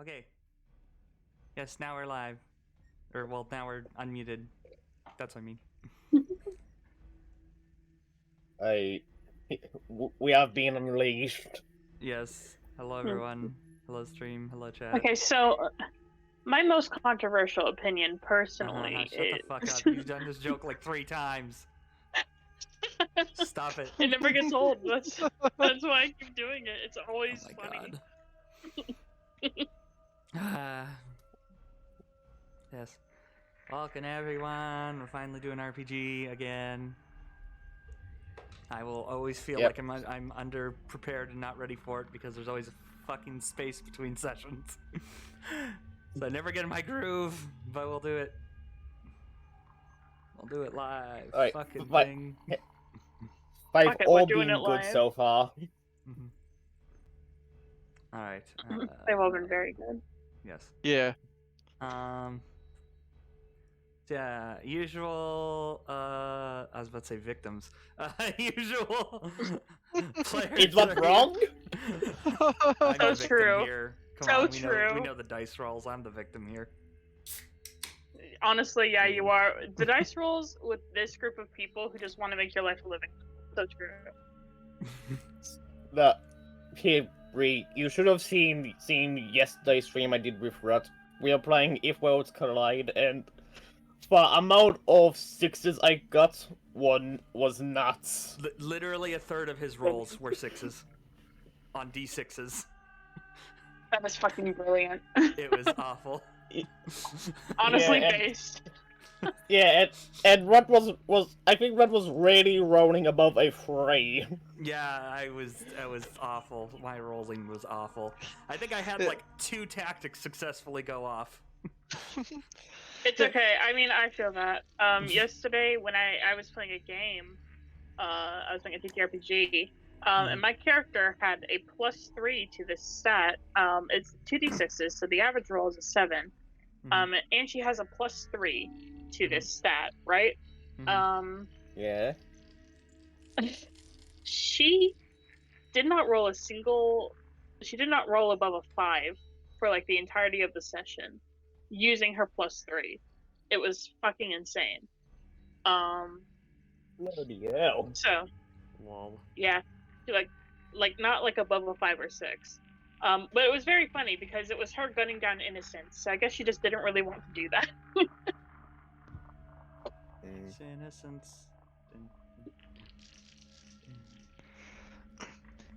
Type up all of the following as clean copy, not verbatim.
Okay. Yes, now we're live. Or, well, now we're unmuted. That's what I mean. We have been unleashed. Yes. Hello, everyone. Hello, stream. Hello, chat. Okay, so my most controversial opinion, personally, Shut the is... fuck up. You've done this joke like 3 times. Stop it. It never gets old. That's why I keep doing it. It's always Oh my funny. God. Yes. Welcome, everyone. We're finally doing RPG again. I will always feel like I'm underprepared and not ready for it because there's always a fucking space between sessions. So I never get in my groove, but we'll do it. We'll do it live. Alright, Fucking but- thing. They've Fuck it, all we're doing been it good live. so far. All right. They've all been very good. Yes. Yeah. Yeah. Usual. I was about to say victims. Usual. Players. Is that wrong? I'm So the victim true. here. Come So on, true. We know the dice rolls. I'm the victim here. Honestly, yeah, you are. The dice rolls with this group of people who just want to make your life a living. So true. You should have seen yesterday's stream I did with Rut. We are playing If Worlds Collide, and the amount of sixes I got, one was nuts. Literally a third of his rolls were 6s on d6s. That was fucking brilliant. It was awful. Honestly, Yeah, based. Yeah, and Rut was I think Rut was really rolling above a 3. Yeah, I was awful. My rolling was awful. I think I had like 2 tactics successfully go off. It's okay. I mean, I feel that. Yesterday when I was playing a game, I was playing a TTRPG, and my character had a +3 to the stat. It's 2d6s, so the average roll is a 7. And she has a +3 to this stat, right? Yeah. She did not roll a single. She did not roll above a 5 for like the entirety of the session, using her +3. It was fucking insane. Bloody hell. So, Lol. yeah, she like not like above a 5 or 6. But it was very funny because it was her gunning down innocents. So I guess she just didn't really want to do that. Innocence.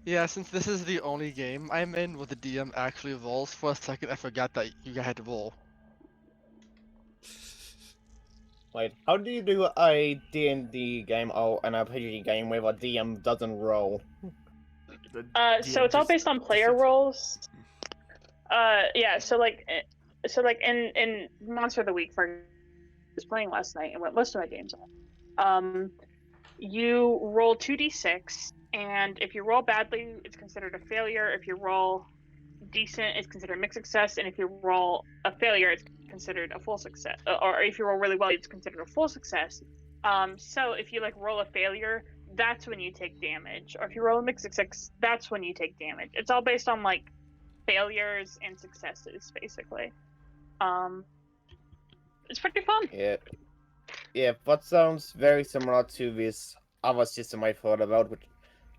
Yeah, since this is the only game I'm in where the DM actually rolls, for a second I forgot that you had to roll. Wait, how do you do a D&D game or an RPG game where a DM doesn't roll? So it's all based on player rolls. Yeah. So like in Monster of the Week, for I was playing last night and what most of my games are. You roll 2d6, and if you roll badly, it's considered a failure. If you roll decent, it's considered a mixed success, and if you roll a failure, it's considered a full success. Or if you roll really well, it's considered a full success. So if you like roll a failure, that's when you take damage. Or if you roll a mixed success, that's when you take damage. It's all based on like failures and successes, basically. It's pretty fun. Yeah, that sounds very similar to this other system I thought about, which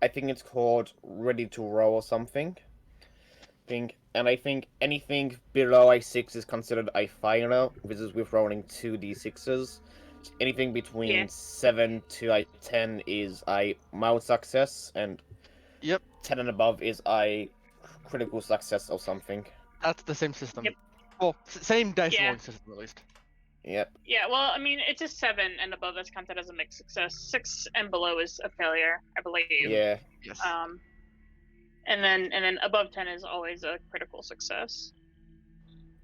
I think it's called Ready to Roll or something. And I think anything below a 6 is considered a failure. This is with rolling 2d6s. Anything between 7 to a 10 is a mild success, and 10 and above is a critical success or something. That's the same system. Yep. Well, same dice rolling system at least. Yep. Yeah, well, I mean, it's just 7 and above that's counted as a mixed success. 6 and below is a failure, I believe. Yeah. Yes. And then above 10 is always a critical success.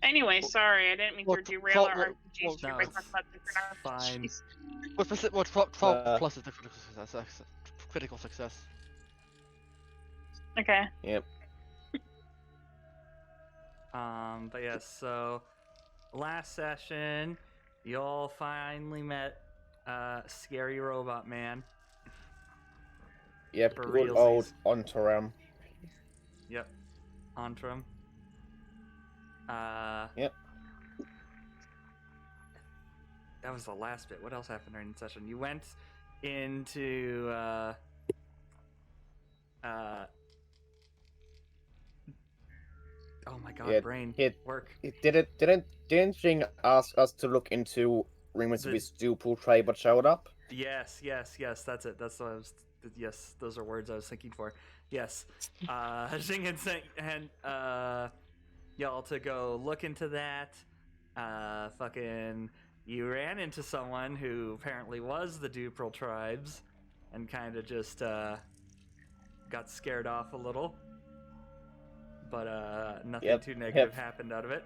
Anyway, sorry, I didn't mean to derail our RPGs by talking about different RPGs. Fine. 12 plus is the critical success. Okay. Yep. But yeah, so last session, y'all finally met Scary Robot Man. Yep, For good old Ontram. Yep, Ontram. Yep. That was the last bit. What else happened during the session? You went into oh my god, Yeah, brain work. Didn't Xing ask us to look into rumors of his Dupu tribe that showed up? Yes, that's it. That's what I was. Yes, those are words I was thinking for. Yes, Xing and y'all to go look into that. Fucking, you ran into someone who apparently was the Dupril tribes, and kind of just got scared off a little. But nothing too negative happened out of it.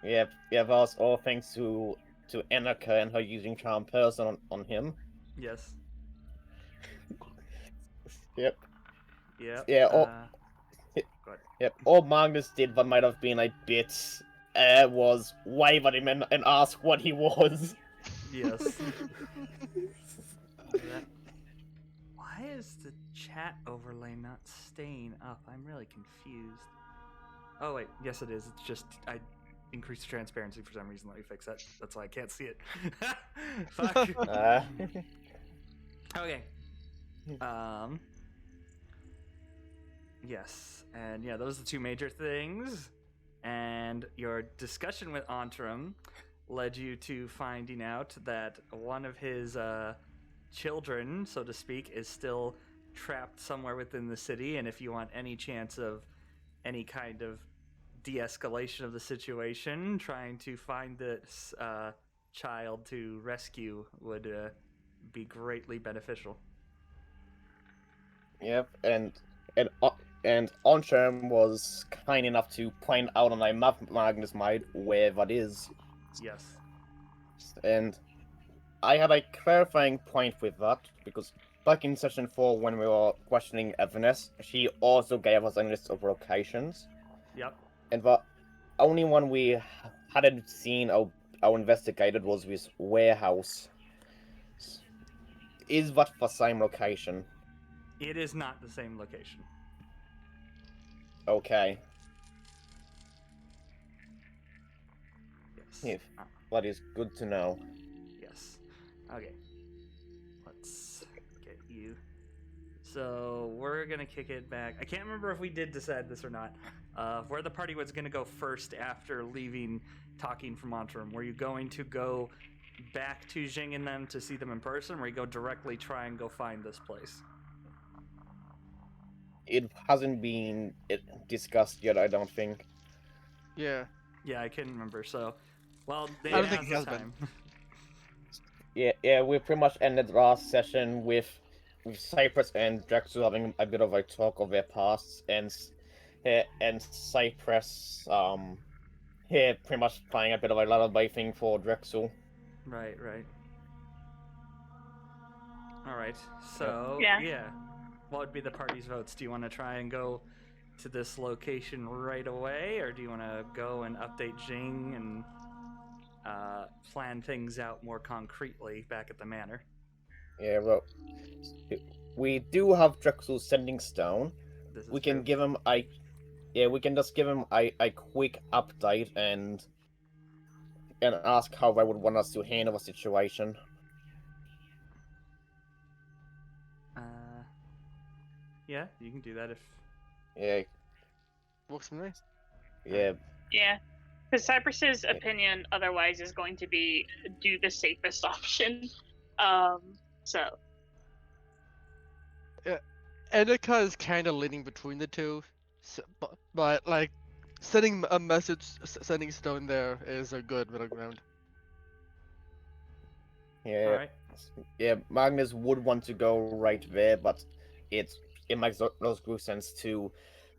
Yeah, that was all thanks to Annika and her using charm person on him. Yes. Yep. Yep. Yeah. All Magnus did that might have been a bit was wave at him and ask what he was. Yes. Why is the chat overlay not staying up? I'm really confused. Oh wait, yes it is. It's just I increased transparency for some reason. Let me fix that. That's why I can't see it. Fuck. Okay. Yes, and yeah, those are the two major things. And your discussion with Antrim led you to finding out that one of his children, so to speak, is still trapped somewhere within the city, and if you want any chance of any kind of de-escalation of the situation, trying to find this child to rescue would be greatly beneficial. Yep, and Antrim was kind enough to point out on my map Magnus mind where that is. Yes. And I had a clarifying point with that, because back in session 4 when we were questioning Evanes, she also gave us a list of locations. Yep. And the only one we hadn't seen or investigated was this warehouse. Is that the same location? It is not the same location. Okay. Yes. That is good to know. Yes. Okay. Let's get you. So we're gonna kick it back. I can't remember if we did decide this or not. Where the party was gonna go first after leaving, talking from Antrim. Were you going to go back to Xing and them to see them in person, or you go directly try and go find this place? It hasn't been discussed yet, I don't think. Yeah. Yeah, I couldn't remember. So, well, I don't think it has time. Yeah, we pretty much ended last session with Cypress and Drexel having a bit of a talk of their pasts, and Cypress pretty much playing a bit of a lullaby thing for Drexel. Right. All right. So yeah. What would be the party's votes? Do you want to try and go to this location right away, or do you want to go and update Xing and plan things out more concretely back at the manor? Yeah, well, we do have Drexel's sending stone. We can give him we can just give him a quick update and ask how they would want us to handle the situation. Yeah, you can do that if. Yeah. Works for me. Yeah. Yeah. Because Cypress's opinion otherwise is going to be do the safest option. So. Yeah, Annika is kind of leaning between the two, so, but like sending a message, sending stone there is a good middle ground. Yeah. All right. Yeah, Magnus would want to go right there, but it makes no good sense to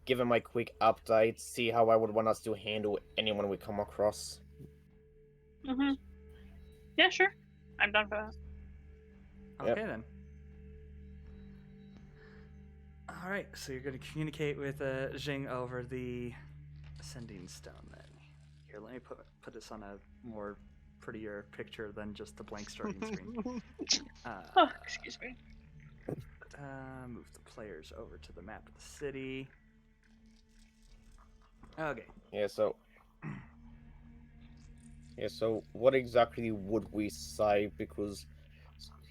give him a quick update, see how I would want us to handle anyone we come across. Mhm. Yeah, sure. I'm done for that. Okay then. All right, so you're going to communicate with Xing over the sending stone then. Here, let me put this on a more prettier picture than just the blank starting screen. Excuse me. Move the players over to the map of the city. Okay. Yeah, so what exactly would we say? Because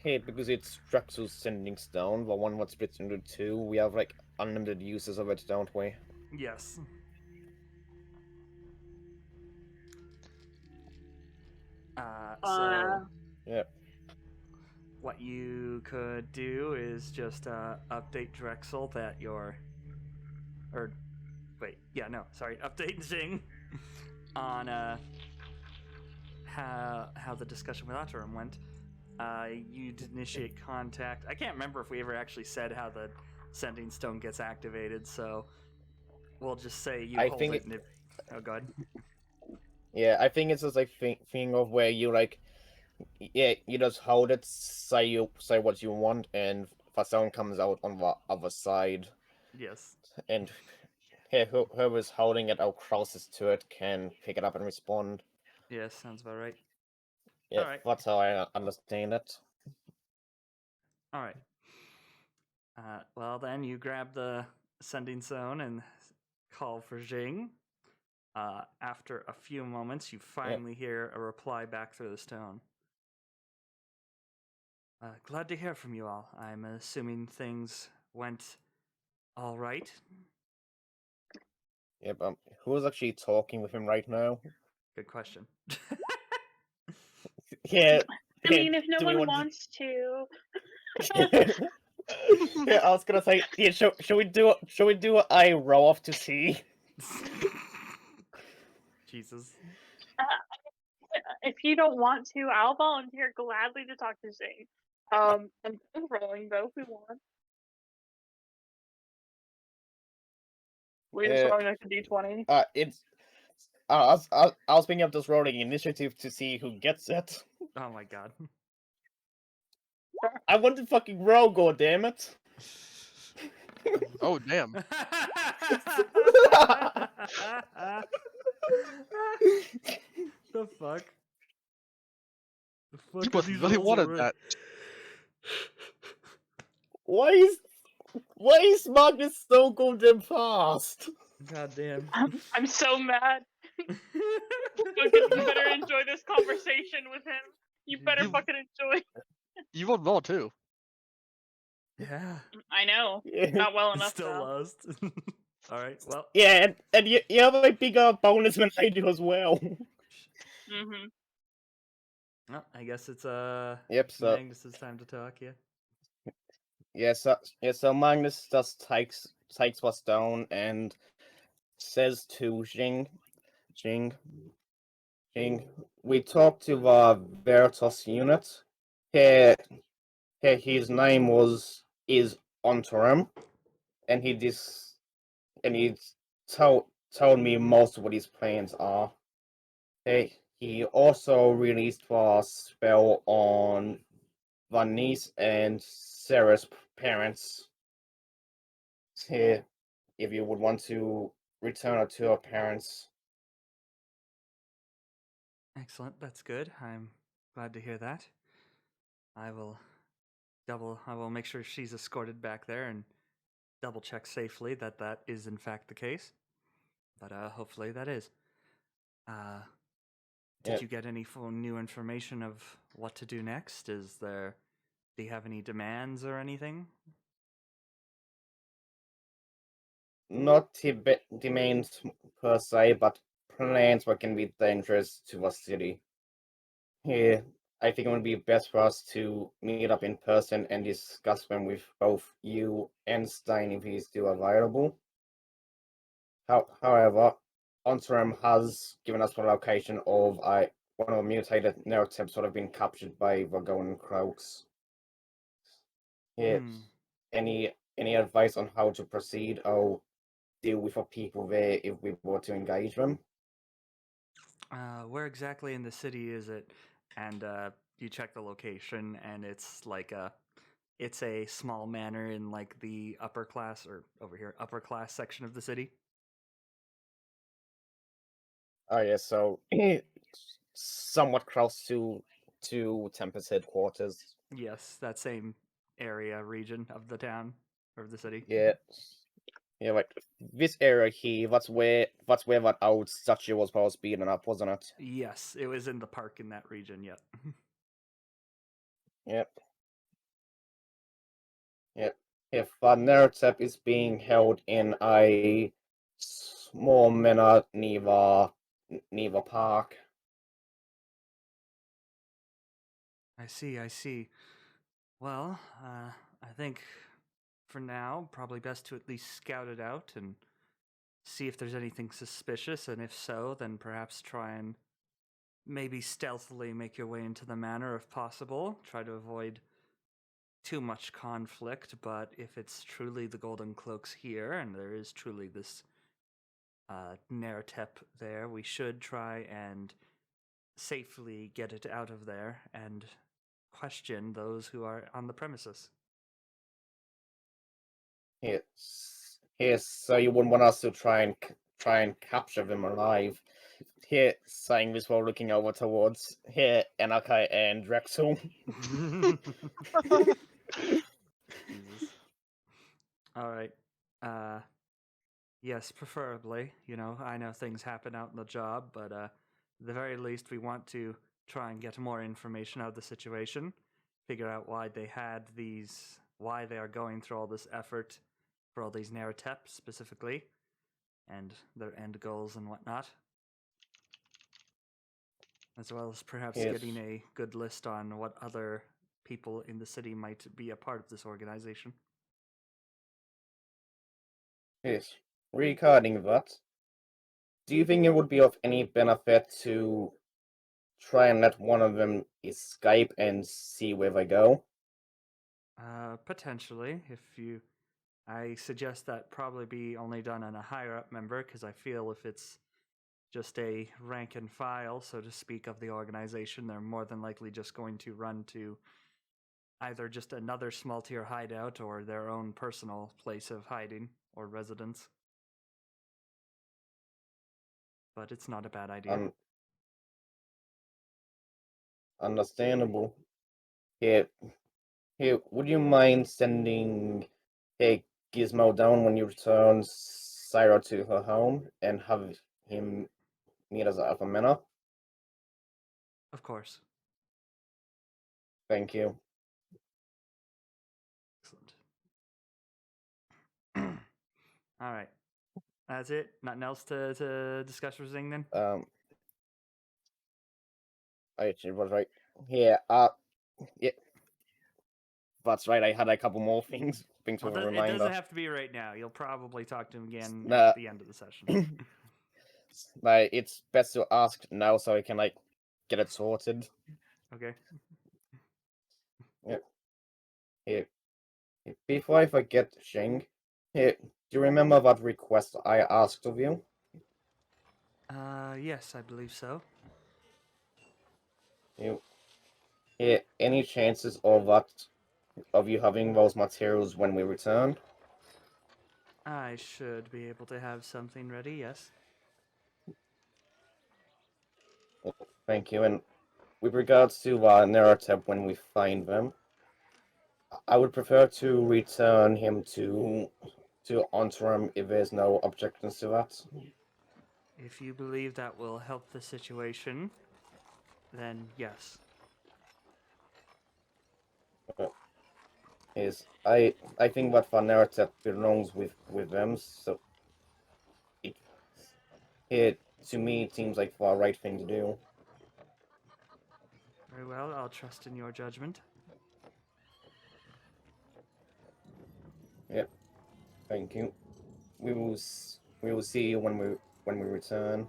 it's Drexel's sending stone, the one that splits into two, we have like unlimited uses of it, don't we? Yes. So Yeah. what you could do is just update Drexel that update Xing on how the discussion with Atarim went. You'd initiate contact. I can't remember if we ever actually said how the sending stone gets activated, so we'll just say you hold it. And oh god. Yeah, I think it's just like thing of where you like, yeah, you just hold it, say what you want, and the sound comes out on the other side. Yes. And whoever's holding it out closest to it can pick it up and respond. Yes, sounds about right. Yeah, Alright. that's how I understand it. Alright. Well, then you grab the sending zone and call for Xing. After a few moments, you finally hear a reply back through the stone. Glad to hear from you all. I'm assuming things went all right. Yeah, but who's actually talking with him right now? Good question. Yeah. I mean, if no one wants to. Yeah, I was gonna say, yeah, should we do a roll off to see? Jesus. If you don't want to, I'll volunteer gladly to talk to Xing. I'm rolling though if we want. We're just rolling like a d20. It's. I was thinking of just rolling initiative to see who gets it. Oh my god. I want to fucking roll, goddammit! Oh damn! The fuck? The fuck You are must these really rolls wanted already? that. Why is Magnus so goddamn fast? God damn. I'm so mad. You better enjoy this conversation with him. You better fucking enjoy. You rolled well too. Yeah. I know. Yeah. Not well enough Still though. lost. Alright, well. Yeah, and you have a bigger bonus than I do as well. Mm-hmm. Well, I guess it's Yep, so Magnus's time to talk, yeah. so Magnus just takes what's down and says to Xing, we talked to the Veritas unit. Here, his name is Ontoram, and he told me most of what his plans are. He also released a spell on Venise and Cira's parents. Here, if you would want to return her to her parents. Excellent, that's good. I'm glad to hear that. I will make sure she's escorted back there and double check safely that is in fact the case. But hopefully that is. Did you get any new information of what to do next? Do you have any demands or anything? Not demands per se, but plans what can be dangerous to the city. Here, I think it would be best for us to meet up in person and discuss them with both you and Stein if he's still available. However, Ontaram has given us the location of one of the mutated naratep sort of been captured by the Golden Croaks. Here, any advice on how to proceed or deal with the people there if we were to engage them? Where exactly in the city is it? And you check the location, and it's like it's a small manor in like the upper class, or over here, upper class section of the city. Oh yeah, so somewhat close to Tempest headquarters. Yes, that same area, region of the town, or the city. Yeah. Yeah, like this area here, that's where that old statue was supposed to be beaten up, wasn't it? Yes, it was in the park in that region. Yep. Yep. Yep. If naratep is being held in a small manor near the park. I see. I see. Well, I think for now, probably best to at least scout it out and see if there's anything suspicious, and if so, then perhaps try and maybe stealthily make your way into the manor if possible. Try to avoid too much conflict, but if it's truly the Golden Cloaks here, and there is truly this naratep there, we should try and safely get it out of there and question those who are on the premises. Yes, so you wouldn't want us to try and capture them alive. Here, saying this while looking over towards here, Anakai and Drexel. Jesus. All right. Yes, preferably. You know, I know things happen out in the job, but at the very least, we want to try and get more information out of the situation, figure out why they are going through all this effort for all these naratep specifically, and their end goals and whatnot, as well as perhaps Yes. getting a good list on what other people in the city might be a part of this organization. Yes. Regarding that, do you think it would be of any benefit to try and let one of them escape and see where they go? Potentially, I suggest that probably be only done on a higher up member, because I feel if it's just a rank and file, so to speak, of the organization, they're more than likely just going to run to either just another small tier hideout or their own personal place of hiding or residence. But it's not a bad idea. Understandable. Here, would you mind sending a Gizmo down when you return Cira to her home and have him meet us at the manor? Of course. Thank you. Excellent. All right. That's it. Nothing else to discuss with Xing then? I actually was right. Yeah, yeah. That's right, I had a couple more things with a Well, it reminder. doesn't have to be right now. You'll probably talk to him again Nah. at the end of the session. Like, it's best to ask now so I can, like, get it sorted. Okay. Yeah. Here. Before I forget, Xing, here, do you remember that request I asked of you? Yes, I believe so. Here, any chances of you having those materials when we return? I should be able to have something ready, yes. Thank you. And with regards to naratep when we find them, I would prefer to return him to Ontram if there's no objections to that. If you believe that will help the situation, then yes. I think that the naratep belongs with them, so it to me it seems like the right thing to do. Very well, I'll trust in your judgment. Yep. Thank you. We will see you when we return.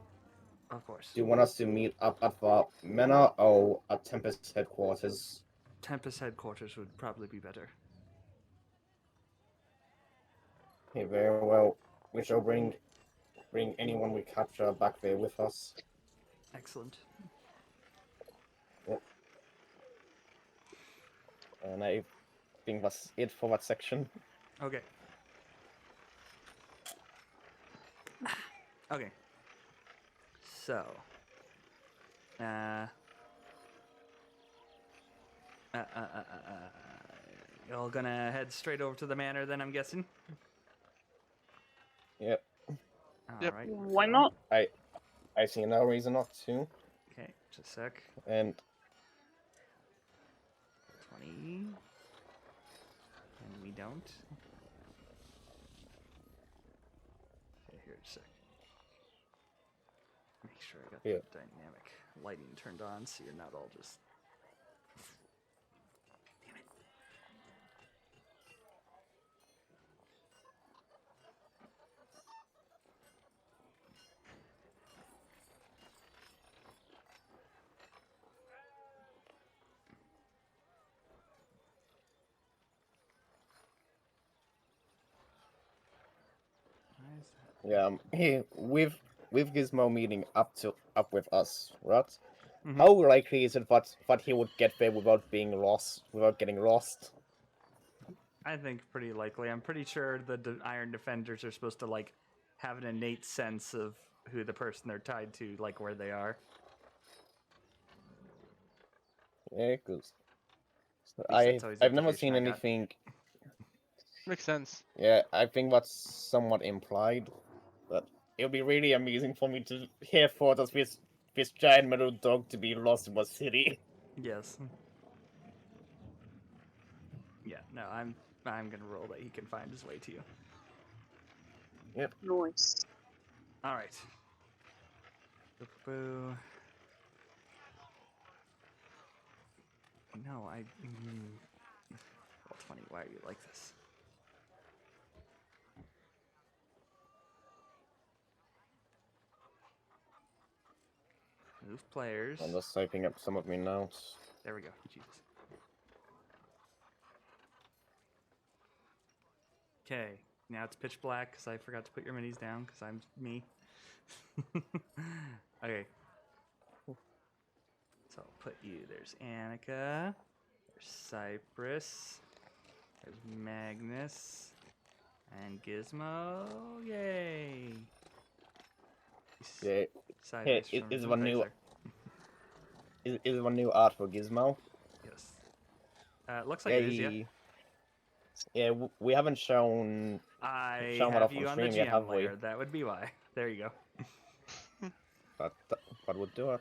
Of course. Do you want us to meet up at the manor or at Tempest headquarters? Tempest headquarters would probably be better. Okay, very well. We shall bring anyone we capture back there with us. Excellent. Yep. And I think that's it for that section. Okay. Okay. So, y'all gonna head straight over to the manor then, I'm guessing? Yep. Yep. Alright. Why not? I see no reason not to. Okay, just a sec. And 20. And we don't. Okay, here, just a sec. Make sure I got Yeah. the dynamic lighting turned on so you're not all just. Damn it. Why is that? yeah, here with Gizmo meeting up with us, right? Mhm. How likely is it that he would get there without getting lost? I think pretty likely. I'm pretty sure the Iron Defenders are supposed to like have an innate sense of who the person they're tied to, like where they are. Yeah, because At least that's always the I've never implication seen I got. anything. Makes sense. Yeah, I think that's somewhat implied, but it would be really amazing for me to hear for this giant metal dog to be lost in the city. Yes. Yeah. No, I'm gonna roll that he can find his way to you. Noise. All right. Boo. No, Roll 20. Why are you like this? Move players. I'm just typing up some of my notes. There we go. Jesus. Okay. Now it's pitch black because I forgot to put your minis down because I'm me. Okay. So I'll put you. There's Annika. There's Cypress. There's Magnus. And Gizmo. Yay! Yeah, Sideways Hey, from is the one new phaser. is one new art for Gizmo? Yes. Looks like it is, yeah. Yay. Yeah, we haven't shown I it have off you on on the stream yet, have GM we? layer. That would be why. There you go. But we'll do it.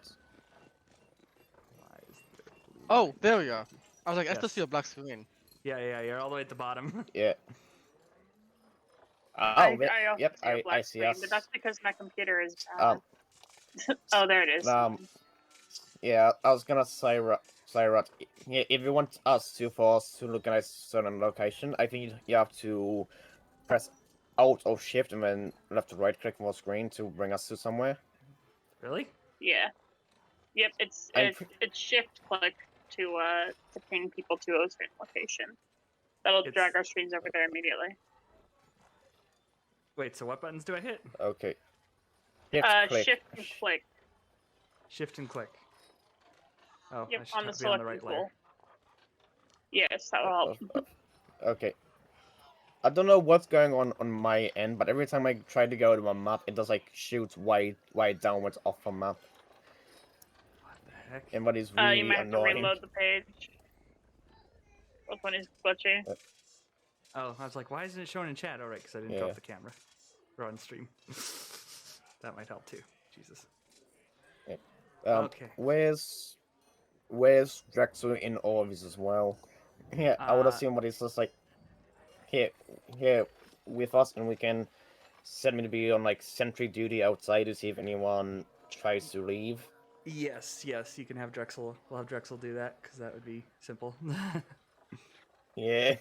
Why is there blue Oh, line? there we go. I was like, I still Yes. see a black screen. Yeah, you're all the way at the bottom. Yeah. Oh, I also yep, see a black I see screen, us. but that's because my computer is bad. Um, Oh, there it is. yeah, I was gonna say, Rod, yeah, if you want us to look at a certain location, I think you have to press Alt or Shift and then left to right click on the screen to bring us to somewhere. Really? Yeah. Yep. It's shift click to ping people to a certain location. That'll drag our screens over there immediately. Wait, so what buttons do I hit? Okay. Shift and click. Shift and click. Oh, Yep, I should on the be on the selecting right tool. layer. Yes, that will help. Okay. I don't know what's going on my end, but every time I try to go to my map, it does like shoot way downwards off the map. What the heck? And what is really you might annoying. have to reload the page. Which one is glitchy? Oh, I was like, why isn't it showing in chat? All right, because I didn't drop the camera. Or on stream. That might help too. Jesus. Okay. Where's Drexel in all of these as well? Yeah, I would assume what he's just like here with us, and we can send him to be on like sentry duty outside to see if anyone tries to leave. Yes, you can have Drexel. We'll have Drexel do that because that would be simple. Yeah.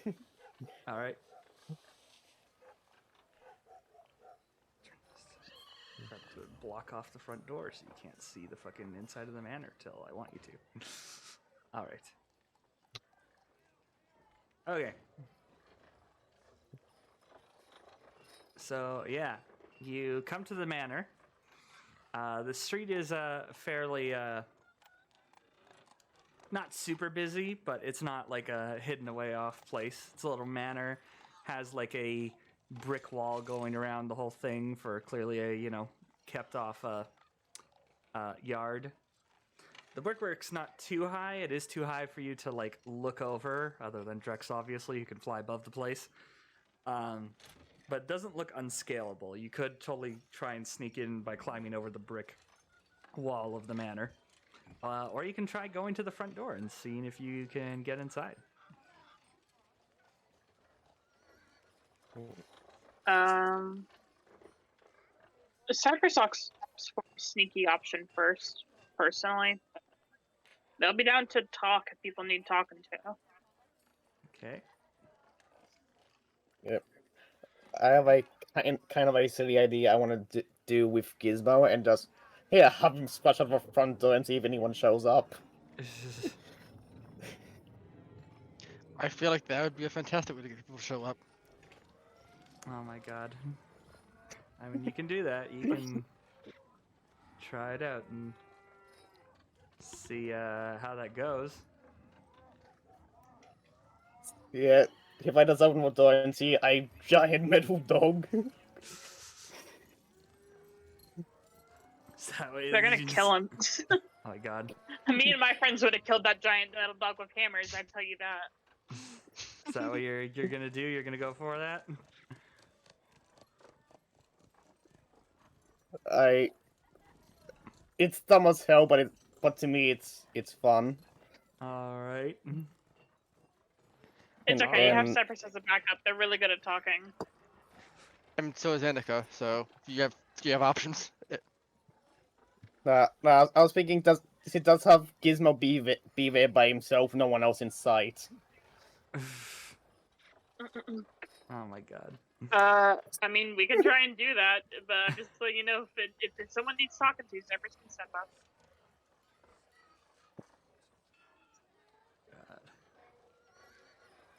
All right. Got to block off the front door so you can't see the fucking inside of the manor till I want you to. All right. Okay. So yeah, you come to the manor. The street is fairly not super busy, but it's not like a hidden away off place. It's a little manor, has like a brick wall going around the whole thing for clearly a kept off yard. The brickwork's not too high. It is too high for you to like look over, other than Drex obviously, who can fly above the place. but doesn't look unscalable. You could totally try and sneak in by climbing over the brick wall of the manor. Or you can try going to the front door and seeing if you can get inside. Cypress Ox sneaky option first, personally. They'll be down to talk if people need talking to. Okay. Yep. I have a kind of a silly idea I want to do with Gizmo and just, have him splash out the front door and see if anyone shows up. I feel like that would be a fantastic way to get people to show up. Oh my god. I mean, you can do that. You can try it out and see how that goes. Yeah, if I just open the door and see a giant metal dog. They're gonna kill him. Oh my god. Me and my friends would have killed that giant metal dog with hammers, I tell you that. Is that what you're gonna do? You're gonna go for that? It's dumb as hell, but to me it's fun. Alright. It's okay, you have Cypress as a backup. They're really good at talking. And so is Annika, so you have options. I was thinking, it does have Gizmo be there by himself, no one else in sight. Oh my god. I mean, we can try and do that, but just so you know, if someone needs talking to, Cypress can step up.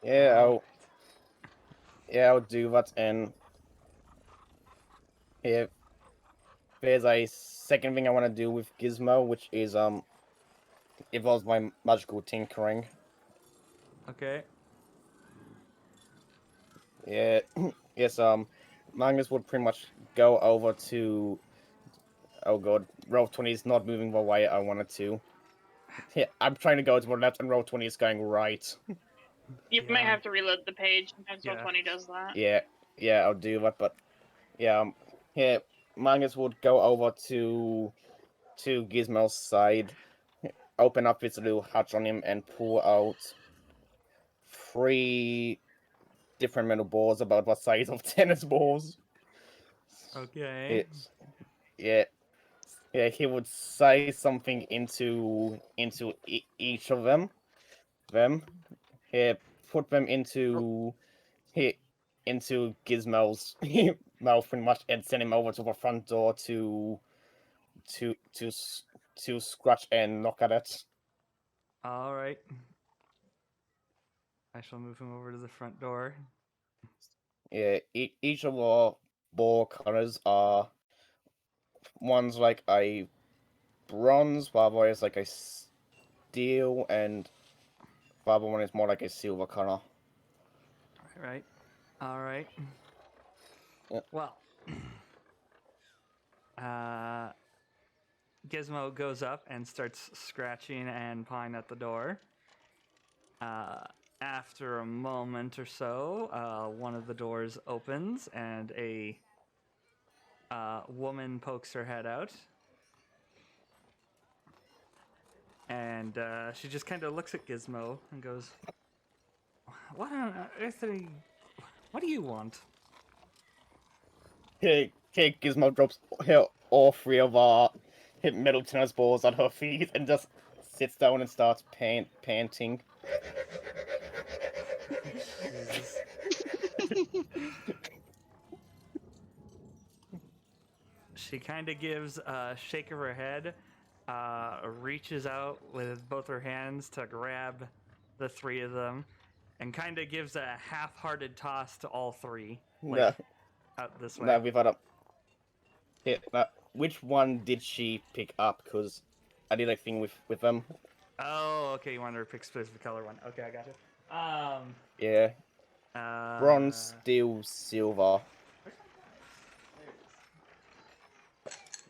God. I'll do that, and there's a second thing I want to do with Gizmo, which is involves my magical tinkering. Okay. Yeah, yes, Magnus would pretty much go over to... Oh god, Roll20 is not moving the way I wanted to. Yeah, I'm trying to go to the left and Roll20 is going right. You Yeah. might have to reload the page, sometimes Yeah. Roll20 does that. Yeah, I'll do that, but... Yeah, Magnus would go over to Gizmo's side, open up his little hatch on him, and pull out 3 different metal balls about the size of tennis balls. Okay. Yeah, he would say something into each of them. Put them into Gizmo's mouth pretty much, and send him over to the front door to scratch and knock at it. Alright. I shall move him over to the front door. Yeah, each of our ball colors are one's like a bronze, the other is like a steel, and the other one is more like a silver color. Alright. Yep. Well, Gizmo goes up and starts scratching and pawing at the door. After a moment or so, one of the doors opens and a woman pokes her head out. And she just kind of looks at Gizmo and goes, "What on earth are you... What do you want?" Gizmo drops all 3 of our metal tennis balls at her feet and just sits down and starts panting. She kind of gives a shake of her head, reaches out with both her hands to grab the 3 of them, and kind of gives a half-hearted toss to all 3. Like, out this way. No, we've had which one did she pick up? Because I did a thing with them. Oh, okay, you wanted her to pick specific color one. Okay, I got it. Yeah. Bronze, steel, silver.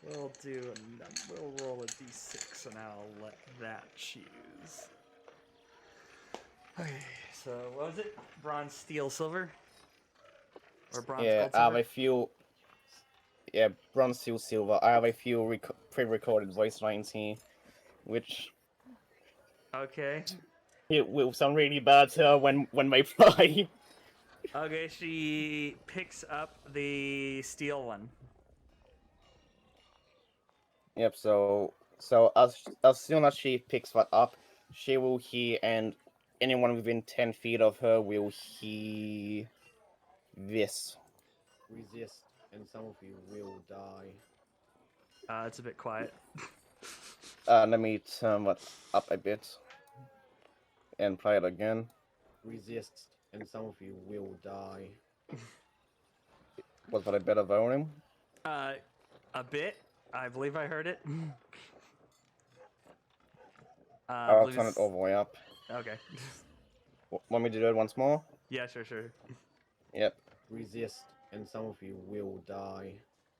We'll roll a d6 and I'll let that choose. Okay, so what was it? Bronze, steel, silver? Or bronze, Yeah, gold, I have silver? a few. Yeah, bronze, steel, silver. I have a few pre-recorded voice lines here, which Okay. it will sound really bad when they fly. Okay, she picks up the steel one. Yep. So as soon as she picks that up, she will hear, and anyone within 10 feet of her will hear this. Resist, and some of you will die. It's a bit quiet. Let me turn that up a bit and play it again. Resist, and some of you will die. Was that a better volume? A bit. I believe I heard it. I I'll believe turn it all the way up. Okay. Want me to do it once more? Yeah, sure. Yep. Resist, and some of you will die.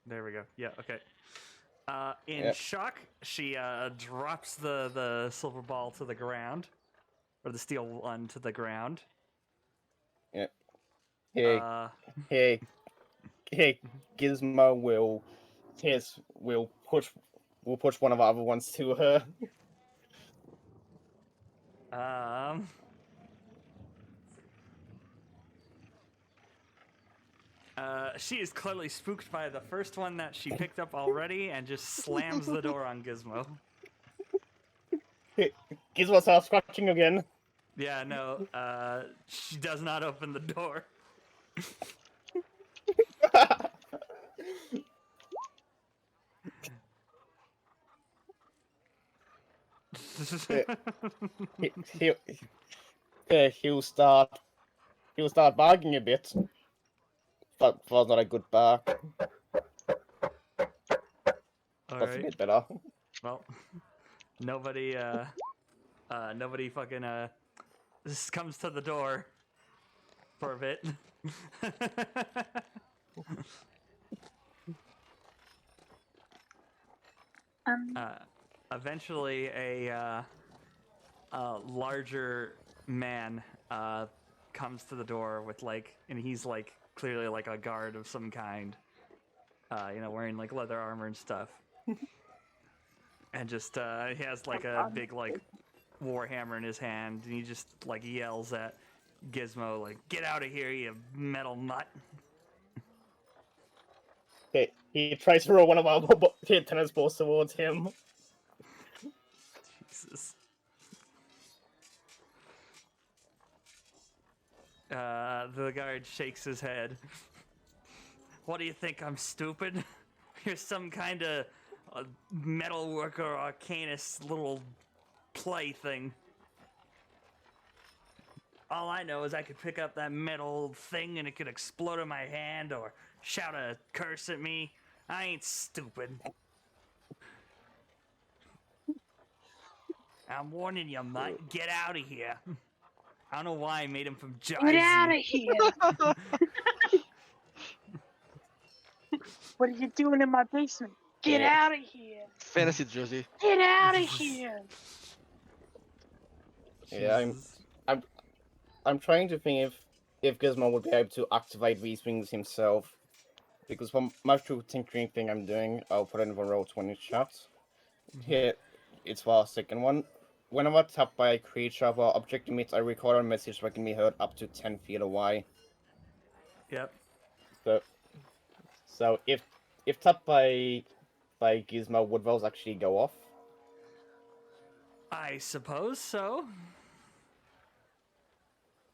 There we go. Yeah, okay. In Yep. shock, she drops the silver ball to the ground, or the steel one to the ground. Yep. Hey, Gizmo will push one of the other ones to her. She is clearly spooked by the first one that she picked up already and just slams the door on Gizmo. Gizmo starts scratching again. Yeah, no, she does not open the door. He'll start barking a bit. That was not a good bark. That's a Alright. bit better. Well, nobody fucking, this comes to the door for a bit. Eventually, a larger man comes to the door with and he's clearly like a guard of some kind, wearing like leather armor and stuff, and just he has like a big war hammer in his hand, and he just yells at Gizmo "Get out of here, you metal nut!" Okay, he tries to roll one of our tennis balls towards him. Jesus. The guard shakes his head. What do you think? I'm stupid? You're some kind of metal worker, arcanist little plaything. All I know is I could pick up that metal thing and it could explode in my hand or shout a curse at me. I ain't stupid. I'm warning you, mutt. Get out of here. I don't know why I made him from Jersey. Get out of here! What are you doing in my basement? Get out of here! Fantasy Jersey. Get out of here! Yeah, I'm trying to think if Gizmo would be able to activate these things himself. Because for most true tinkering thing I'm doing, I'll put it in the Roll20 chat. Here, it's for our second one. Whenever tapped by a creature or object emits a recorded message that can be heard up to 10 feet away. Yep. So if tapped by Gizmo, would those actually go off? I suppose so.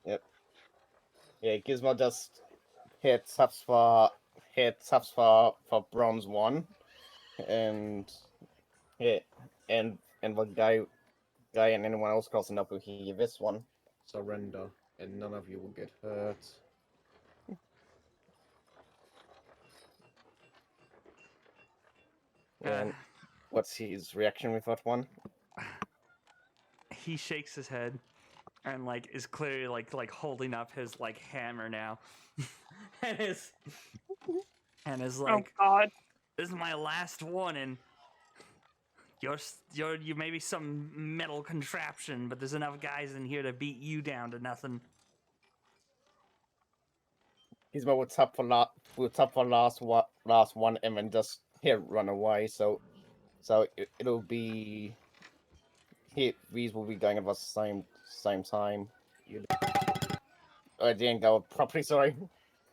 Yep. Yeah, Gizmo just taps for bronze 1, and yeah, and the guy and anyone else crossing up will hear this one. Surrender, and none of you will get hurt. And what's his reaction with that one? He shakes his head and is clearly holding up his hammer now. and is Oh God! This is my last one, and you may be some metal contraption, but there's enough guys in here to beat you down to nothing. he's about we'll tap for last one, and then just run away. So it'll be these will be going at the same time. I didn't go properly. Sorry.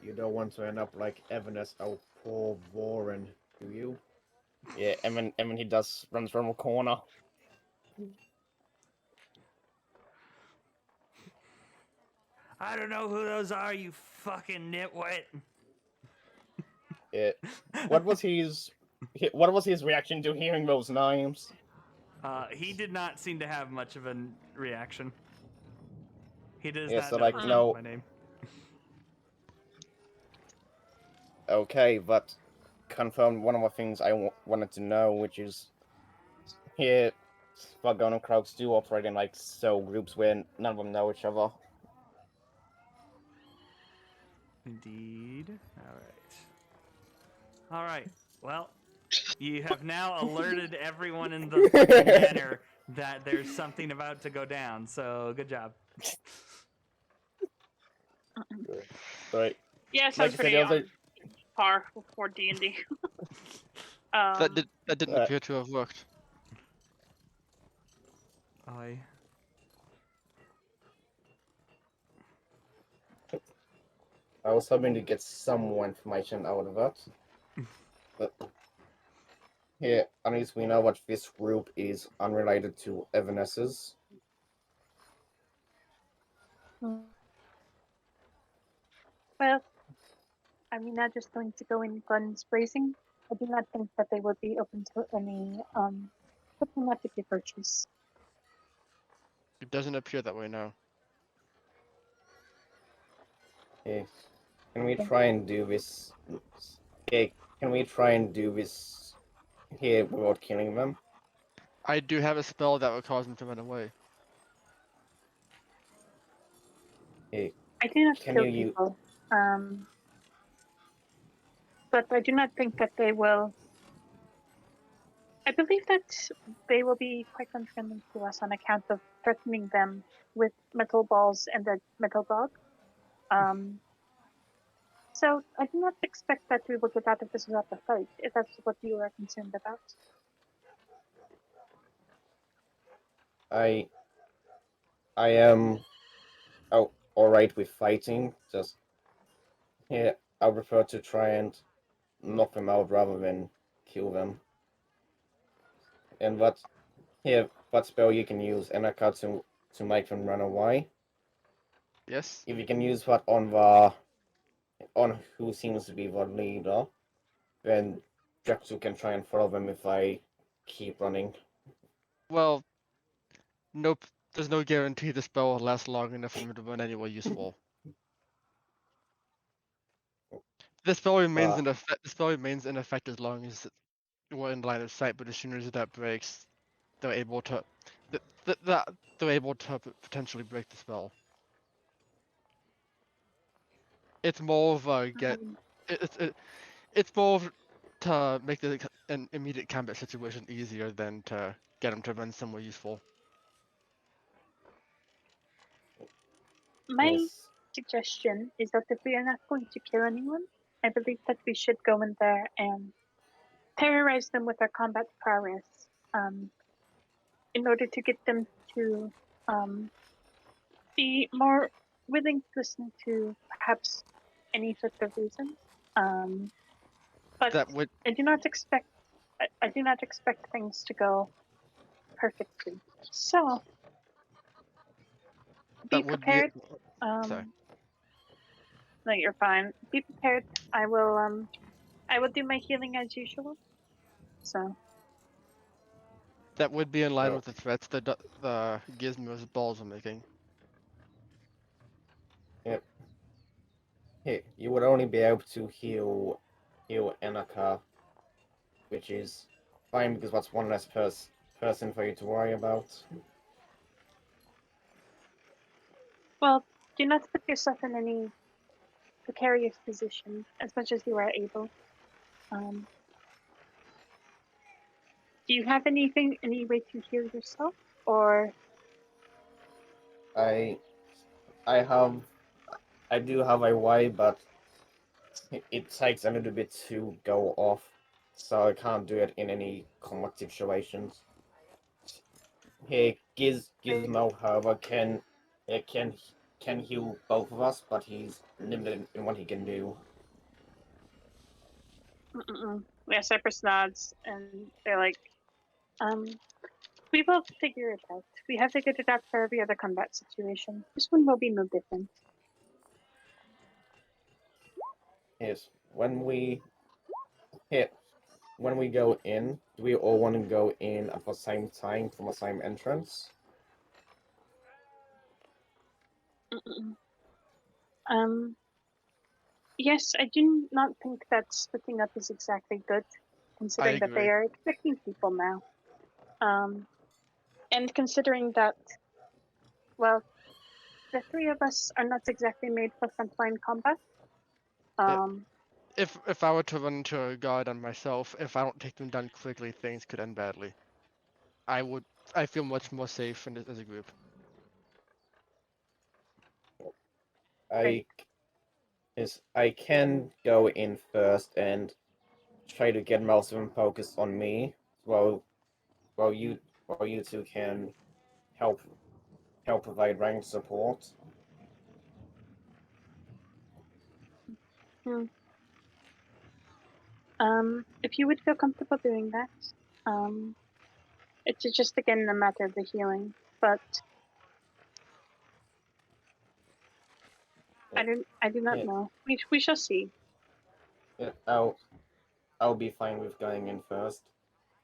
You don't want to end up like Evanes. Oh, poor Warren. Do you? Yeah, and then he does runs from a corner. I don't know who those are, you fucking nitwit. Yeah. What was his reaction to hearing those names? He did not seem to have much of a reaction. He does Yeah, not so know like no. my name. Okay, but confirmed one of the things I wanted to know, which is here, Spargon and crowds do operate in like cell groups where none of them know each other. Indeed. All right. Well, you have now alerted everyone in the fucking manor that there's something about to go down. So good job. Right. Yeah, sounds Like pretty on par for D&D. That didn't appear to have worked. I was hoping to get some more information out of that. But here, at least we know what this group is unrelated to Evanes's. Well, are we not just going to go in guns blazing? I do not think that they would be open to any diplomatic approaches. It doesn't appear that way now. Okay. Can we try and do this? Okay, can we try and do this here without killing them? I do have a spell that would cause them to run away. Okay. I do not kill people, but I do not think that they will. I believe that they will be quite unfriendly to us on account of threatening them with metal balls and a metal dog. So I do not expect that we will get out of this without a fight, if that's what you are concerned about. I am alright with fighting, just here I prefer to try and knock them out rather than kill them. And what spell you can use Enaka to make them run away? Yes. If you can use that on who seems to be the leader, then Jaxu can try and follow them if I keep running. Well, nope. There's no guarantee the spell will last long enough for me to run anywhere useful. The spell remains in effect. The spell remains in effect as long as we're in line of sight. But as soon as that breaks, they're able to. They're able to potentially break the spell. It's more of a it's more of to make an immediate combat situation easier than to get them to run somewhere useful. My suggestion is that if we are not going to kill anyone, I believe that we should go in there and terrorize them with our combat prowess, in order to get them to be more willing to listen to perhaps any sort of reason. But I do not expect things to go perfectly. So be prepared. No, you're fine. Be prepared. I will do my healing as usual. So that would be in line with the threats the Gizmo's balls are making. Yep. Hey, you would only be able to heal Enaka, which is fine because that's one less person for you to worry about. Well, do not put yourself in any precarious position as much as you are able. Do you have any way to heal yourself, or? I do have a way, but it takes a little bit to go off, so I can't do it in any combat situations. Here, Gizmo, however, can heal both of us, but he's limited in what he can do. Yeah, Cypress nods, and they're like, we will figure it out. We have figured it out for every other combat situation. This one will be no different. Yes, when we go in, do we all want to go in at the same time from the same entrance? Yes, I do not think that splitting up is exactly good, considering that they are expecting people now. And considering that, well, the three of us are not exactly made for frontline combat. If I were to run into a guard on myself, if I don't take them down quickly, things could end badly. I feel much more safe as a group. I can go in first and try to get most of them focused on me, while you two can help provide rank support. If you would feel comfortable doing that, it's just again a matter of the healing, but I do not know. We shall see. Yeah, I'll be fine with going in first.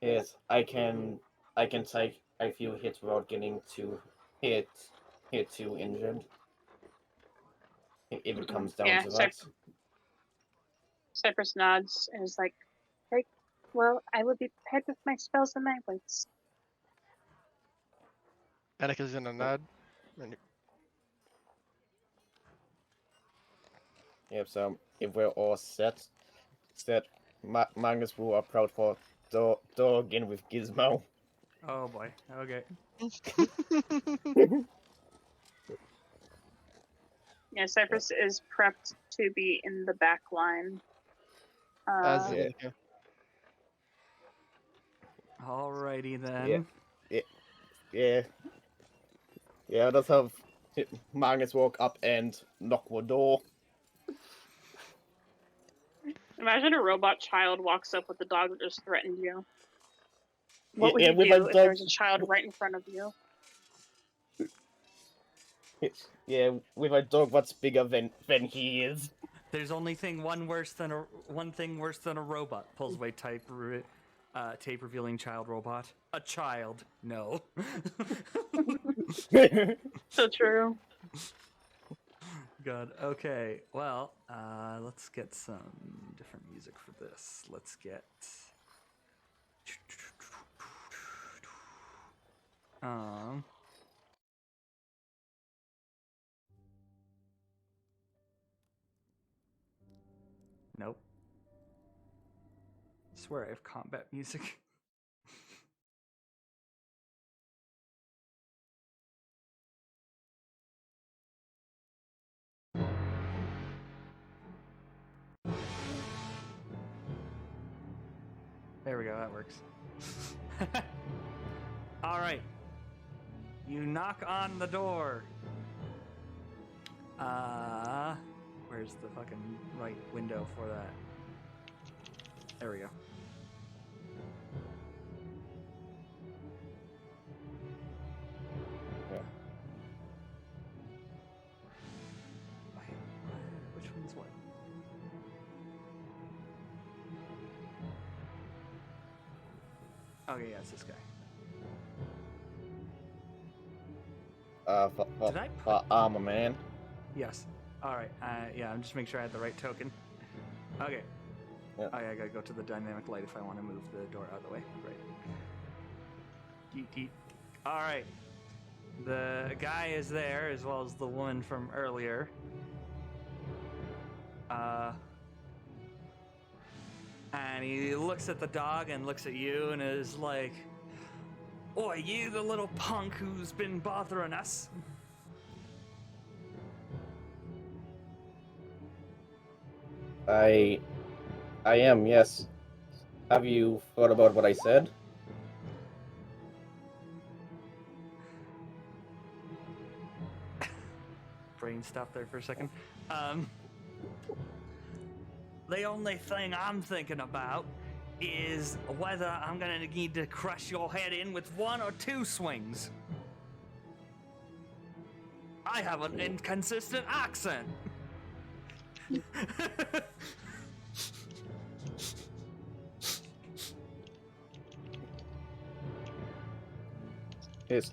Yes, I can take a few hits without getting too too injured. If it comes down to that. Cypress nods and is like, well, I will be prepared with my spells and my words. Annika's gonna nod. Yep, so if we're all set, Magnus will approach for dog in with Gizmo. Oh boy. Okay. Yeah, Cypress is prepped to be in the back line. Alrighty then. Yeah, let's have Magnus walk up and knock the door. Imagine a robot child walks up with a dog that just threatened you. What would you do if there was a child right in front of you? Yeah, with a dog that's bigger than he is. There's only one thing worse than a robot. Pulls away tape revealing child robot. A child. No. So true. God. Okay. Well, let's get some different music for this. Let's get. Nope. I swear I have combat music. There we go, that works. Alright. You knock on the door. Where's the fucking right window for that? There we go. Yeah. Wait, which one's what? Okay, yeah, it's this guy. Did I put... armor man. Yes. Alright, yeah, I'm just making sure I had the right token. Okay. Yeah. Oh, yeah, I gotta go to the dynamic light if I want to move the door out of the way. Right. Yeet, yeet. Alright. The guy is there, as well as the woman from earlier. And he looks at the dog and looks at you and is like, "Oi, you the little punk who's been bothering us." I am, yes. Have you thought about what I said? Brain stopped there for a second. The only thing I'm thinking about is whether I'm gonna need to crush your head in with 1 or 2 swings. I have an inconsistent accent. Yes,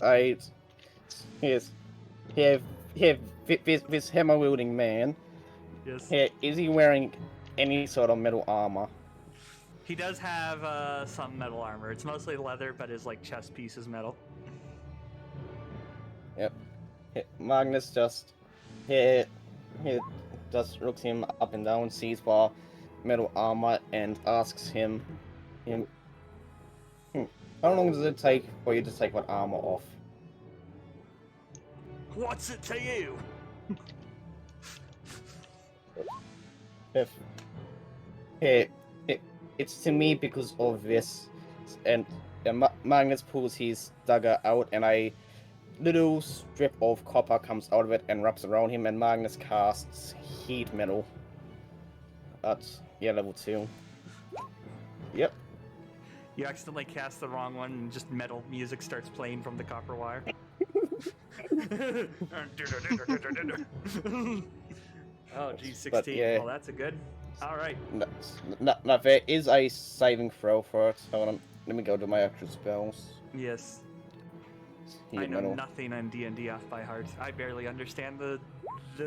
this hammer-wielding man, Yes. is he wearing any sort of metal armor? He does have some metal armor. It's mostly leather, but his like chest piece is metal. Yep. Magnus just he just looks him up and down, sees for metal armor, and asks him, how long does it take for you to take that armor off? What's it to you? It's to me because of this, and Magnus pulls his dagger out, and a little strip of copper comes out of it and wraps around him, and Magnus casts heat metal. That's level 2. Yep. You accidentally cast the wrong one, and just metal music starts playing from the copper wire. Oh, G16. yeah. Well, that's a good. All right. Now there is a saving throw for it. Hold on, let me go to my actual spells. Yes. Heat I know metal. nothing on D&D off by heart. I barely understand the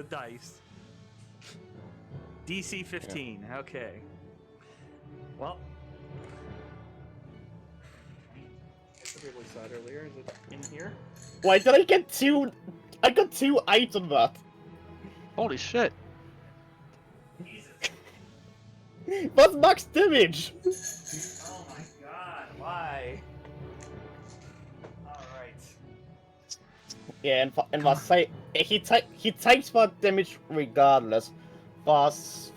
dice. DC 15. Yeah. Okay. Well. I really saw it earlier. Is it in here? Why did I get 2? I got 2 8 on that. Holy shit. Jesus. That's max damage. Oh my god. Why? Yeah, and he takes that damage regardless. For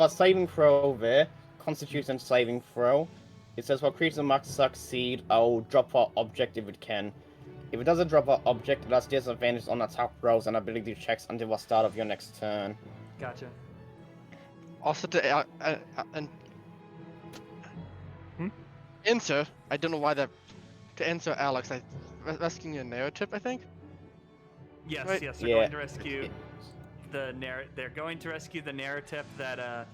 saving throw there, Constitution saving throw, it says for creature must succeed, I'll drop our object if it can. If it doesn't drop our object, it has disadvantage on attack rolls and ability checks until the start of your next turn. Gotcha. Also to answer, I don't know why that. To answer Alex, I rescuing a naratep, I think. Yes, right? yes, they're going to rescue They're going to rescue the naratep that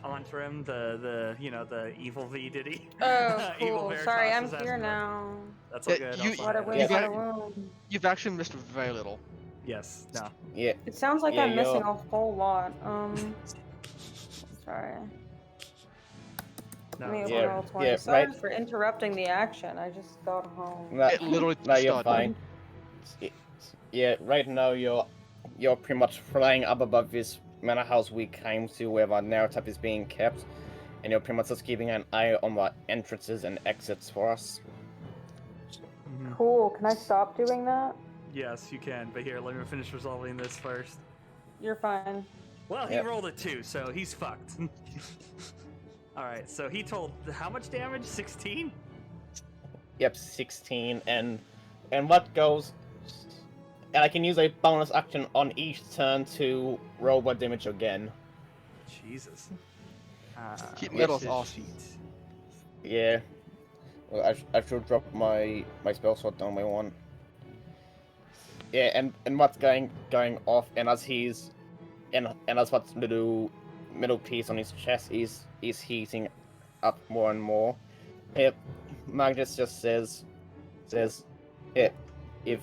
Ontrim, the evil V Diddy. Oh, Evil cool. Veritas Sorry, I'm is asking here for. now. That's all Yeah, good. you- also What a hide win, us. what a wound. You've actually missed very little. Yes. No. Yeah. It sounds like Yeah, I'm missing you're- a whole lot. Sorry. No. Give me it's a all yeah, roll good. 20. yeah, Sorry right. for interrupting the action. I just got home. No, It literally no, you're started. fine. Yeah, right now you're pretty much flying up above this manor house we came to where the naratep is being kept, and you're pretty much just keeping an eye on the entrances and exits for us. Mhm. Cool. Can I stop doing that? Yes, you can. But here, let me finish resolving this first. You're fine. Well, he Yep. rolled a 2, so he's fucked. Alright, so he told how much damage? 16? Yep, 16, and what goes... And I can use a bonus action on each turn to roll what damage again. Jesus. Heat where's metal's his awesome. sheet? Yeah. Well, I should drop my spell slot down by 1. Yeah, and what's going off, and as he's... And as what's little middle piece on his chest is heating up more and more. Magnus just says, if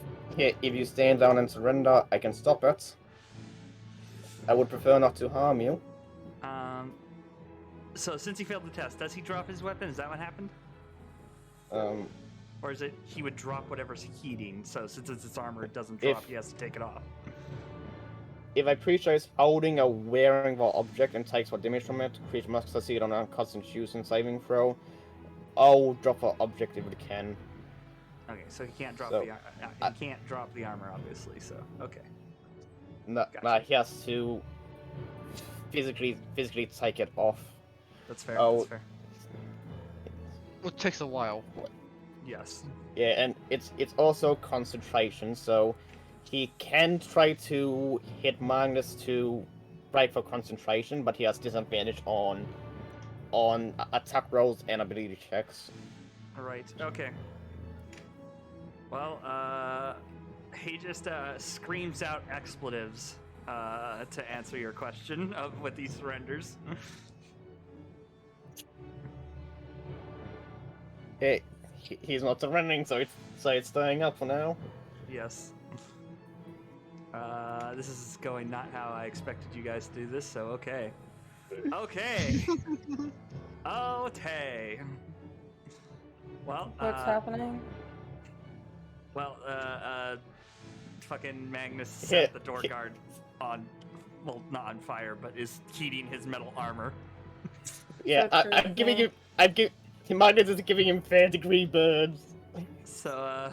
you stand down and surrender, I can stop it. I would prefer not to harm you. So since he failed the test, does he drop his weapon? Is that what happened? Or is it he would drop whatever's heating? So since it's its armor, it doesn't drop. He has to take it off. If a creature is holding or wearing the object and takes what damage from it, the creature must succeed on a Constitution saving throw. I'll drop the object if it can. Okay, so he can't drop So, he can't drop the armor, obviously. So okay. No, Gotcha. he has to physically take it off. That's fair. Oh. That's fair. It takes a while. Yes. Yeah, and it's also concentration, so he can try to hit Magnus to break for concentration, but he has disadvantage on attack rolls and ability checks. Right. Okay. Well, he just screams out expletives to answer your question of what he surrenders. Hey, he's not surrendering, so it's staying up for now. Yes. This is going not how I expected you guys to do this, so okay. Okay. Okay. Well, What's happening? Well, fucking Magnus set the door guard on, well, not on fire, but is heating his metal armor. Yeah, So true, I'm giving yeah. Magnus is giving him 30-degree burns. So,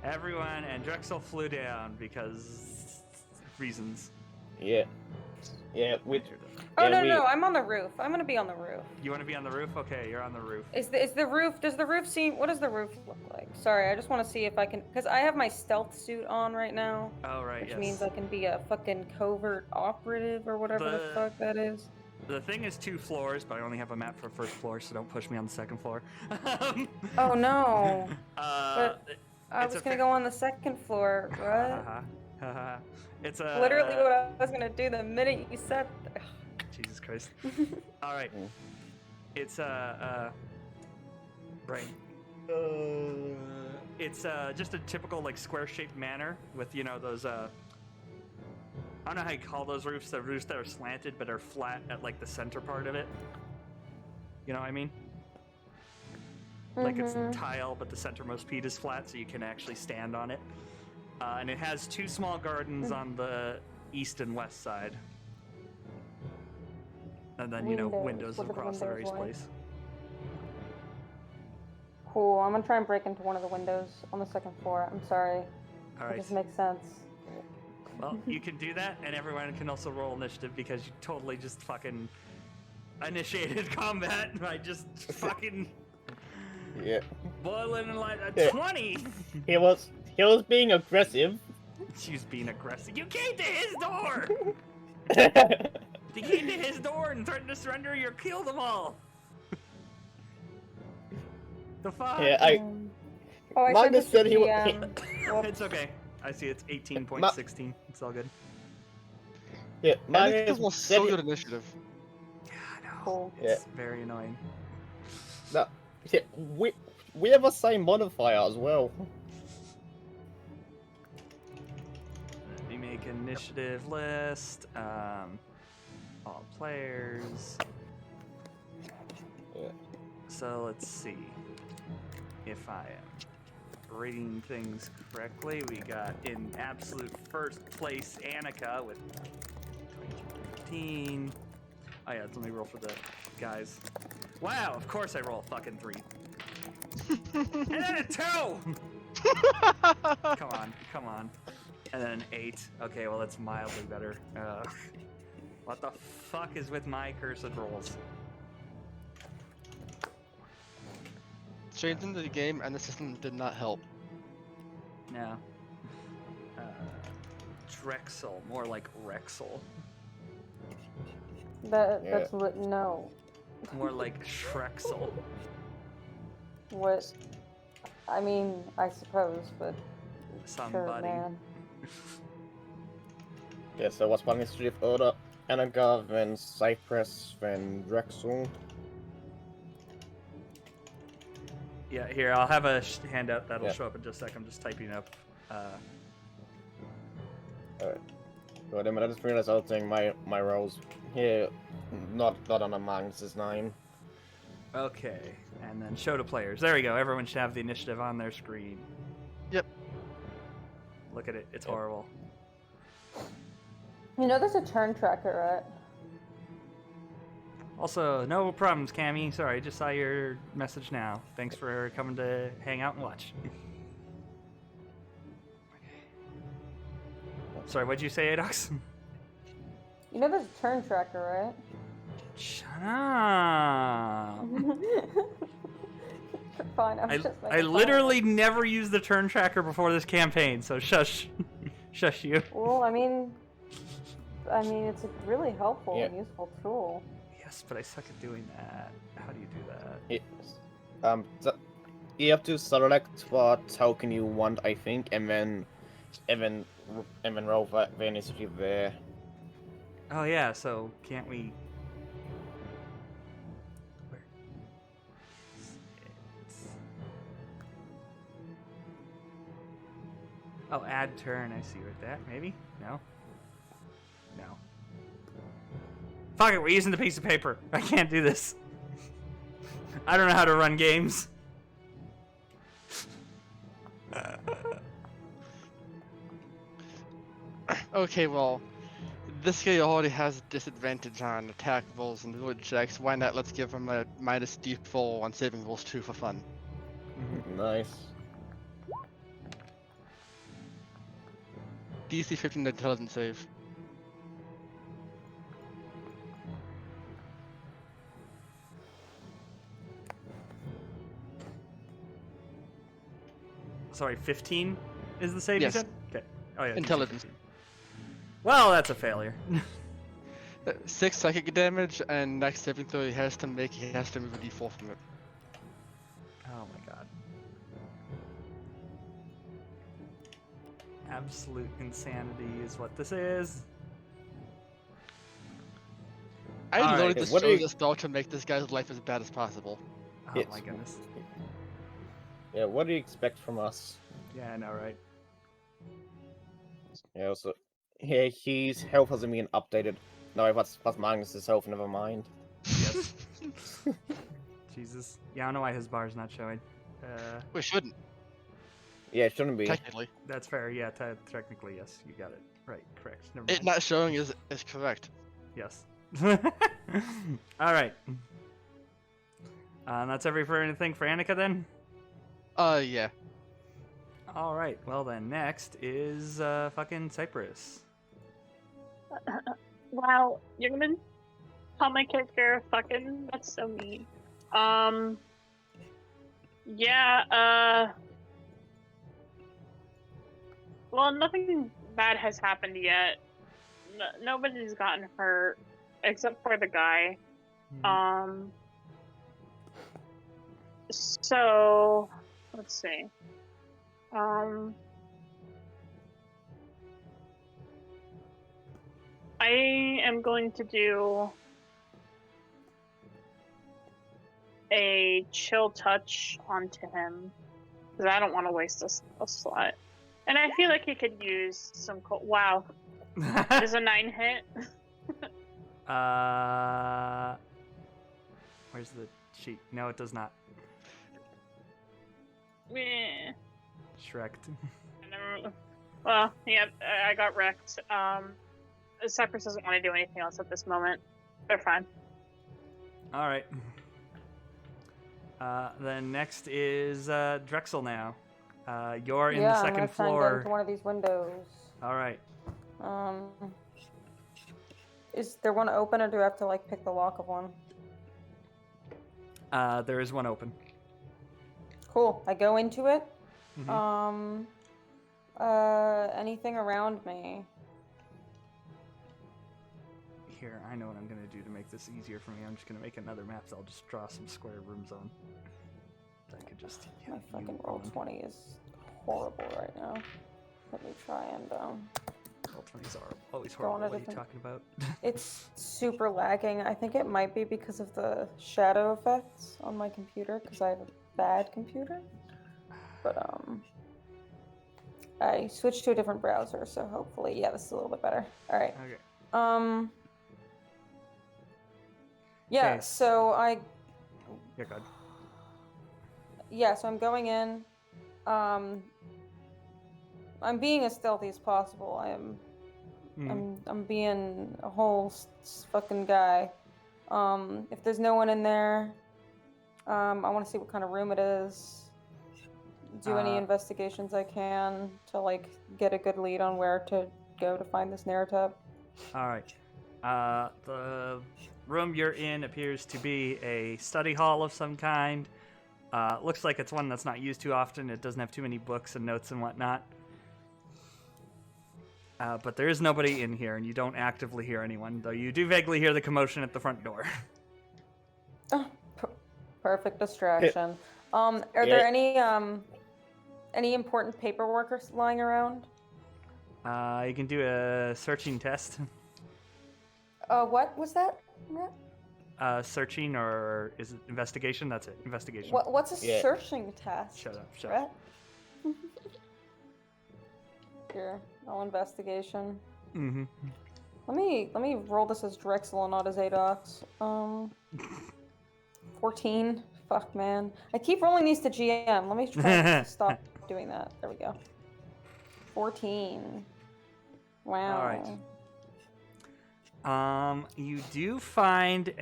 everyone and Drexel flew down because reasons. Yeah. Yeah, Oh, yeah, no, I'm on the roof. I'm gonna be on the roof. You want to be on the roof? Okay, you're on the roof. Is the roof, does the roof seem, what does the roof look like? Sorry, I just want to see if I can, because I have my stealth suit on right now, Oh, right, which yes. means I can be a fucking covert operative or whatever the fuck that is. The thing is 2 floors, but I only have a map for first floor, so don't push me on the second floor. Oh no, but I was gonna go on the second floor, what? It's a Literally what I was gonna do the minute you said that. Jesus Christ. All right. It's brain. It's just a typical like square-shaped manor with, you know, those I don't know how you call those roofs. The roofs that are slanted but are flat at like the center part of it. You know what I mean? Like it's tile, but the centermost peak is flat, so you can actually stand on it. And it has 2 small gardens on the east and west side. And then, you know, windows What are the across the various windows like? place. Cool, I'm gonna try and break into one of the windows on the second floor. I'm sorry. All It right. just makes sense. Well, you can do that, and everyone can also roll initiative because you totally just fucking initiated combat by just fucking Yeah. boiling in like a Yeah. 20. He was being aggressive. She's being aggressive. You came to his door. Yeah, You came to his door and threatened to surrender. You killed them all. The fuck? Oh, I Magnus said said he It's okay. I see it's 18.16. It's all good. Yeah, And it's Magnus still said so he- good initiative. Yeah, I know. Cool. It's very annoying. No, yeah, we have a same modifier as well. Let me make an initiative list. All players. Yeah. So let's see if I am reading things correctly. We got in absolute first place Annika with 2215. Oh yeah, let me roll for the guys. Wow, of course I roll a fucking 3. And then a 2! Come on. And then an 8. Okay, well that's mildly better. What the fuck is with my cursed rolls? Changing the game and the system did not help. No. Drexel, more like Rexel. That's no. More like Shrexel. What? I mean, I suppose, but Somebody. sure, man. Yeah, so what's my initiative order? Annika, then Cypress, then Drexel. Yeah, here, I'll have a handout that'll Yeah. show up in just a sec. I'm just typing up. Alright. Good, I just realized I was doing my rolls here, not on a Magnus's 9. Okay, and then show to players. There we go. Everyone should have the initiative on their screen. Yep. Look at it. It's horrible. You know, there's a turn tracker, right? Also, no problems, Cammy. Sorry, I just saw your message now. Thanks for coming to hang out and watch. Sorry, what'd you say, Adox? You know there's a turn tracker, right? Shut up. Fine, I was just I making fun of literally it. never used the turn tracker before this campaign, so shush. Shush you. Well, I mean, it's a really helpful and useful tool. Yes, but I suck at doing that. How do you do that? Yes. You have to select what token you want, I think, and then roll the initiative there. Oh yeah, so can't we... Where is it? Oh, add turn, I see right there. Maybe? No? No. Fuck it, we're using the piece of paper. I can't do this. I don't know how to run games. Okay, well, this guy already has disadvantage on attack rolls and ability checks. Why not? Let's give him a minus D4 on saving rolls 2 for fun. Nice. DC 15 intelligence save. Sorry, 15 is the save Yes. you said? Okay. Oh yeah. DC Intelligence. 15. Well, that's a failure. 6 psychic damage, and next saving throw he has to remove a D4 from it. Oh my god. Absolute insanity is what this is. I Alright, loaded this what do show you- this spell to make this guy's life as bad as possible. Oh Yes. my goodness. Yeah, what do you expect from us? Yeah, I know, right? Yeah, also, yeah, his health hasn't been updated. No, what's Magnus's health? Never mind. Yes. Jesus. Yeah, I don't know why his bar's not showing. We shouldn't, Yeah, it shouldn't be. technically. That's fair. Yeah, technically, yes. You got it. Right, correct. Never It mind. not showing is correct. Yes. Alright. That's everything for Annika then? Yeah. Alright, well then, next is fucking Cypress. Wow, you're gonna call my character fucking? That's so mean. Yeah, well, nothing bad has happened yet. Nobody's gotten hurt, except for the guy. So, let's see. I am going to do a chill touch onto him because I don't want to waste a slot, and I feel like he could use some. Wow, does a 9 hit? Where's the sheet? No, it does not. Meh. Shreked. Well, yeah, I got wrecked. Cypress doesn't want to do anything else at this moment. They're fine. All right. Then next is Drexel now. You're in the I'm second gonna try and get floor. into one of these windows. All right. Is there one open, or do I have to like pick the lock of one? There is one open. Cool. I go into it. Mhm. Anything around me? Here, I know what I'm gonna do to make this easier for me. I'm just gonna make another map. So I'll just draw some square rooms on. I could just. My have fucking you roll on. 20 is horrible right now. Let me try and Roll 20s are always Go on horrible. a What are you different- talking about? It's super lagging. I think it might be because of the shadow effects on my computer, because I have a bad computer. But I switched to a different browser, so hopefully, yeah, this is a little bit better. All right. Okay. Yeah. Okay. So You're good. yeah, so I'm going in. I'm being as stealthy as possible. I'm being a whole fucking guy. If there's no one in there, I want to see what kind of room it is. Do any investigations I can to like get a good lead on where to go to find this naratep. All right. The room you're in appears to be a study hall of some kind. Looks like it's one that's not used too often. It doesn't have too many books and notes and whatnot. But there is nobody in here, and you don't actively hear anyone, though you do vaguely hear the commotion at the front door. Oh, perfect distraction. Are there any important paperwork lying around? You can do a searching test. What was that? Searching, or is it investigation? That's it. Investigation. What's a searching test? Shut up. Here, no investigation. Mm-hmm. Let me roll this as Drexel and not as Adox. 14. Fuck, man. I keep rolling these to GM. Let me try to stop doing that. There we go. 14. Wow. All right. You do find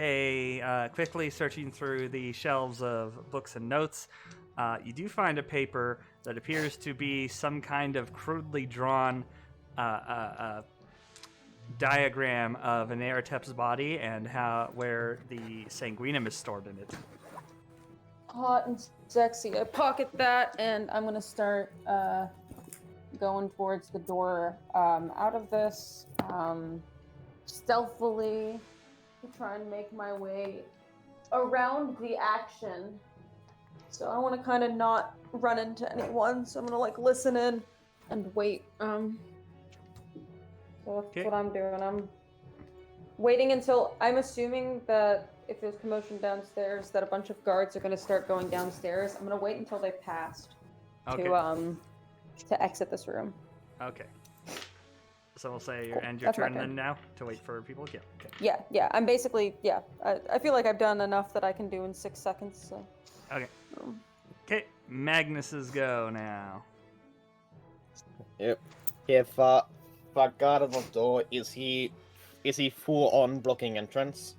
quickly searching through the shelves of books and notes, you do find a paper that appears to be some kind of crudely drawn diagram of an naratep's body and where the sanguinum is stored in it. Hot and sexy. I pocket that, and I'm gonna start going towards the door out of this. Stealthily to try and make my way around the action. So I want to kind of not run into anyone, so I'm gonna like listen in and wait. So that's what I'm doing. I'm waiting until I'm assuming that if there's commotion downstairs, that a bunch of guards are gonna start going downstairs. I'm gonna wait until they've passed to exit this room. Okay. So we'll say you end your turn then now to wait for people. Yeah. Okay. Yeah. I'm basically I feel like I've done enough that I can do in 6 seconds. So. Okay. Okay. Magnus's go now. Yep. If guard at the door, is he full on blocking entrance?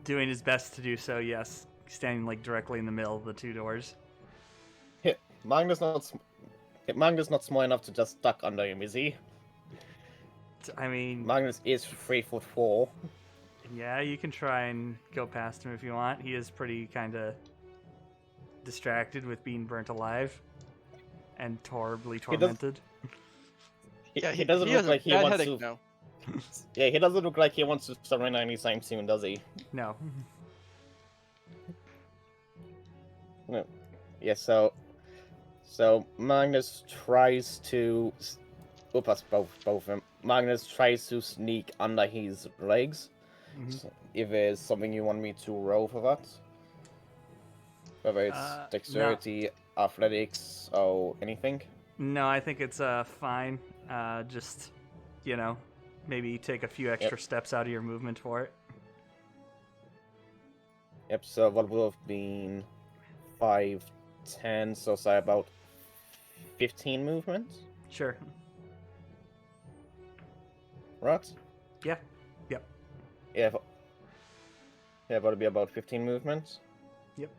Doing his best to do so. Yes. Standing like directly in the middle of the two doors. Yeah. Magnus not small enough to just duck under him, is he? I mean... Magnus is 3'4". Yeah, you can try and go past him if you want. He is pretty kind of distracted with being burnt alive and horribly tormented. He doesn't look like he wants to... now. Yeah, he doesn't look like he wants to surrender anytime soon, does he? No. No. Yeah, so Magnus tries to... Oops, both of them. Magnus tries to sneak under his legs. Mm-hmm. So if there's something you want me to roll for that. Whether it's dexterity, athletics, or anything. No, I think it's fine. Just, maybe take a few extra steps out of your movement for it. Yep, so what would have been 5, 10, so say about 15 movement? Sure. Right? Yeah. Yep. Yeah, that'll be about 15 movements. Yep.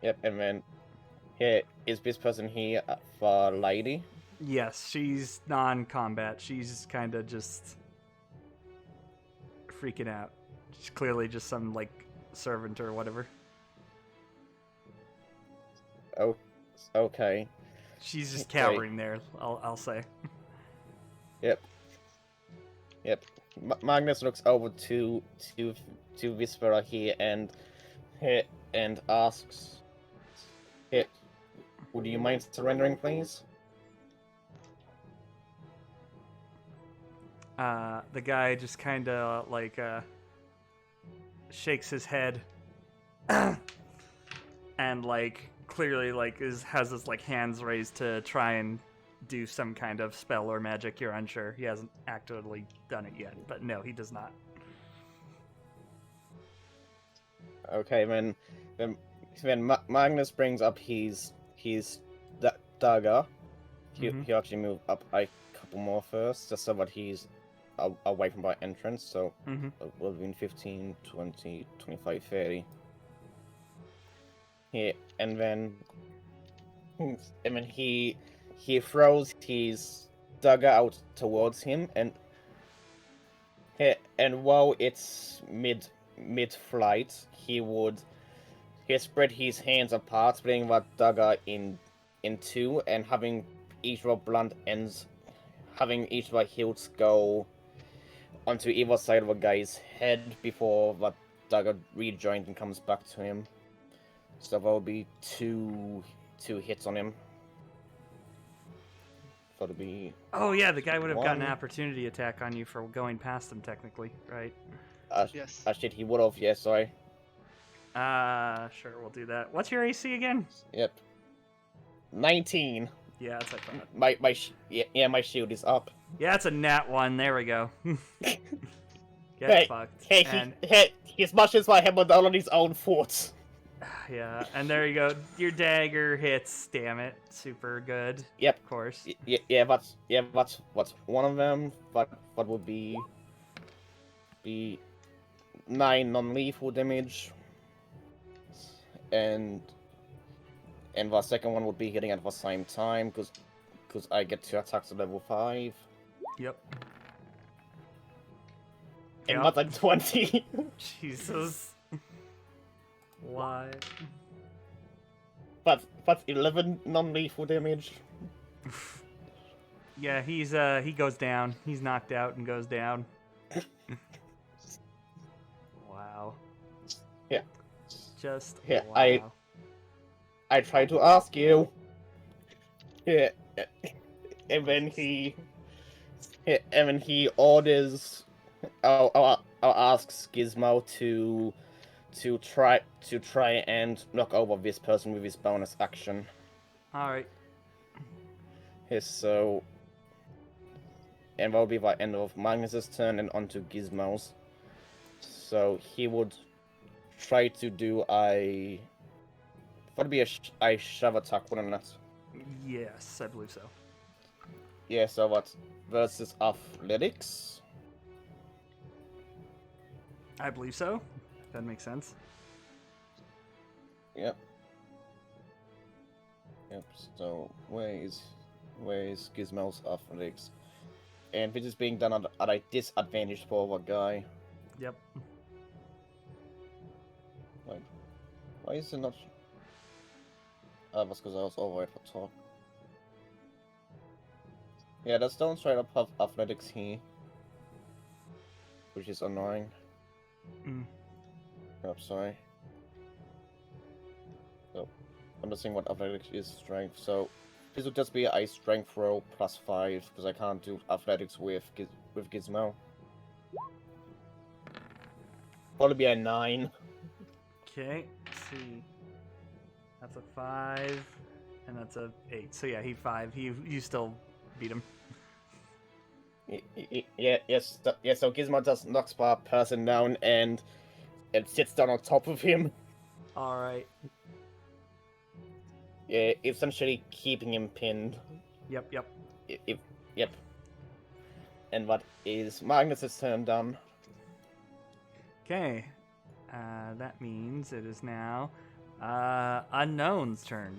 Yep, and then here is this person here for lady? Yes, she's non-combat. She's kind of just freaking out. She's clearly just some servant or whatever. Oh, okay. She's just cowering there. I'll say. Yep. Magnus looks over to Whisperer here and asks, "Hey, would you mind surrendering, please?" The guy just kind of shakes his head and clearly has his hands raised to try and do some kind of spell or magic. You're unsure. He hasn't actively done it yet, but no, he does not. Okay, then Magnus brings up his dagger. He actually moved up a couple more first, just so that he's away from my entrance. So will be in 15, 20, 25, 30. Here, and then he throws his dagger out towards him, and And while it's mid-flight, he spread his hands apart, splitting that dagger in two, and having each of the blunt ends, having each of the hilts go onto either side of a guy's head before that dagger rejoins and comes back to him. So there'll be two hits on him. So it'll be. Oh yeah, the guy would have gotten an one. opportunity attack on you for going past him, technically, right? Yes. Shit, he would have. Yeah, sorry. Sure, we'll do that. What's your AC again? Yep. 19. Yeah, that's like that. My shield is up. Yeah, it's a nat 1. There we go. Get Hey, fucked. Hey, he smashes my hammer down on his own foot. Yeah, and there you go. Your dagger hits. Damn it, super good. Yep. Of course. That's one of them. What would be 9 non-lethal damage, and the second one would be hitting at the same time because I get 2 attacks at level 5. Yep. And Yep. that's like 20. Jesus. Why? That's 11 non-lethal damage. Yeah, he goes down. He's knocked out and goes down. Wow. Yeah. Just Yeah, wow. I tried to ask you. Yeah. And then he orders. I'll asks Gizmo to try and knock over this person with his bonus action. All right. Yes, so. And that'll be the end of Magnus's turn and onto Gizmo's. So he would try to do a. That'd be a shove attack, wouldn't it? Yes, I believe so. Yeah, so what? Versus athletics? I believe so. That makes sense. Yep. Yep, so where is Gizmo's athletics? And this is being done at a disadvantage for the guy. Yep. Wait, why is it not? That's because I was over at the top. Yeah, that's don't straight up have athletics here. Which is annoying. Mm. Yep, sorry. So, I'm just seeing what athletics is strength. So, this would just be a strength roll plus 5, because I can't do athletics with Gizmo. Probably be a 9. Okay. Let's see. That's a 5, and that's a 8. So yeah, he 5. You still beat him. Yes. So Gizmo just knocks the person down and sits down on top of him. All right. Yeah, essentially keeping him pinned. Yep. Yep. And what is Magnus's turn done? Okay. That means it is now Unknown's turn.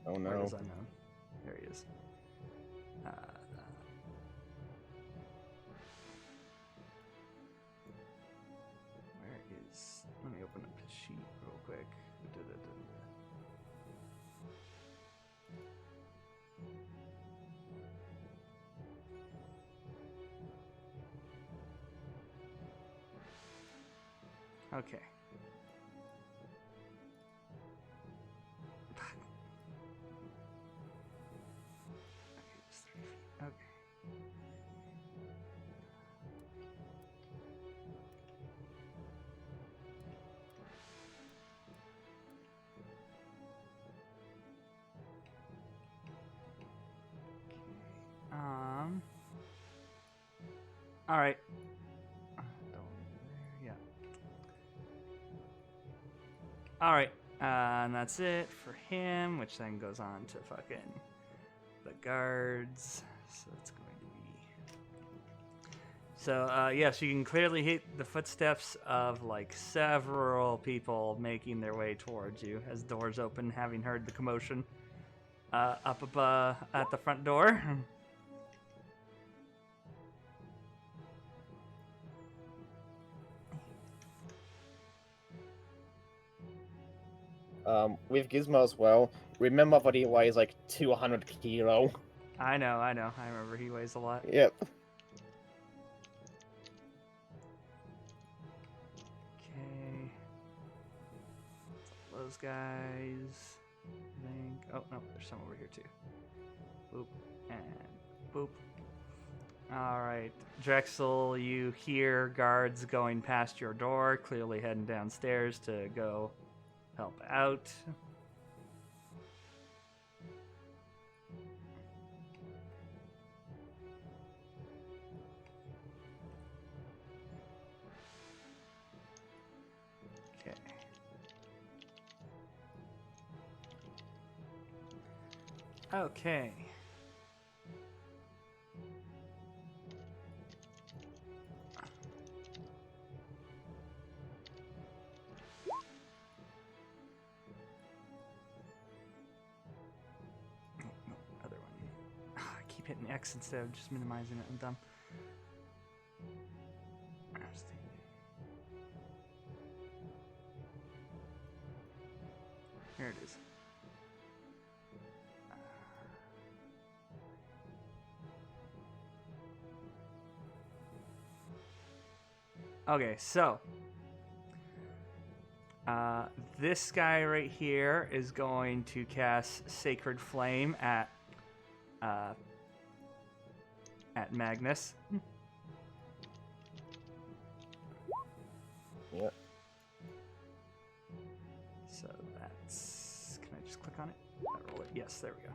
Oh Where no. is Unknown? There he is. Where is? Let me open up his sheet real quick. Okay. Okay, it's 3 feet. Okay. All right. Yeah. All right. And that's it for him, which then goes on to fucking the guards. So it's going to be. So yes, you can clearly hit the footsteps of like several people making their way towards you as doors open, having heard the commotion up above at the front door. with Gizmo as well, remember that he weighs like 200 kilo. I know. I remember he weighs a lot. Yep. Okay. Those guys. I think. Oh no, there's some over here too. Boop and boop. All right, Drexel. You hear guards going past your door, clearly heading downstairs to go help out. Okay. Okay. Other one. I keep hitting X instead of just minimizing it. I'm dumb. Here it is. Okay, so this guy right here is going to cast Sacred Flame at Magnus. Yep. So that's. Can I just click on it? Roll it. Yes, there we go.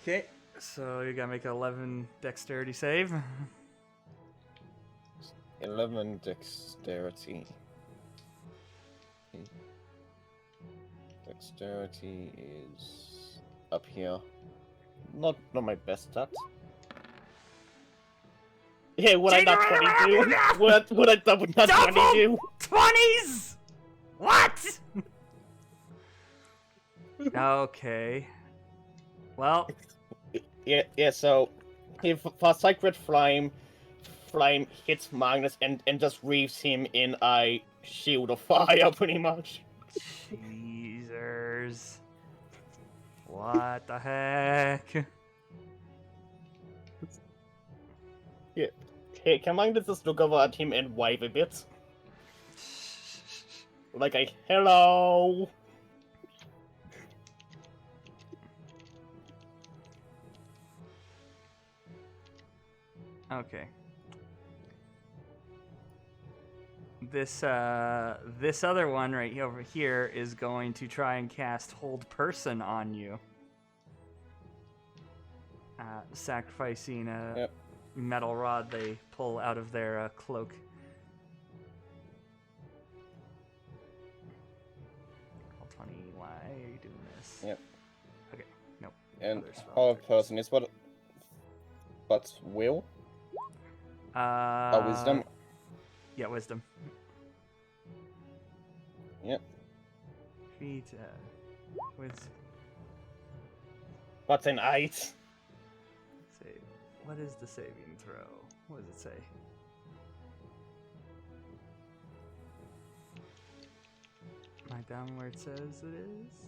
Okay, so you gotta make an 11 dexterity save. 11 dexterity. Dexterity is up here. Not my best stat. Yeah, would I not 22? Would I double not 22? 20s? What? Okay. Well. Yeah. So, for Sacred Flame hits Magnus and just wreaths him in a shield of fire, pretty much. Cheezers. What the heck? Yeah. Hey, can Magnus just look over at him and wave a bit? Like a hello. Okay. This other one right over here is going to try and cast Hold Person on you. Sacrificing a metal rod they pull out of their cloak. Roll 20, why are you doing this? Yep. Okay, nope. And Spell Hold check. Person is what? What's will? Wisdom? Yeah, wisdom. Yep. Feet, wisdom. What's an 8? Save. What is the saving throw? What does it say? Am I down where it says it is?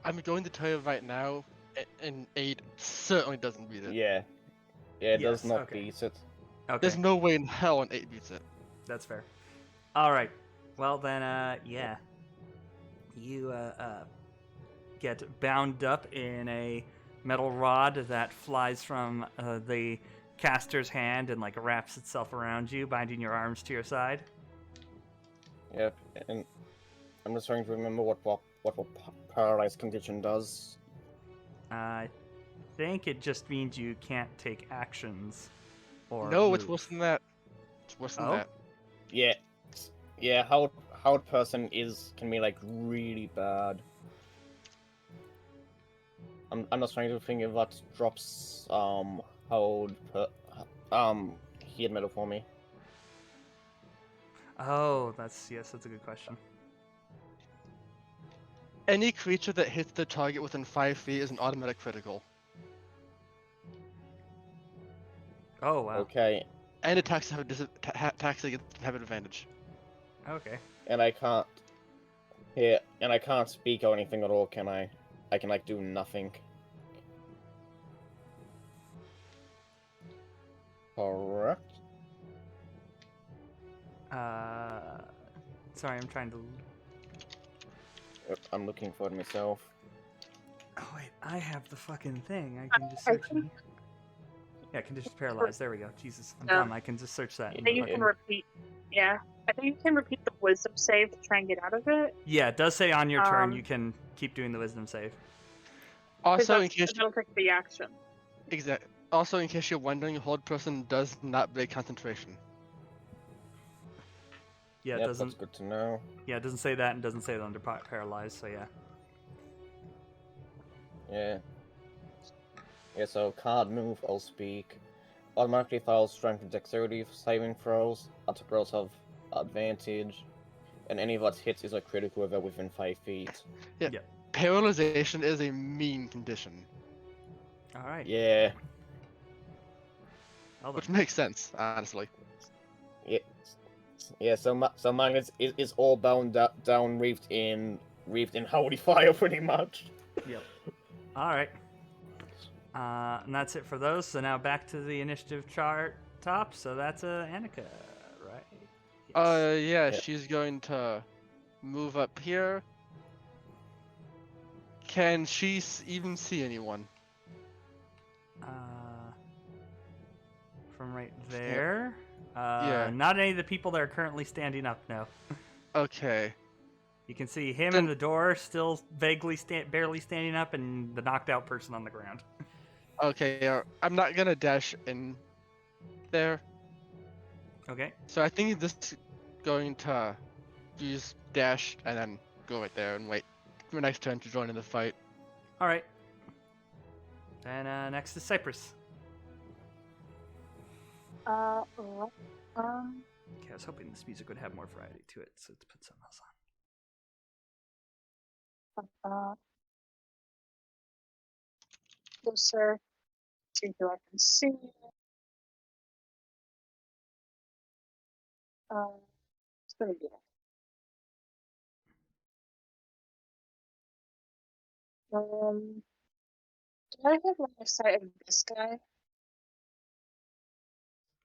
I'm going to tell you right now, an 8 certainly doesn't beat it. Yeah. Yeah, it does Yes, not okay. beat it. Okay. There's no way in hell an 8 beats it. That's fair. All right. Well then, yeah. You get bound up in a metal rod that flies from the caster's hand and like wraps itself around you, binding your arms to your side. Yep. And I'm just trying to remember what paralyzed condition does. I think it just means you can't take actions. Or No, move. it's worse than that. It's worse than Oh? that. Yeah. How person can be like really bad. I'm just trying to think of what drops heat metal for me. Oh, that's a good question. Any creature that hits the target within 5 feet is an automatic critical. Oh wow. Okay. And attacks have attacks have an advantage. Okay. And I can't. Yeah, and I can't speak or anything at all, can I? I can, like, do nothing. Correct? Sorry, I'm trying to. Yep, I'm looking for it myself. Oh wait, I have the fucking thing. I can just search. Yeah, conditions paralyzed. There we go. Jesus, I'm dumb. I can just search that. I think you can repeat. Yeah, I think you can repeat the wisdom save to try and get out of it. Yeah, it does say on your turn you can keep doing the wisdom save. Also, in case that'll take the action. Exactly. Also, in case you're wondering, hold person does not break concentration. Yeah, it Yep, doesn't. that's good to know. Yeah, it doesn't say that and doesn't say it under paralyzed. So yeah. Yeah. Yeah, so can't move or speak. Automatically files strength and dexterity for saving throws. Attack rolls have advantage. And any of that hits is a critical if they're within 5 feet. Yeah. Yep. Paralyzation is a mean condition. All right. Yeah. Which makes sense, honestly. Yeah. Yeah, so mine is all bound down, wreathed in holy fire, pretty much. Yep. All right. And that's it for those. So now back to the initiative chart top. So that's Annika, right? Yes. Yeah, she's going to move up here. Can she even see anyone? From right there. Yeah. Not any of the people that are currently standing up. No. Okay. You can see him in the door, still vaguely barely standing up, and the knocked out person on the ground. Okay, I'm not gonna dash in there. Okay. So I think this is going to use dash and then go right there and wait for next turn to join in the fight. All right. Then next is Cypress. Okay. Okay, I was hoping this music would have more variety to it, so let's put something else on. Closer to who I can see. It's gonna be. Do I have line of sight of this guy?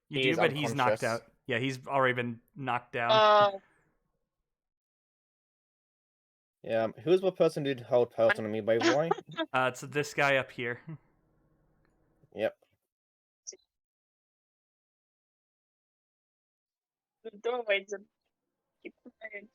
You He do, is but he's knocked unconscious. out. Yeah, he's already been knocked down. Yeah, who's the person who did hold person on me, by the way? It's this guy up here. Yep. The doorway's a keep quiet.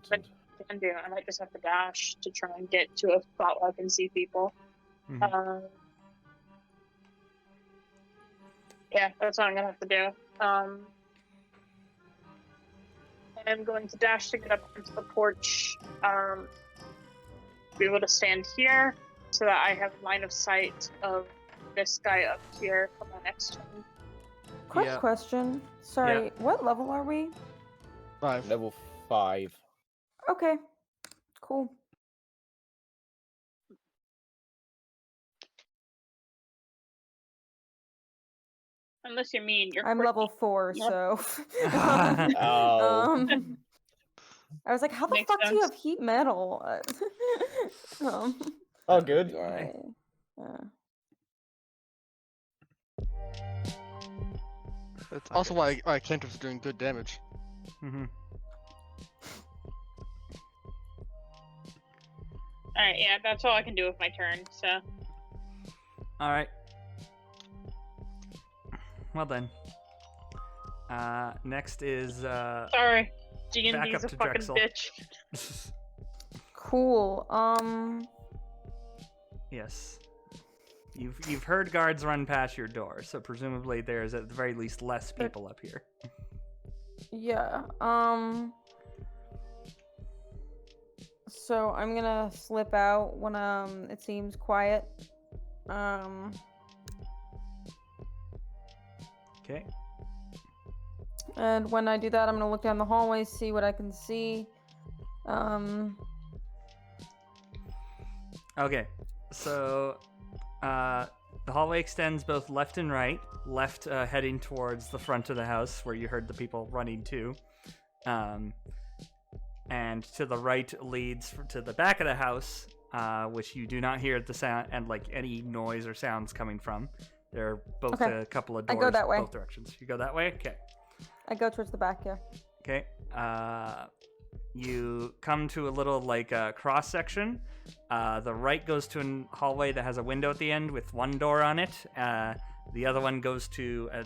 But I can do. I might just have to dash to try and get to a spot where I can see people. Mhm. Yeah, that's what I'm gonna have to do. I'm going to dash to get up onto the porch. Be able to stand here so that I have line of sight of this guy up here for my next turn. Quick question. Sorry, what level are we? 5. Level 5. Okay, cool. Unless you mean you're. I'm level 4, so. Oh. I was like, how the Makes fuck do you sense. have heat metal? Oh, good. Yeah. That's also why cantrips are doing good damage. Mm-hmm. Alright, yeah, that's all I can do with my turn, so. All right. Well then. Next is Sorry, back D&D's up a to fucking Drexel. bitch. Cool. Yes. You've heard guards run past your door, so presumably there's at the very least less people up here. Yeah. So I'm gonna slip out when it seems quiet. Okay. And when I do that, I'm gonna look down the hallway, see what I can see. Okay, so the hallway extends both left and right. Left heading towards the front of the house where you heard the people running to. And to the right leads to the back of the house, which you do not hear the sound and like any noise or sounds coming from. They're both a couple of doors. I go that way. Both directions. You go that way? Okay. I go towards the back, yeah. Okay. You come to a little like cross section. The right goes to a hallway that has a window at the end with one door on it. The other one goes to a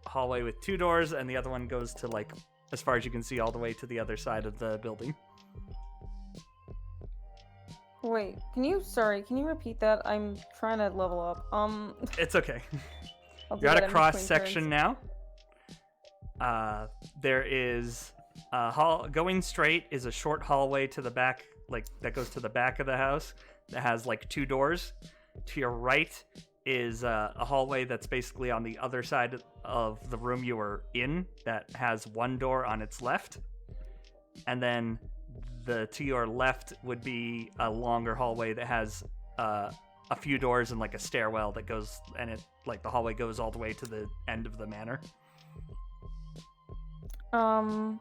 hallway with two doors, and the other one goes to like, as far as you can see, all the way to the other side of the building. Wait, can you repeat that? I'm trying to level up. It's okay. I'll You're do at that a in cross between section turns. now. There is a hall going straight is a short hallway to the back, like that goes to the back of the house that has like two doors. To your right is a hallway that's basically on the other side of the room you were in that has one door on its left. And then to your left would be a longer hallway that has a few doors and like a stairwell that goes, and it like the hallway goes all the way to the end of the manor. I'm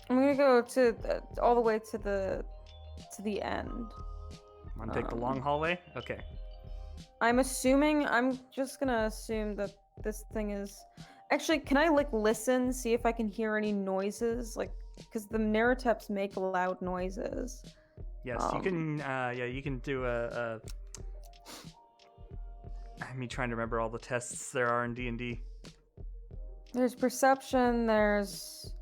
gonna go to all the way to the end. Want to take the long hallway? Okay. I'm just gonna assume that this thing is... Actually, can I, like, listen, see if I can hear any noises? Like, because the naratep's make loud noises. Yes, you can, you can do me trying to remember all the tests there are in D&D. There's perception, there's...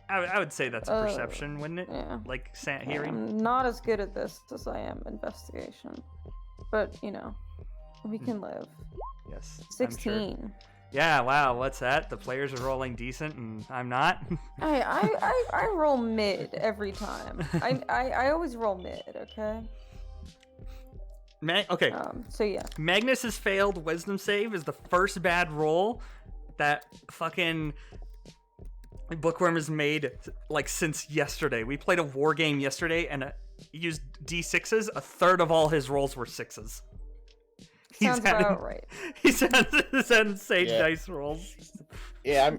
I would say that's a perception, wouldn't it? Yeah. Like, hearing? I'm not as good at this as I am investigation. But, you know, we can live. Yes. 16. Sure. Yeah, wow, what's that? The players are rolling decent and I'm not? I roll mid every time. I always roll mid, okay? Okay. So yeah. Magnus's failed wisdom save is the first bad roll that fucking Bookworm has made like since yesterday. We played a war game yesterday and used D6s. A third of all his rolls were sixes. Sounds about right. He's had sage dice rolls. Yeah,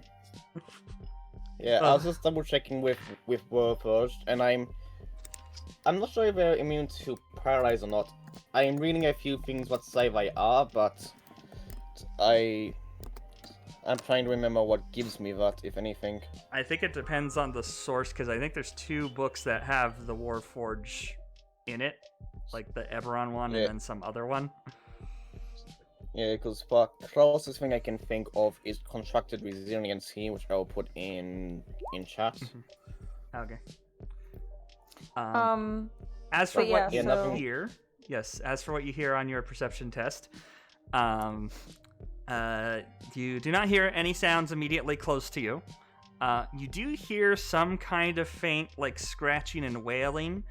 I was just double checking with War first, and I'm not sure if they're immune to paralyze or not. I'm reading a few things what sci-fi are, but I'm trying to remember what gives me that, if anything. I think it depends on the source, because I think there's two books that have the Warforge in it, like the Eberron one and then some other one. Yeah, because the closest thing I can think of is Constructed Resiliency, which I will put in chat. Okay. As for what you hear, as for what you hear on your perception test, you do not hear any sounds immediately close to you. You do hear some kind of faint, like, scratching and wailing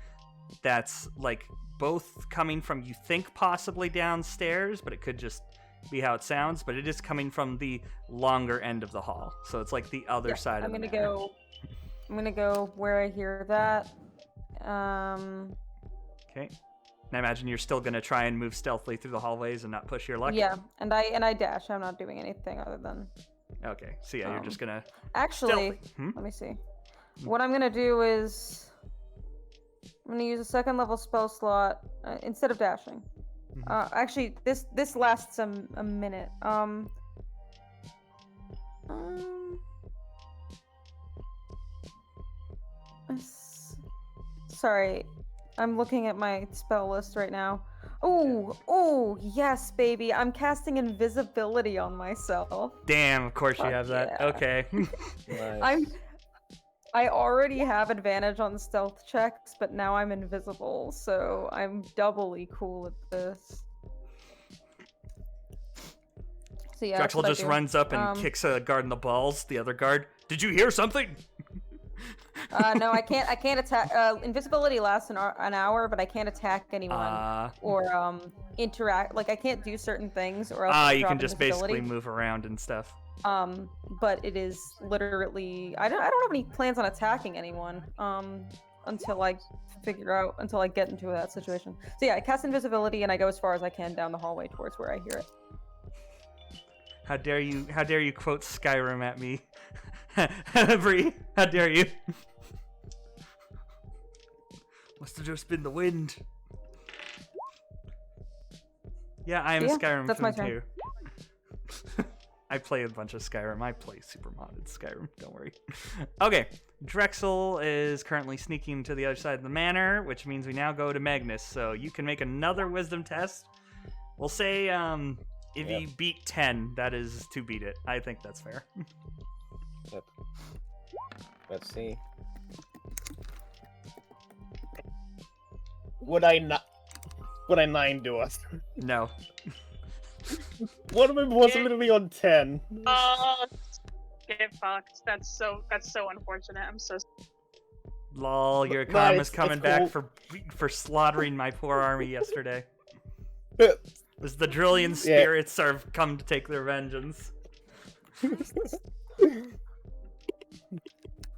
that's, like, both coming from, you think, possibly downstairs, but it could just be how it sounds, but it is coming from the longer end of the hall. So it's like the other side of the manor. I'm gonna go where I hear that. Okay. And I imagine you're still gonna try and move stealthily through the hallways and not push your luck? Yeah, and I dash. I'm not doing anything other than... Okay, so yeah, you're just gonna... Actually, let me see. What I'm gonna do is... I'm gonna use a second level spell slot instead of dashing. Actually, this lasts a minute. Sorry, I'm looking at my spell list right now. Oh, yes, baby. I'm casting invisibility on myself. Damn, of course you have that. Yeah. Okay. Nice. I already have advantage on stealth checks, but now I'm invisible, so I'm doubly cool at this. So yeah, Drexel just runs up and kicks a guard in the balls. The other guard, did you hear something? No, I can't attack. Invisibility lasts an hour, but I can't attack anyone or interact. Like, I can't do certain things, or else you can just basically move around and stuff. But it is literally... I don't have any plans on attacking anyone. until I get into that situation. So yeah, I cast invisibility and I go as far as I can down the hallway towards where I hear it. How dare you quote Skyrim at me? Bree, how dare you? Must have just been the wind. Yeah, I am Skyrim that's my fan turn. too. I play a bunch of Skyrim. I play super modded Skyrim. Don't worry. Okay, Drexel is currently sneaking to the other side of the manor, which means we now go to Magnus. So you can make another wisdom test. We'll say if you beat 10, that is to beat it. I think that's fair. Yep. Let's see. Would I 9 do us? No. One of them was literally on 10. Oh, get fucked. That's so unfortunate. I'm so. Lol, your karma's coming back for slaughtering my poor army yesterday. As the Drillian spirits are come to take their vengeance.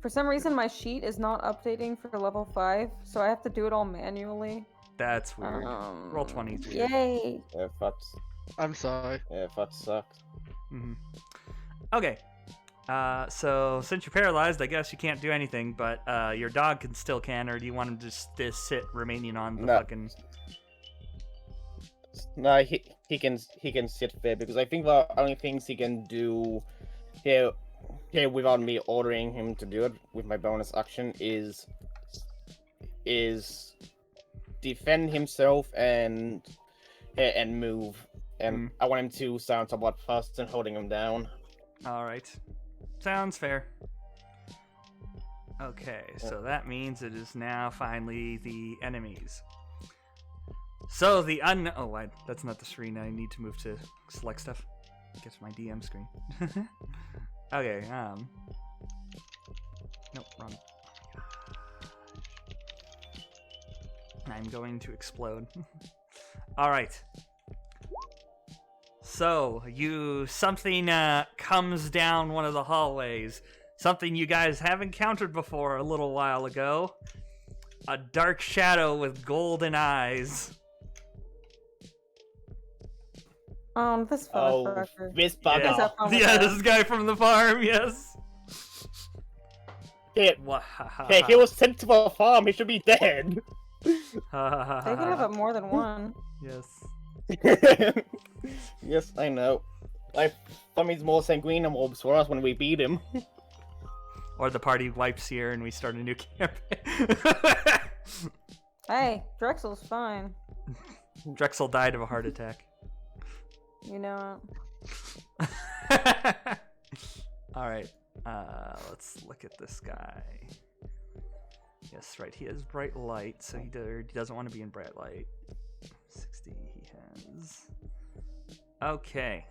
For some reason, my sheet is not updating for level 5, so I have to do it all manually. That's weird. Roll 20's weird. Yay! Yeah, fucks. I'm sorry. Yeah, fuck sucks. Mm-hmm. Okay. So since you're paralyzed, I guess you can't do anything, but your dog can, or do you want him to just sit remaining on the fucking... No, he can sit there, because I think the only things he can do here without me ordering him to do it with my bonus action is defend himself and move. And I want him to sound somewhat fast and holding him down. Alright. Sounds fair. Okay, so that means it is now finally the enemies. So the that's not the screen. I need to move to select stuff. Get to my DM screen. Okay, nope, wrong. I'm going to explode. Alright. So, something comes down one of the hallways. Something you guys have encountered before a little while ago. A dark shadow with golden eyes. This fucker. This bugger. Yeah, this guy from the farm, yes. Yeah, he was sent to a farm, he should be dead. They can have it more than one. Yes. Yes, I know. He's more sanguine mobs for us when we beat him. Or the party wipes here and we start a new campaign. Hey, Drexel's fine. Drexel died of a heart attack. You know it. Alright, let's look at this guy. Yes, right, he has bright light, so he doesn't want to be in bright light. 60 he has. Okay.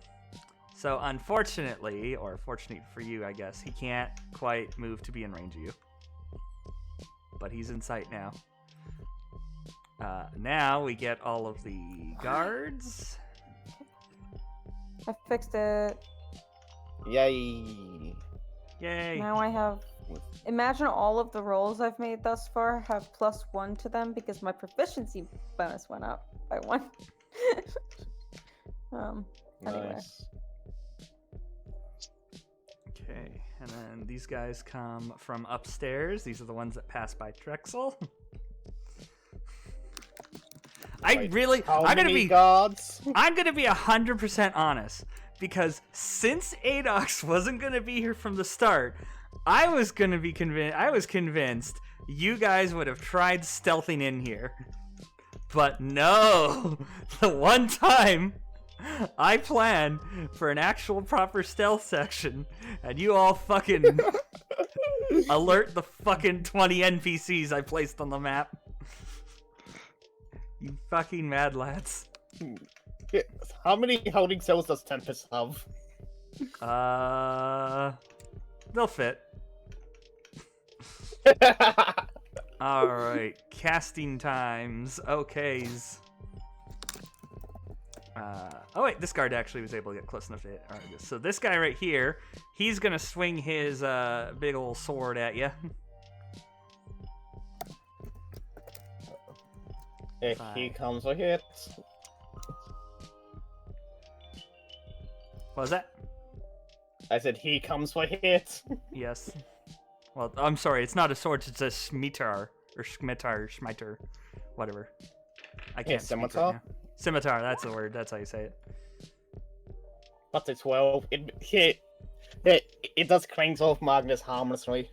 So unfortunately, or fortunately for you, I guess, he can't quite move to be in range of you. But he's in sight now. Now we get all of the guards. I fixed it. Yay. Yay. Now I have... Imagine all of the rolls I've made thus far have +1 to them because my proficiency bonus went up by 1. Anyway. Nice. Okay, and then these guys come from upstairs. These are the ones that pass by Drexel. I'm gonna be guards? I'm gonna be 100% honest, because since Adox wasn't gonna be here from the start, I was convinced you guys would have tried stealthing in here. But no, the one time I planned for an actual proper stealth section, and you all fucking alert the fucking 20 NPCs I placed on the map. You fucking mad lads. How many holding cells does Tempest have? They'll fit. Alright, casting times. Okays. Oh wait, this guard actually was able to get close enough to hit. Alright, so this guy right here, he's gonna swing his big ol' sword at you. If he comes for hit. What was that? I said he comes for hit. Yes. Well, I'm sorry, it's not a sword, it's a scimitar. Or schmitar, whatever. I can't speak right scimitar? now. Scimitar, that's the word, that's how you say it. That's a 12. It does clangs off Magnus harmlessly.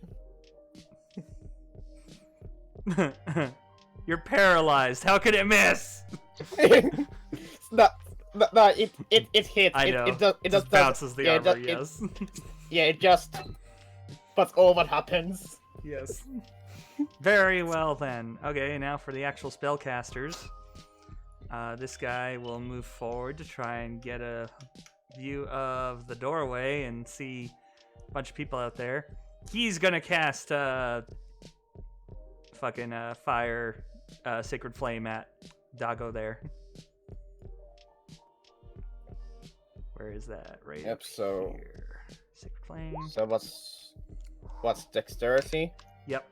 You're paralyzed, how could it miss? No, it hits. I know. It just bounces the armor, yes. Yeah, it just... That's all that happens. Yes. Very well then. Okay, now for the actual spellcasters. This guy will move forward to try and get a view of the doorway and see a bunch of people out there. He's gonna cast fucking fire sacred flame at Dago there. Where is that? Right. Yep. So. Here. Sacred flame. So what's dexterity? Yep.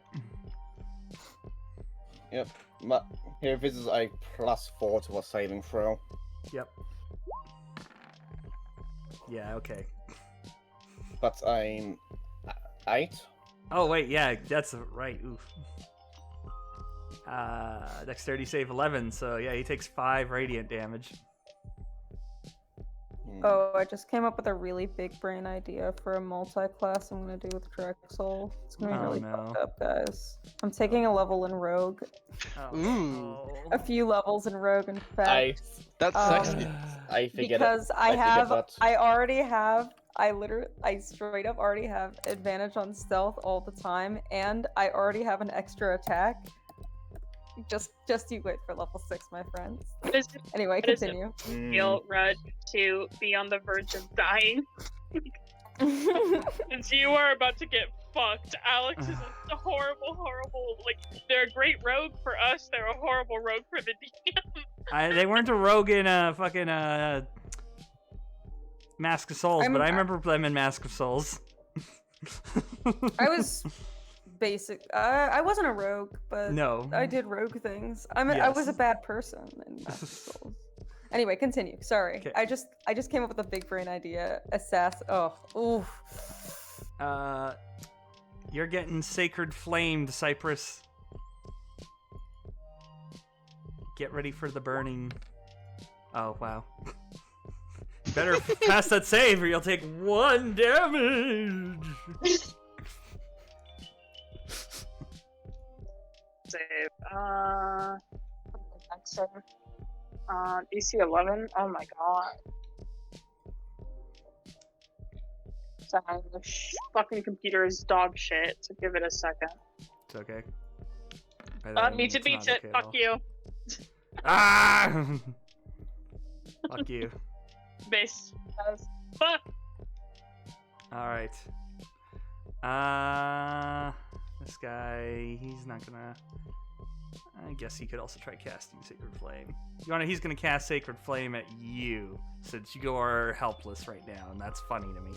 Yep. Here, this is a +4 to a saving throw. Yep. Yeah. Okay. But I'm 8. Oh wait, yeah, that's right. Oof. Dexterity save 11, so yeah, he takes 5 radiant damage. Oh, I just came up with a really big brain idea for a multi-class I'm gonna do with Drexel. It's gonna be really fucked up, guys. I'm taking a level in Rogue. Ooh. A few levels in Rogue, in fact. That's sexy. I figured because I straight up already have advantage on stealth all the time, and I already have an extra attack. Just you wait for level 6, my friends. Anyway, continue. Feel Rudd to be on the verge of dying. Since you are about to get fucked. Alex is a horrible, like, they're a great rogue for us, they're a horrible rogue for the DM. They weren't a rogue in fucking Mask of Souls, but I remember them in Mask of Souls. I was basic. I wasn't a rogue, but no, I did rogue things. I was a bad person in Mask of Souls. Anyway, continue. Sorry, okay. I just came up with a big brain idea. Oof. You're getting sacred flamed, Cypress. Get ready for the burning. Oh wow. Better pass that save or you'll take 1 damage. Save. Next save. DC 11. Oh my god. Sorry, the fucking computer is dog shit. So give it a second. It's okay. Meets it beats it. Fuck you. Ah! Fuck you. Base. Fuck. All right. This guy, he's not gonna. I guess he could also try casting Sacred Flame. He's gonna cast Sacred Flame at you, since you are helpless right now, and that's funny to me.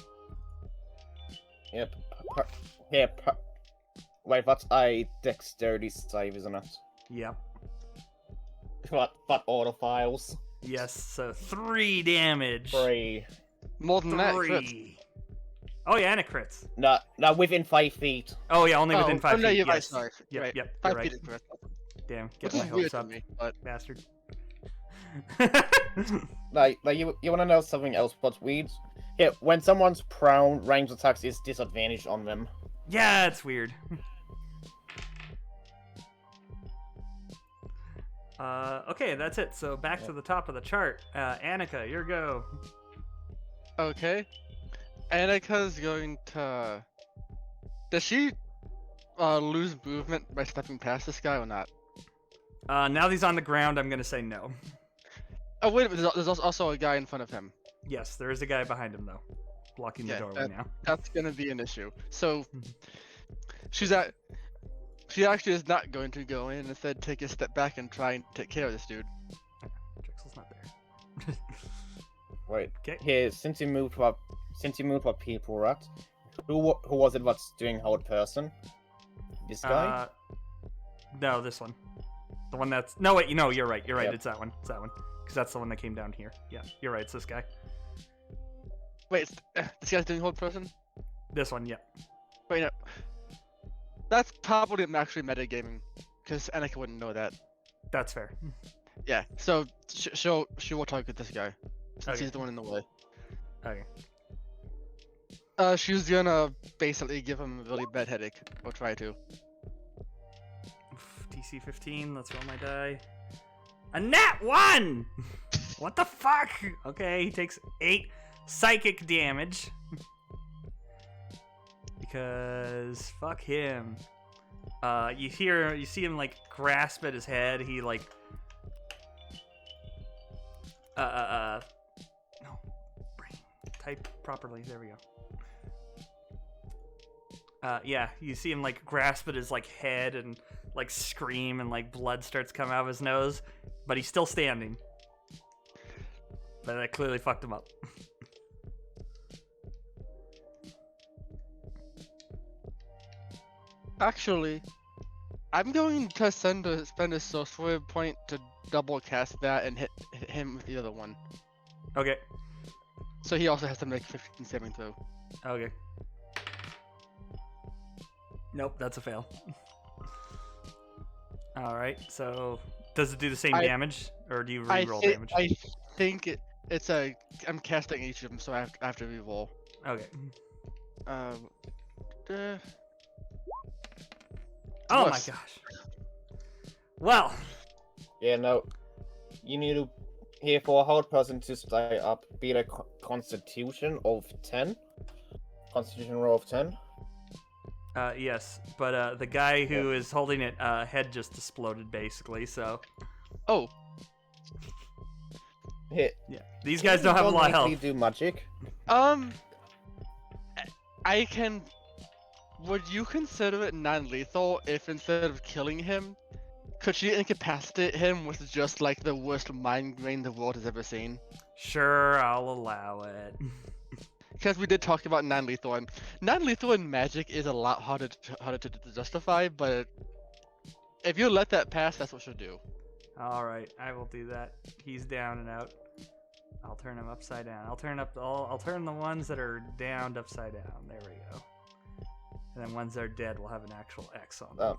Yep. Wait, that's a dexterity save, isn't it? Yep. But autofiles. Yes, so 3 damage. 3. More than that, crits. Oh yeah, and it crits. No, within 5 feet. Oh yeah, only within 5 feet. No, you're yes. right, sorry. Yep, 5 right. feet is correct. Damn, get my hopes up, bastard. Like you wanna know something else, but weeds? Yeah, when someone's prone, ranged attacks is disadvantaged on them. Yeah, it's weird. Okay, that's it. So back to the top of the chart. Annika, your go. Okay. Annika's going to... Does she lose movement by stepping past this guy or not? Now that he's on the ground, I'm gonna say no. Oh wait a minute, there's also a guy in front of him. Yes, there is a guy behind him though, blocking the doorway now. That's gonna be an issue. So she actually is not going to go in and instead take a step back and try and take care of this dude. Drexel's not there. Wait. Okay. Here, since you moved what people were at, who was it that's doing hold person? This guy? No, this one. The one that's... No, wait, no, you're right. You're right. Yep. It's that one. It's that one. Because that's the one that came down here. Yeah, you're right. It's this guy. Wait, this guy's doing hold person? This one, yeah. Wait, no. That's probably actually metagaming, because Annika wouldn't know that. That's fair. Yeah, so she will target this guy, since Okay. he's the one in the way. Okay. She's gonna basically give him a really bad headache, or try to. DC 15, let's roll my die. A nat 1! What the fuck? Okay, he takes 8 psychic damage. Because fuck him. You see him like grasp at his head. He like no, brain, type properly. There we go. Yeah, you see him like grasp at his like head and like scream, and like blood starts coming out of his nose, but he's still standing. But that clearly fucked him up. Actually, I'm going to spend a sorcery point to double cast that and hit him with the other one. Okay. So he also has to make 15 saving throw. Okay. Nope, that's a fail. Alright, so does it do the same damage? Or do you re-roll damage? I think it's a... I'm casting each of them, so I have to re-roll. Okay. Oh my gosh. Well. Yeah, no. You need to... Here, for a hold person to stay up, beat a constitution of 10. Constitution roll of 10. Yes, but the guy who is holding it, head just exploded basically, so... Oh. Hit. Yeah, these guys don't have a lot of health. Do magic. I can... Would you consider it non-lethal if instead of killing him, could she incapacitate him with just like the worst migraine the world has ever seen? Sure, I'll allow it. Because we did talk about non-lethal, and non-lethal in magic is a lot harder to justify, but if you let that pass, that's what she'll do. Alright, I will do that. He's down and out. I'll turn him upside down. I'll turn the ones that are downed upside down. There we go. And then ones that are dead will have an actual X on them.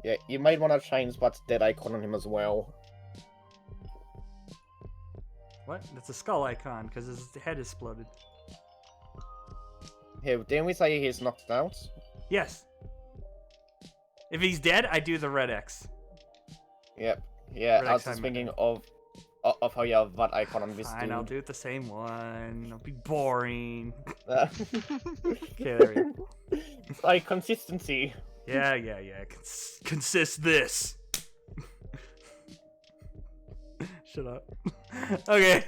Yeah, you might want to change what's dead icon on him as well. What? That's a skull icon, because his head exploded. Here, didn't we say he's knocked out? Yes. If he's dead, I do the red X. Yep. Yeah, Red I was X just I'm thinking of how you have that icon on this Fine, dude. I'll do it the same one. It'll be boring. Okay, there we go. It's like consistency. Yeah. Consist this. Shut up. Okay.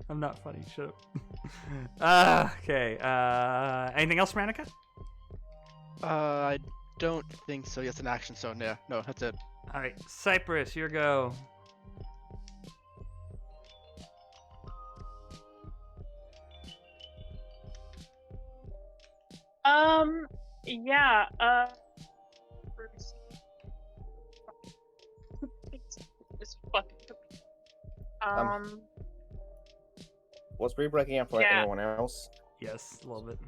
I'm not funny. Shut up. Okay. Anything else, Ranica? I don't think so. Yes, an action. So yeah, no, that's it. All right, Cypress, your go. Yeah, it's fucking, Was we breaking up for Yeah. anyone else? Yes, a little bit.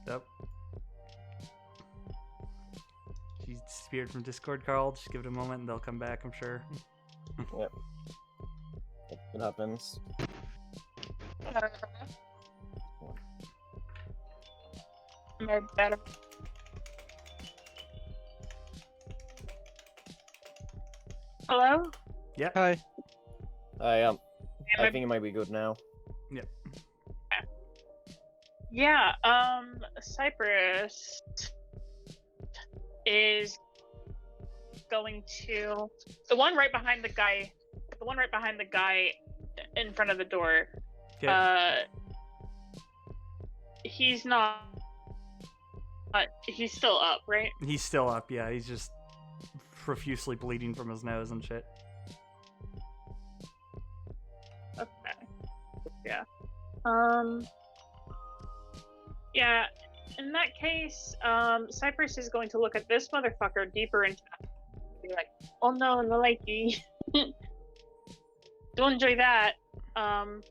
Yep. She disappeared from Discord, Carl. Just give it a moment and they'll come back, I'm sure. Yep. It happens. better. Hello? Yeah. Hi. I think it might be good now. Yep. Yeah, Cypress is going to the one right behind the guy in front of the door. Okay. He's not he's still up, right? He's still up, yeah. He's just profusely bleeding from his nose and shit. Okay. Yeah. Yeah, in that case, Cypress is going to look at this motherfucker deeper into that. Be like, oh no, no likey. Don't enjoy that. And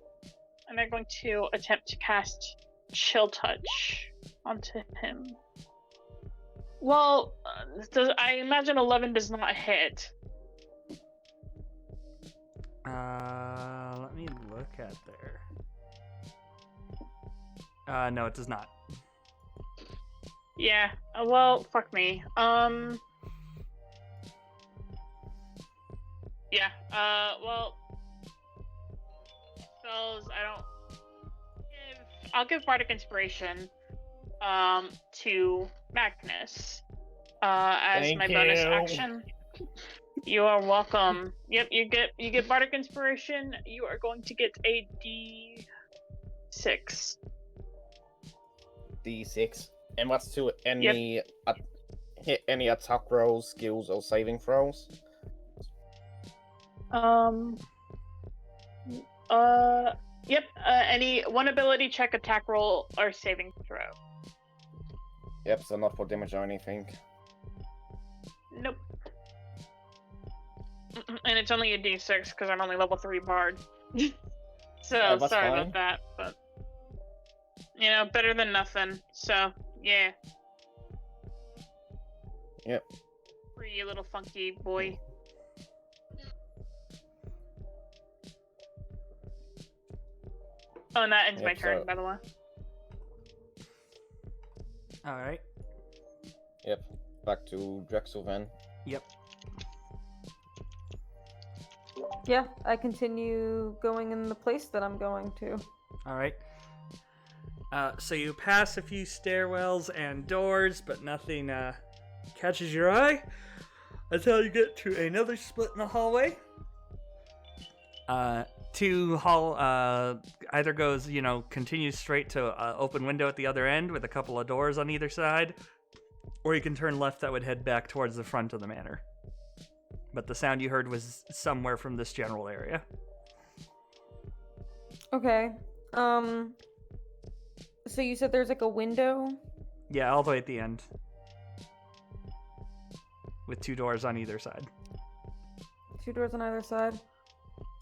they're going to attempt to cast Chill Touch onto him. Well, I imagine 11 does not hit. Let me look at there. No, it does not. Yeah, well, fuck me. Yeah, well, spells, I'll give Bardic Inspiration, to Magnus, as Thank my bonus you. action. You are welcome. Yep, you get Bardic Inspiration. You are going to get a D6. D6. And what's to any any attack rolls, skills, or saving throws? Yep. Any one ability check, attack roll, or saving throw. Yep, so not for damage or anything. Nope. And it's only a D6 because I'm only level 3 bard. So that's sorry fine. about that, but you know, better than nothing. So yeah. Yep. For you, little funky boy. Oh, and that ends my Yep, turn, so- by the way. All right. Yep. Back to Drexel then. Yep. Yeah, I continue going in the place that I'm going to. All right. So you pass a few stairwells and doors, but nothing catches your eye until you get to another split in the hallway. Either goes, continues straight to open window at the other end with a couple of doors on either side, or you can turn left that would head back towards the front of the manor. But the sound you heard was somewhere from this general area. Okay. So you said there's like a window? Yeah, all the way at the end. With 2 doors on either side. 2 doors on either side.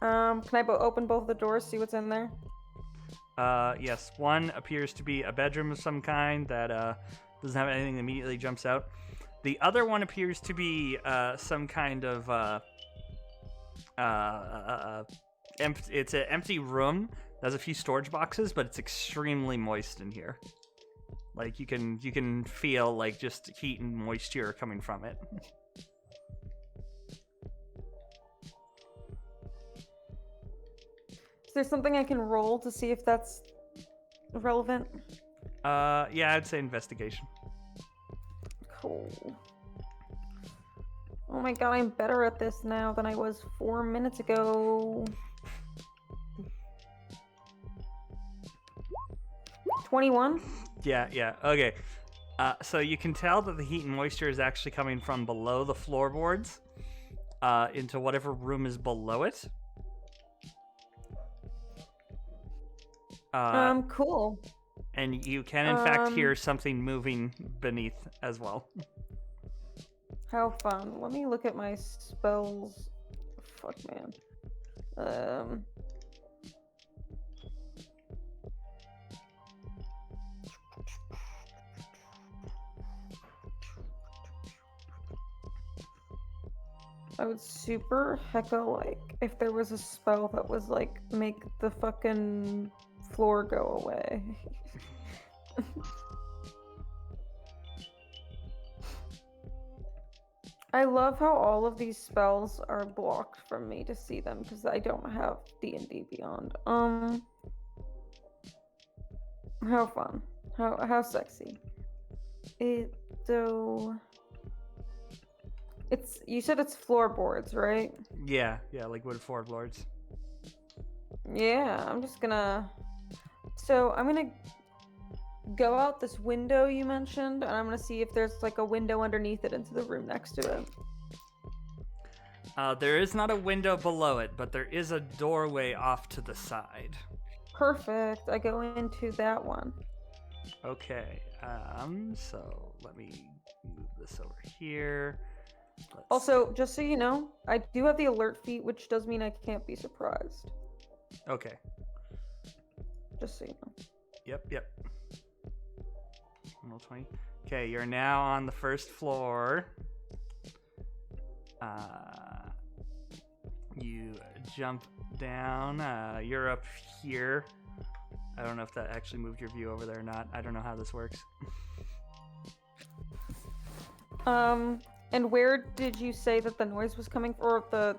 Can I open both the doors, see what's in there? Yes. One appears to be a bedroom of some kind that doesn't have anything that immediately jumps out. The other one appears to be some kind of it's an empty room. There's a few storage boxes, but it's extremely moist in here. Like you can feel like just heat and moisture coming from it. Is there something I can roll to see if that's relevant? Yeah, I'd say investigation. Cool. Oh my god, I'm better at this now than I was 4 minutes ago. 21? Yeah, okay. So you can tell that the heat and moisture is actually coming from below the floorboards into whatever room is below it. Cool. And you can, in fact, hear something moving beneath as well. How fun. Let me look at my spells. Fuck, man. I would super hecka like if there was a spell that was like make the fucking floor go away. I love how all of these spells are blocked from me to see them because I don't have D&D Beyond. How fun. How sexy. You said it's floorboards, right? Yeah, like wood floorboards. Yeah, I'm gonna go out this window you mentioned, and I'm gonna see if there's like a window underneath it into the room next to it. There is not a window below it, but there is a doorway off to the side. perfect. I go into that one. Okay. So let me move this over here. Also, just so you know, I do have the alert feat, which does mean I can't be surprised. Okay. Just so you know. Yep. Roll 20. Okay, you're now on the first floor. You jump down. You're up here. I don't know if that actually moved your view over there or not. I don't know how this works. And where did you say that the noise was coming from, or the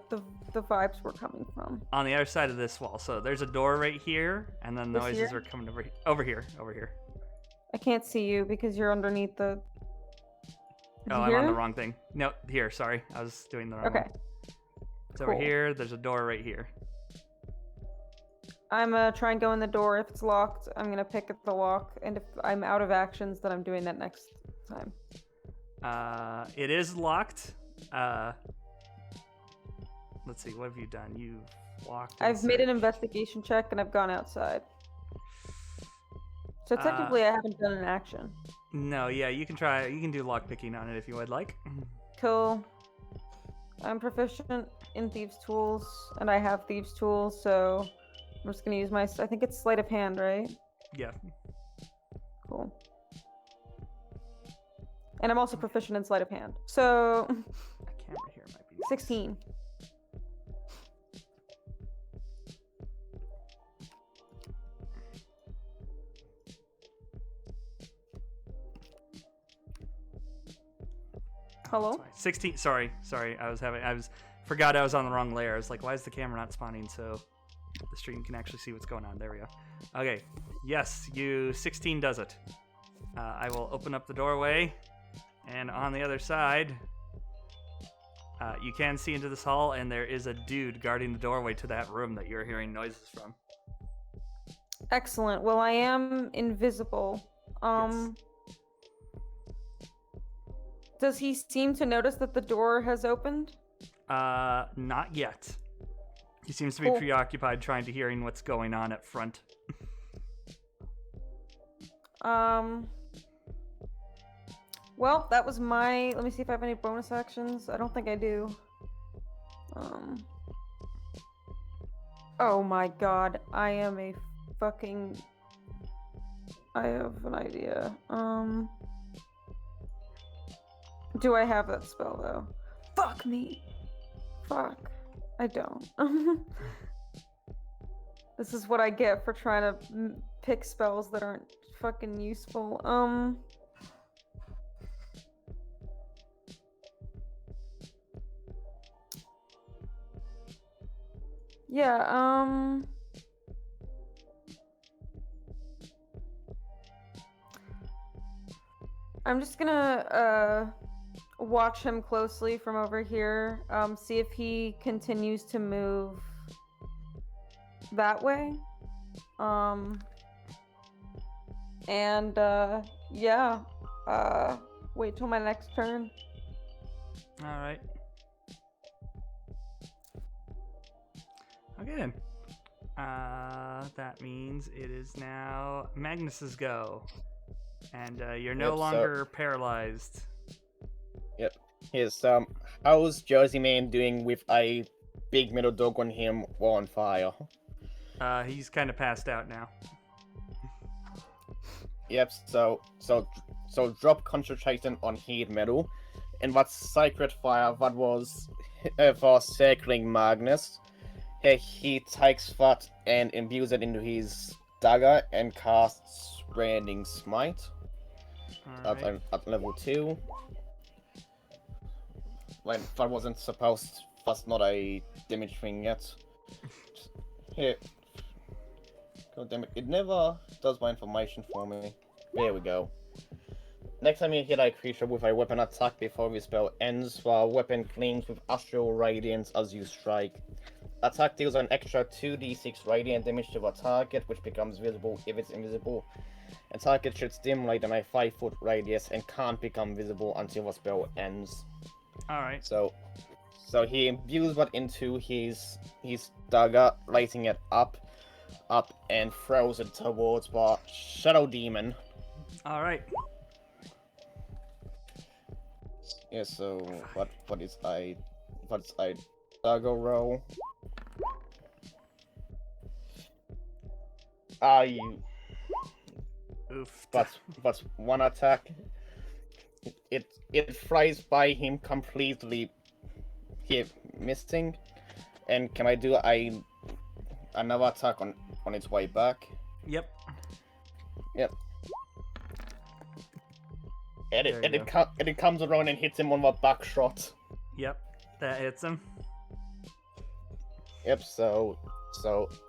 vibes were coming from? On the other side of this wall. So there's a door right here, and then This noises here? are coming over here. I can't see you because you're underneath the... Oh, I'm on the wrong thing. No, here, sorry. I was doing the wrong one. Okay. It's over Cool. here. There's a door right here. I'm gonna try and go in the door. If it's locked, I'm gonna pick at the lock. And if I'm out of actions, then I'm doing that next time. It is locked. Let's see. What have you done? You've walked. I've made an searched. investigation check and I've gone outside. So technically, I haven't done an action. No, yeah, you can try. You can do lockpicking on it if you would like. Cool. I'm proficient in thieves' tools, and I have thieves' tools, so I'm just gonna use my. I think it's sleight of hand, right? Yeah. Cool. And I'm also proficient in sleight of hand. So, A camera here might be. Nice. 16. Hello? 16. Sorry. Forgot I was on the wrong layer. I was like, why is the camera not spawning so the stream can actually see what's going on? There we go. Okay. Yes, 16 does it. I will open up the doorway, and on the other side, you can see into this hall, and there is a dude guarding the doorway to that room that you're hearing noises from. Excellent. Well, I am invisible. Yes. Does he seem to notice that the door has opened? Not yet. He seems to be Cool. preoccupied trying to hearing what's going on at front. Well, that was my... Let me see if I have any bonus actions. I don't think I do. Oh my god. I am a fucking... I have an idea. Do I have that spell, though? Fuck me! Fuck. I don't. This is what I get for trying to pick spells that aren't fucking useful. Yeah, I'm just gonna, watch him closely from over here, see if he continues to move that way. Yeah, wait till my next turn. Alright. Okay then. That means it is now Magnus's go. And you're no longer paralyzed. Yep. Here's how's Jersey Man doing with a big metal dog on him while on fire? He's kind of passed out now. Yep. So drop concentration on heat metal, and what's sacred fire? What was for circling Magnus? He takes that and imbues it into his dagger and casts Branding Smite at level 2. When that wasn't supposed, that's not a damage thing yet. Here. God damn it, it never does my information for me. There we go. Next time you hit a creature with a weapon attack before the spell ends, the weapon gleams with astral radiance as you strike. Attack deals an extra 2d6 radiant damage to the target, which becomes visible if it's invisible. And target should stimulate in a 5-foot radius and can't become visible until the spell ends. Alright. So he imbues that into his dagger, lighting it up. up and throws it towards the Shadow Demon. All right. Yeah, so what is dagger roll? Oof. But one attack. It flies by him completely, missing. And can I do another attack on its way back? Yep. Yep. And There you it comes around and hits him on the back shot. Yep. That hits him. Yep. So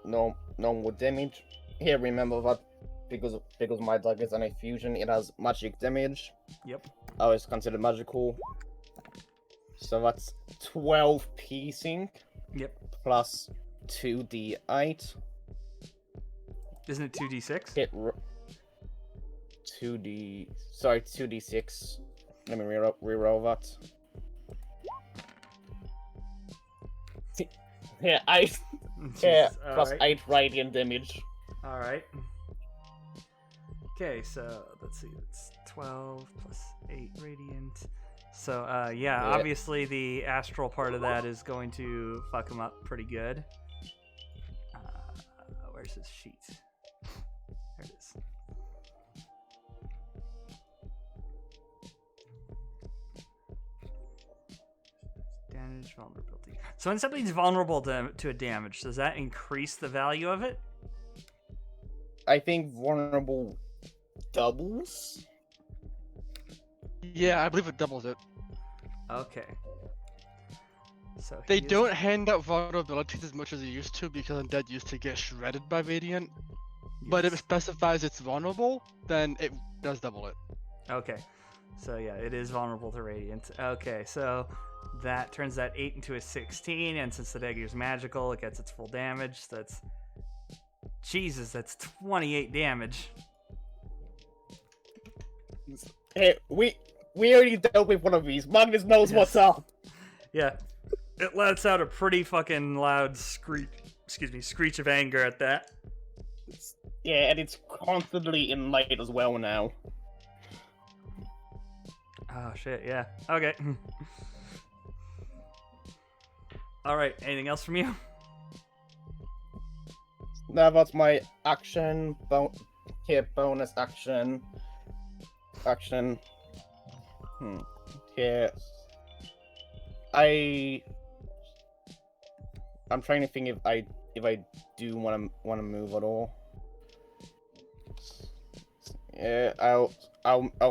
no more damage. Here, remember that because my dagger is an infusion, it has magic damage. Yep. Oh, it's considered magical. So that's 12 piecing. Yep. Plus 2d8. Isn't it 2d6? 2d6. Let me reroll that. Yeah, plus right. 8 radiant damage. All right. Okay, so let's see. It's 12 plus 8 radiant. So, yeah, obviously the astral part of that is going to fuck him up pretty good. Where's his sheet? There it is. Damage, vulnerability. So when something's vulnerable to a damage, does that increase the value of it? I think vulnerable doubles? Yeah, I believe it doubles it. Okay. So They don't hand out vulnerabilities as much as they used to because undead used to get shredded by Radiant. But if it specifies it's vulnerable, then it does double it. Okay. So yeah, it is vulnerable to Radiant. Okay, so that turns that 8 into a 16, and since the dagger is magical, it gets its full damage. So that's... Jesus, that's 28 damage. Hey, we already dealt with one of these. Magnus knows what's up. Yeah. It lets out a pretty fucking loud screech of anger at that. Yeah, and it's constantly in light as well now. Oh shit, yeah. Okay. Alright, anything else from you? Now that's my action. Bonus action. Here. I'm trying to think if I do want to move at all. Yeah, I'll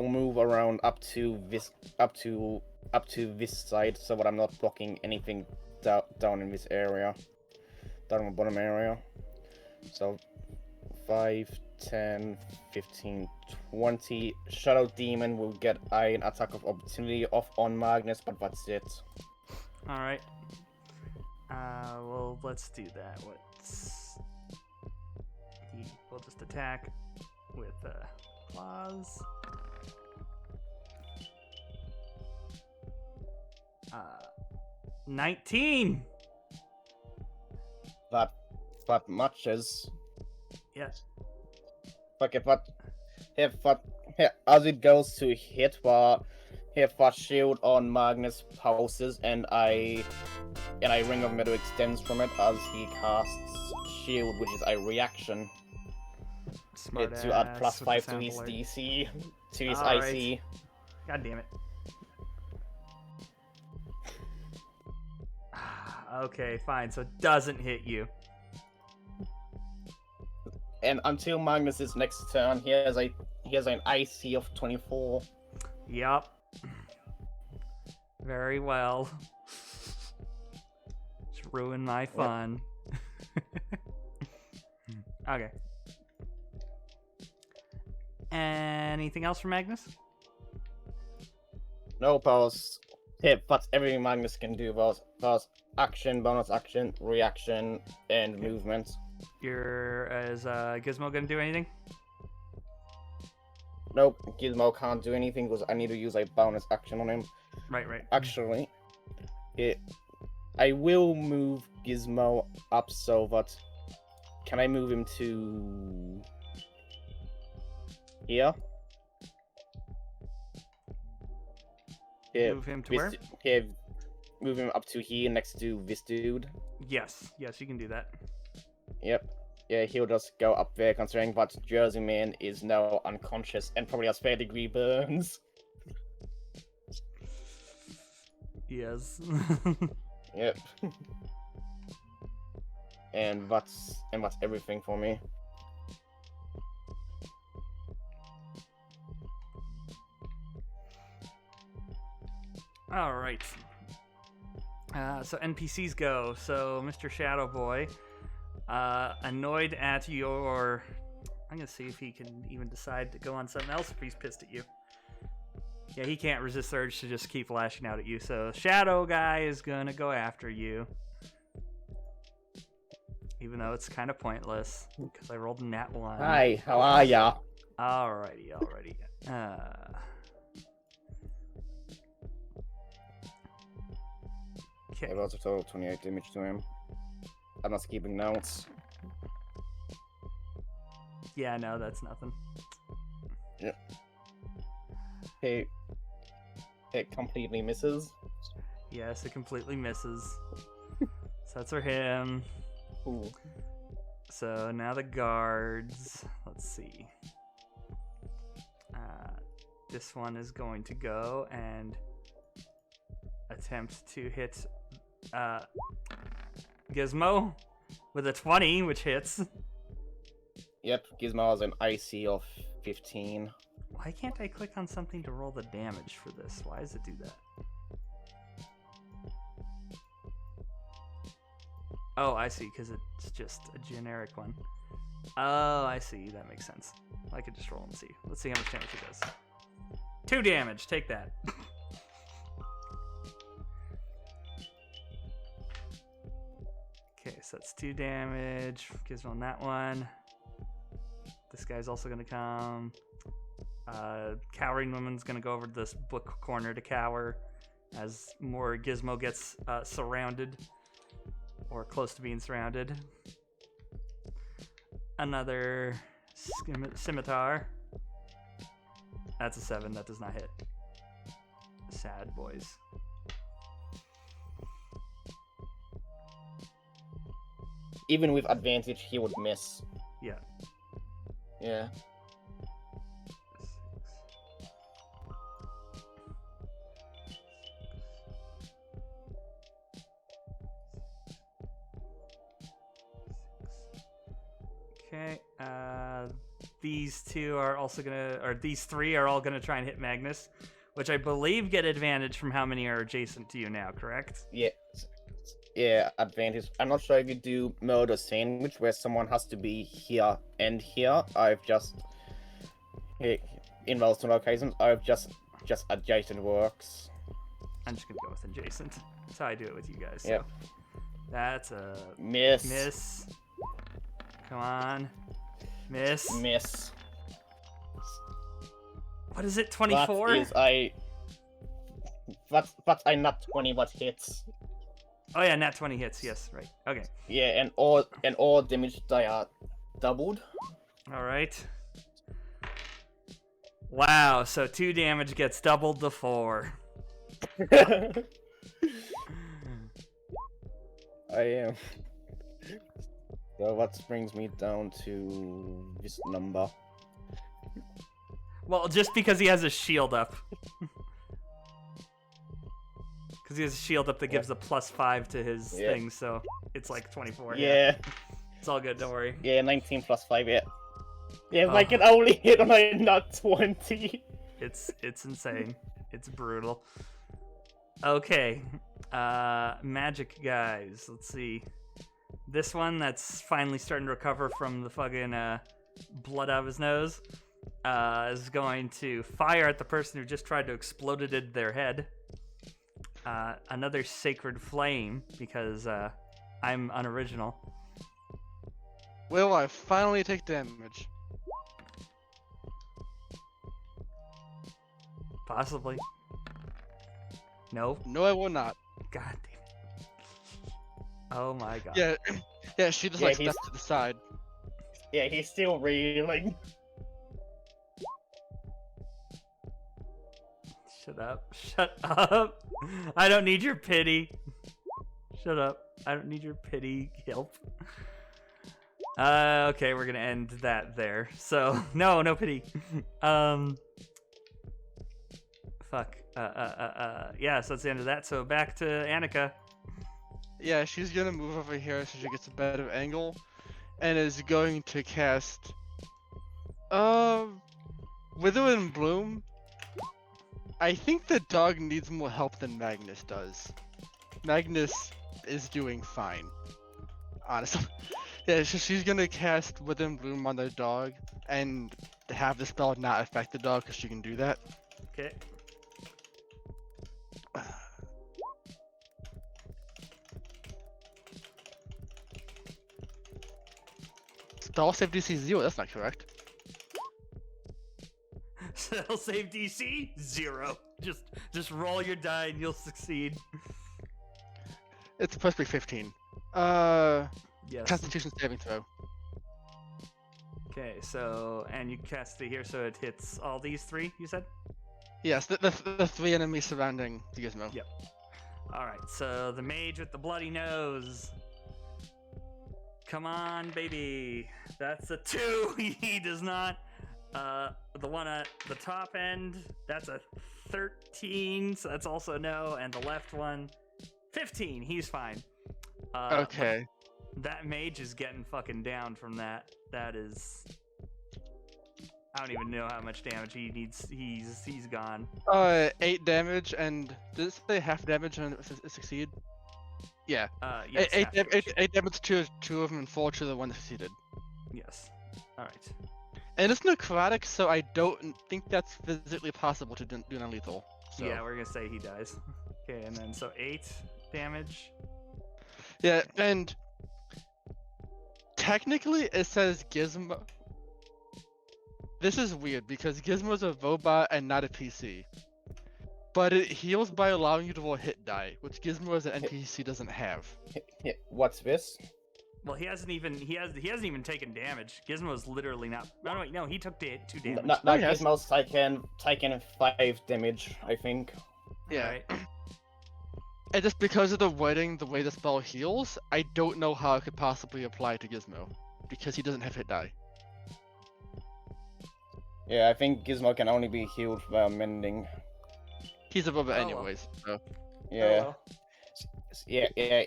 move around up to this side so that I'm not blocking anything down in this area, down in the bottom area. So 5, 10, 15, 20. Shadow Demon will get an attack of opportunity off on Magnus, but that's it. Alright. Well, let's do that. We'll just attack with claws. 19! That matches. Yes. Okay, but as it goes to hit, the shield on Magnus pulses, and I Ring of Metal extends from it as he casts shield, which is a reaction. Smart To add ass with +5 the to his sample DC, to his Alright. IC. God damn it. Okay, fine. So it doesn't hit you. And until Magnus's next turn, he has an IC of 24. Yup. Very well. Just ruined my fun. Okay. Anything else from Magnus? No pause. That's everything Magnus can do. Pause, action, bonus action, reaction, and movement. Is Gizmo gonna do anything? Nope, Gizmo can't do anything because I need to use a bonus action on him. Right. Actually, I will move Gizmo up so that can I move him to here? Move him to where? Here, move him up to here next to this dude. Yes, you can do that. Yep. Yeah, he'll just go up there, considering that Jersey Man is now unconscious and probably has 3rd-degree burns. Yes. Yep. and that's everything for me. All right. So NPCs go. So Mr. Shadow Boy, annoyed at your... I'm gonna see if he can even decide to go on something else if he's pissed at you. Yeah, he can't resist the urge to just keep lashing out at you. So Shadow Guy is gonna go after you, even though it's kind of pointless because I rolled a nat 1. Hi, how are ya? Alrighty. Okay. I also total 28 damage to him. I'm not keeping notes. Yeah, no, that's nothing. Yep. Hey, it completely misses. Yes, it completely misses. So that's for him. Ooh. So now the guards. Let's see. This one is going to go and attempt to hit Gizmo with a 20, which hits. Yep, Gizmo has an IC of 15. Why can't I click on something to roll the damage for this? Why does it do that? Oh, I see, because it's just a generic one. Oh, I see. That makes sense. I could just roll and see. Let's see how much damage it does. 2 damage. Take that. Okay, so that's 2 damage. Gizmo on that one. This guy's also going to come. Cowering Woman's going to go over to this book corner to cower as more Gizmo gets surrounded or close to being surrounded. Another scimitar. That's a 7. That does not hit. Sad boys. Even with advantage, he would miss. Yeah. Yeah. Okay, these 2 are also gonna, or these 3 are all gonna try and hit Magnus, which I believe get advantage from how many are adjacent to you now, correct? Yeah. Yeah, advantage. I'm not sure if you do murder sandwich where someone has to be here and here. I've just in those 2 occasions, I've just adjacent works. I'm just gonna go with adjacent. That's how I do it with you guys. So. Yep. That's a Miss. miss. Come on. Miss. Miss. What is it, 24? That's a nat 20 what hits. Oh yeah, nat 20 hits, yes, right. Okay. Yeah, and all damage die are doubled. Alright. Wow, so 2 damage gets doubled to 4. I am. So that brings me down to this number. Well, just because he has a shield up. Because he has a shield up that gives a +5 to his thing, so it's like 24. Yeah. It's all good, don't worry. Yeah, 19 plus 5, yeah. Yeah, I can only hit on a nat 20. It's insane. It's brutal. Okay. Magic guys. Let's see. This one that's finally starting to recover from the fucking blood out of his nose is going to fire at the person who just tried to explode it in their head. Another sacred flame because I'm unoriginal. Will I finally take damage? Possibly. No. No, I will not. God damn it. Oh my god. Yeah, Yeah, she just Yeah, like he's- steps to the side. Yeah, he's still reeling. Shut up. Shut up. I don't need your pity. Shut up. I don't need your pity. Help. Okay, we're gonna end that there. So, no pity. Fuck. Yeah, so that's the end of that. So back to Annika. Yeah, she's gonna move over here so she gets a better angle, and is going to cast Wither and Bloom. I think the dog needs more help than Magnus does. Magnus is doing fine, honestly. Yeah, so she's gonna cast Wither and Bloom on the dog and have the spell not affect the dog because she can do that. Okay. Spell save DC 0, that's not correct. Spell save DC 0. Just roll your die and you'll succeed. It's supposed to be 15. Yes. Constitution saving throw. Okay, so and you cast it here, so it hits all these 3. You said. Yes, the 3 enemies surrounding the gizmo. Yep. All right, so the mage with the bloody nose. Come on, baby. That's a 2. He does not. The one at the top end, that's a 13, so that's also no. And the left one, 15. He's fine. Okay. That mage is getting fucking down from that. That is. I don't even know how much damage he needs. He's gone. 8 damage, and does it say half damage and succeed? Yeah. Yes, 8 damage to 2 of them and 4 to the one that succeeded. Yes. All right. And it's necrotic, so I don't think that's physically possible to do non-lethal. So. Yeah, we're gonna say he dies. Okay, and then so 8 damage. Yeah, and technically it says Gizmo. This is weird because Gizmo's a robot and not a PC. But it heals by allowing you to roll hit die, which Gizmo as an NPC doesn't have. What's this? Well, he hasn't even taken damage. Gizmo's literally not. No, he took 2 damage. Not yes. Gizmo's taken 5 damage, I think. Yeah. Right. And just because of the wording, the way the spell heals, I don't know how it could possibly apply to Gizmo. Because he doesn't have hit die. Yeah, I think Gizmo can only be healed by mending. He's a robot Oh, well. anyways, so. Yeah. Oh, Yeah.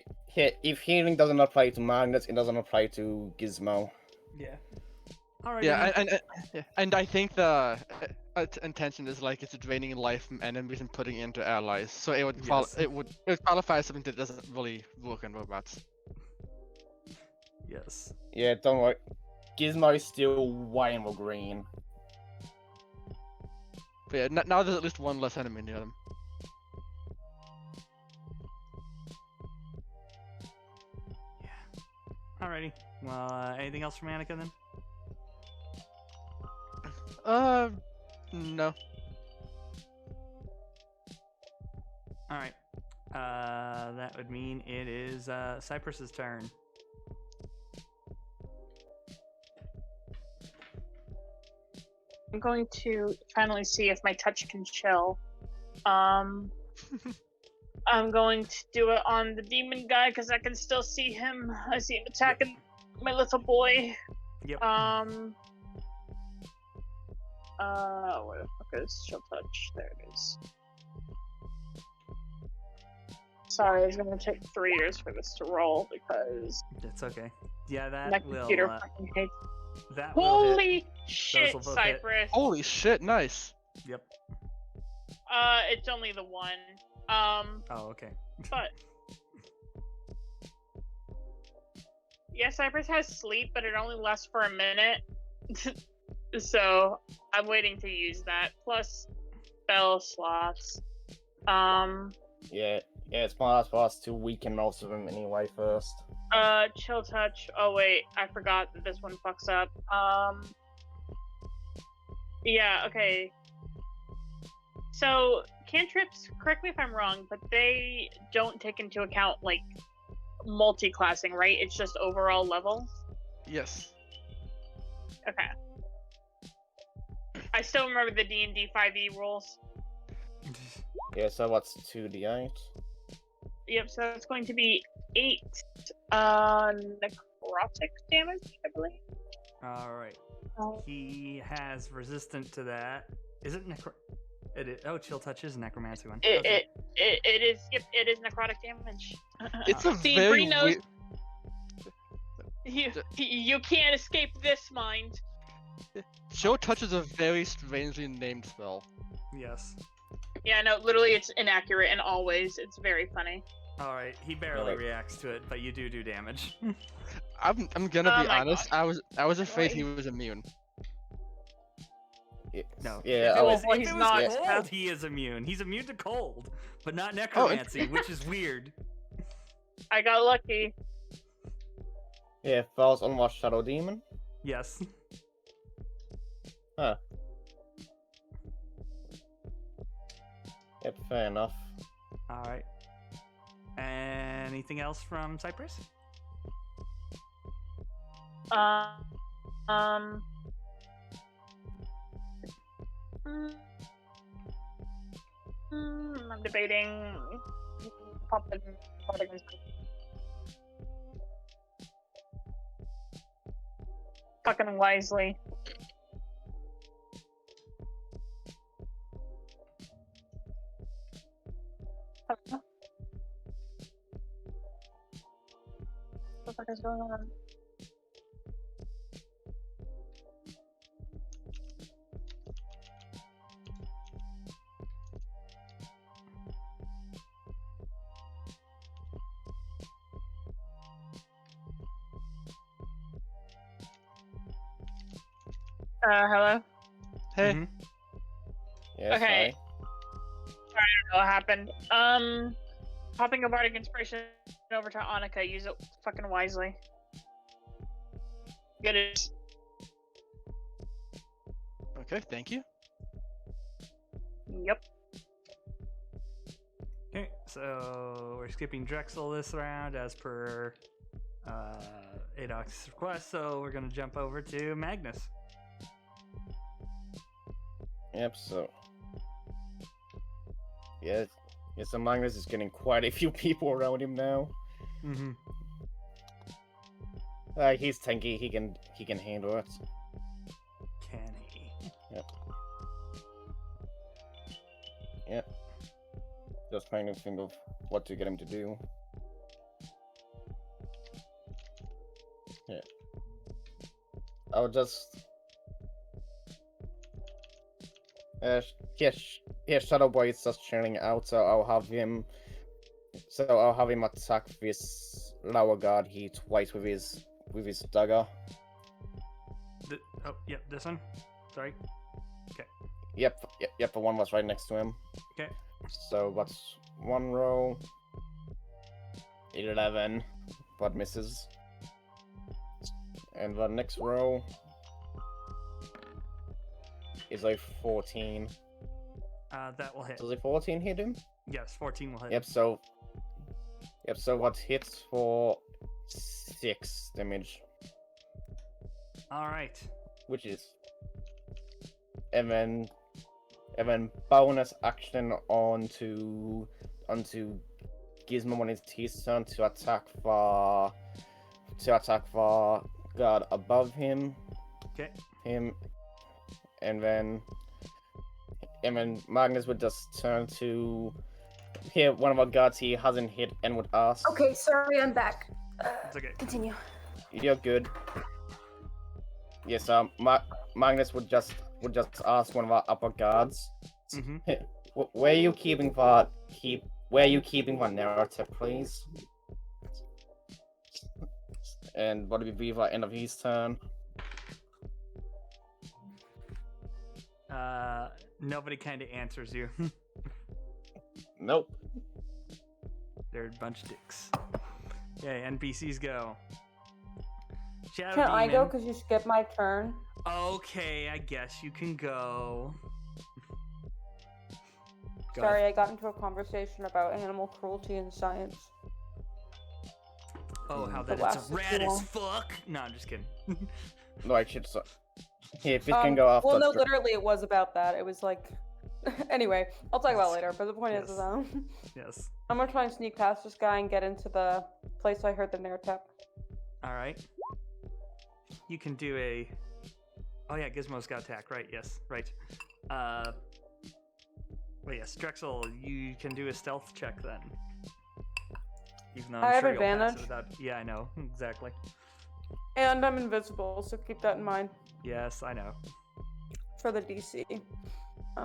If healing doesn't apply to Magnus, it doesn't apply to Gizmo. yeah. All right. Yeah, and I think the intention is like it's draining life from enemies and putting it into allies, so it would Yes. it would qualify as something that doesn't really work on robots. Yes. Yeah, don't worry. Gizmo is still way more green. But yeah, now there's at least one less enemy near them. Alrighty. Well, anything else from Annika then? No. All right. That would mean it is Cypress's turn. I'm going to finally see if my touch can chill. I'm going to do it on the demon guy because I can still see him. I see him attacking my little boy. Yep. Where the fuck is chill touch? There it is. Sorry, it's gonna take 3 years for this to roll because That's okay. Yeah, that my will. computer fucking hates. That will hit. Holy shit, will both hit. Cypress! Holy shit, nice. Yep. It's only the one. Oh, okay. But yeah, Cypress has sleep, but it only lasts for a minute. So I'm waiting to use that. Plus spell slots. Yeah, it's my last for us to weaken most of them anyway first. Chill touch. Oh wait, I forgot that this one fucks up. Yeah, okay. So cantrips, correct me if I'm wrong, but they don't take into account like multi-classing, right? It's just overall level? Yes. Okay. I still remember the D&D 5e rules. Yeah, so what's 2d8? Yep, so it's going to be 8 necrotic damage, I believe. Alright. Oh. He has resistant to that. Is it It is. Oh, chill touch is a necromancy one. It Okay. is. Yep, it is necrotic damage. It's a See, very Bree knows. weird. You can't escape this mind. Chill touch is a very strangely named spell. Yes. Yeah, no, literally, it's inaccurate in all ways. It's very funny. Alright, he barely reacts to it, but you do damage. I'm gonna be my honest. God. I was afraid he was immune. No. Yeah. If it was, well, if he's it was not. cold, he is immune. He's immune to cold, but not necromancy, which is weird. I got lucky. Yeah, falls unwashed shadow demon. Yes. Huh. Yep, fair enough. Alright. Anything else from Cypress? I'm debating. Fucking wisely. What the fuck is going on? Hello? Hey. Mm-hmm. Yes, Okay. I don't know what happened. Popping a bardic inspiration over to Annika. Use it fucking wisely. Get it. Okay, thank you. Yep. Okay, so we're skipping Drexel this round as per Adox's request, so we're gonna jump over to Magnus. Yep, so... Yeah, so Magnus is getting quite a few people around him now. Mm-hmm. He's tanky, he can handle it. Can he? Yep. Just trying to think of what to get him to do. Yeah. I'll just... yeah, Shadow Boy is just chilling out, so I'll have him attack this lower guard here twice with his dagger. Yep, this one. Sorry. Okay. Yep, the one was right next to him. Okay. So what's one roll? 11, but misses. And the next row is a 14. That will hit. Does a 14 hit him? Yes, 14 will hit. Yep, so what hits for 6 damage. Alright. Which is... And then bonus action onto Gizmo when it's his turn to attack the guard above him. Okay. And then Magnus would just turn to hit one of our guards he hasn't hit and would ask. Okay, sorry, I'm back. It's okay. Continue. You're good. Yes, Magnus would just ask one of our upper guards. Mm-hmm. Where are you keeping that naratep, please? And what would be the end of his turn? Nobody kind of answers you. Nope. They're a bunch of dicks. Okay, NPCs go. Shadow Can I go Demon. because you skipped my turn? Okay, I guess you can go. Sorry, I got into a conversation about animal cruelty and science. Oh, how The that it's last rad as one. fuck. No, I'm just kidding. No, I should. Yeah, if it can go off. Well, no, that's great. literally, it was about that. It was like, anyway, I'll talk about it later. But the point Yes. is, Yes. I'm gonna try and sneak past this guy and get into the place I heard the naratep. All right. You can do a. Oh yeah, Gizmo's got attack. Right. Yes. Right. Well, yes, Drexel, you can do a stealth check then. Even though I'm I have sure you'll pass advantage. it without. Yeah, I know exactly. And I'm invisible, so keep that in mind Yes, I know. for the DC.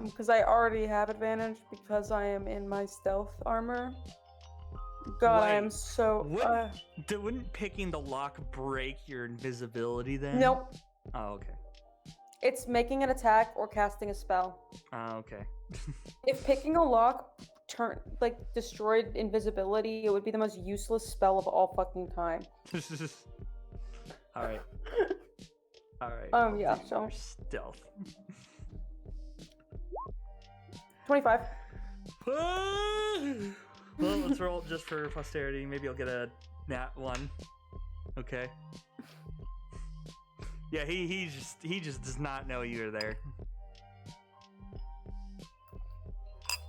Because I already have advantage because I am in my stealth armor. God, I am Wait, so. Wouldn't picking the lock break your invisibility then? Nope. Oh, okay. It's making an attack or casting a spell. Oh, okay. If picking a lock destroyed invisibility, it would be the most useless spell of all fucking time. All right. All right. Yeah, Do so your stealth. 25. Well, let's roll just for posterity. Maybe I'll get a nat 1. Okay. Yeah, he just does not know you're there.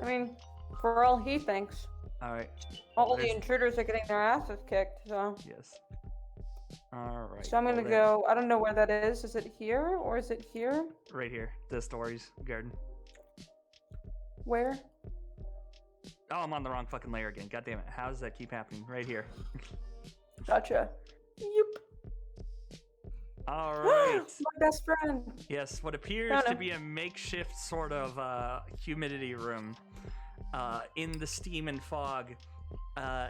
I mean, for all he thinks, All right. all the There's- intruders are getting their asses kicked. So, Yes. All right. so I'm gonna well, go. I don't know where that is. Is it here or is it here? right here. The stories garden. Where? Oh, I'm on the wrong fucking layer again. God damn it. How does that keep happening? Right here. Gotcha. Yep. All right. My best friend. Yes, what appears Found to him. be a makeshift sort of humidity room. In the steam and fog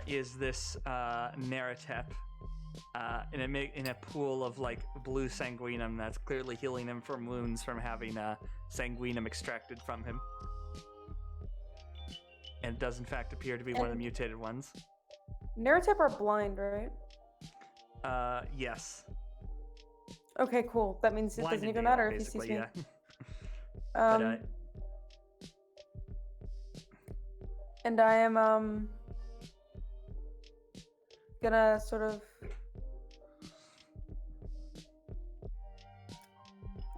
is this naratep in a pool of like blue sanguinum that's clearly healing him from wounds from having sanguinum extracted from him. And it does in fact appear to be one of the mutated ones. Naratep are blind, right? Yes. Okay, cool. That means it Blind doesn't and even Dale, matter if he sees basically, me. yeah. But, And I am gonna sort of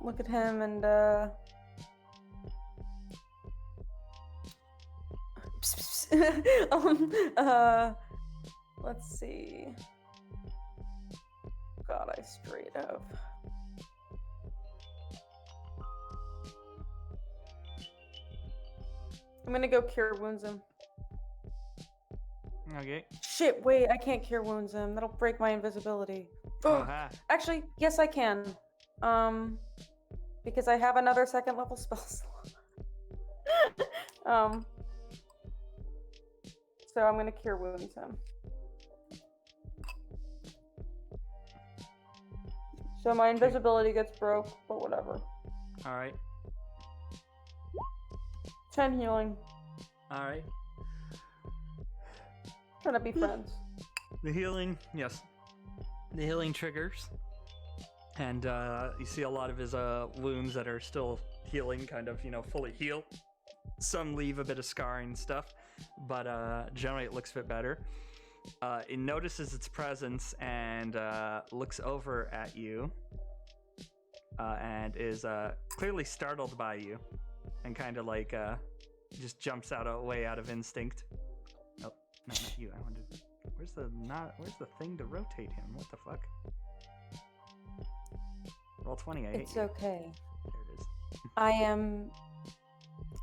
look at him and let's see. God, I straight up. I'm gonna go cure wounds him. okay. Shit, wait, I can't cure wounds him. That'll break my invisibility. Oh, Actually, yes, I can. Because I have another second level spell slot. So I'm gonna cure wounds him. So my invisibility gets broke, but whatever. all right. 10 healing. All right. Trying to be friends. The healing, yes. The healing triggers. And you see a lot of his wounds that are still healing, kind of, fully heal. Some leave a bit of scarring stuff, but generally it looks a bit better. It notices its presence and looks over at you and is clearly startled by you and kind of like just jumps way out of instinct. Oh, no, not you. I wanted. Where's the thing to rotate him? What the fuck? Roll 20. I hate It's you. okay. There it is.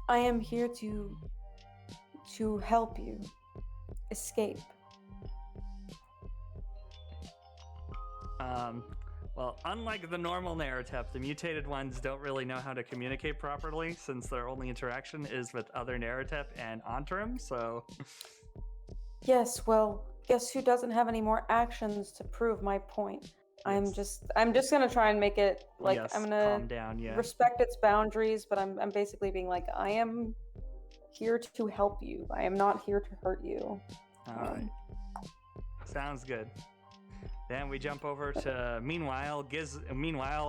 I am here to help you escape. Well, unlike the normal naratep, the mutated ones don't really know how to communicate properly since their only interaction is with other naratep and Ontrim, so... Yes, well, guess who doesn't have any more actions to prove my point? I'm just gonna try and make it like yes, I'm gonna calm down, yeah. respect its boundaries, but I'm basically being like, I am here to help you. I am not here to hurt you. Alright. Sounds good. Then we jump over to meanwhile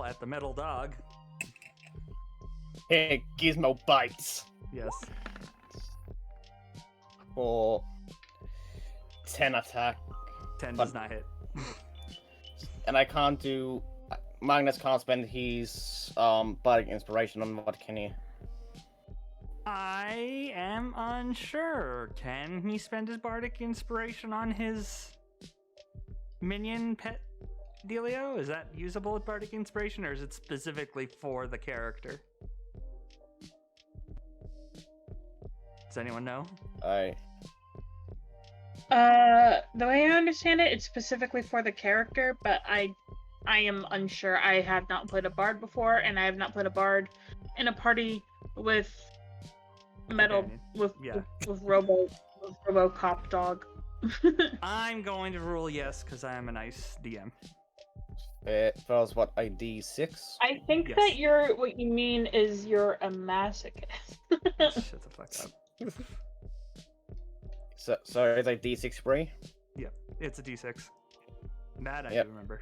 at the metal dog. Hey, Gizmo bites. Yes. For 10 attack. 10 does not hit. And I can't do. Magnus can't spend his bardic inspiration on what, can he? I am unsure. Can he spend his bardic inspiration on his minion pet dealio? Is that usable with bardic inspiration, or is it specifically for the character? Does anyone know? The way I understand it, it's specifically for the character, but I am unsure. I have not played a bard before, and I have not played a bard in a party with RoboCop dog. I'm going to rule yes because I am a nice DM. Fellas, what, ID 6? I think Yes. that what you mean is you're a masochist. Shut the fuck up. So is like D6 spray? Yep, it's a D6. That I Yep. do remember.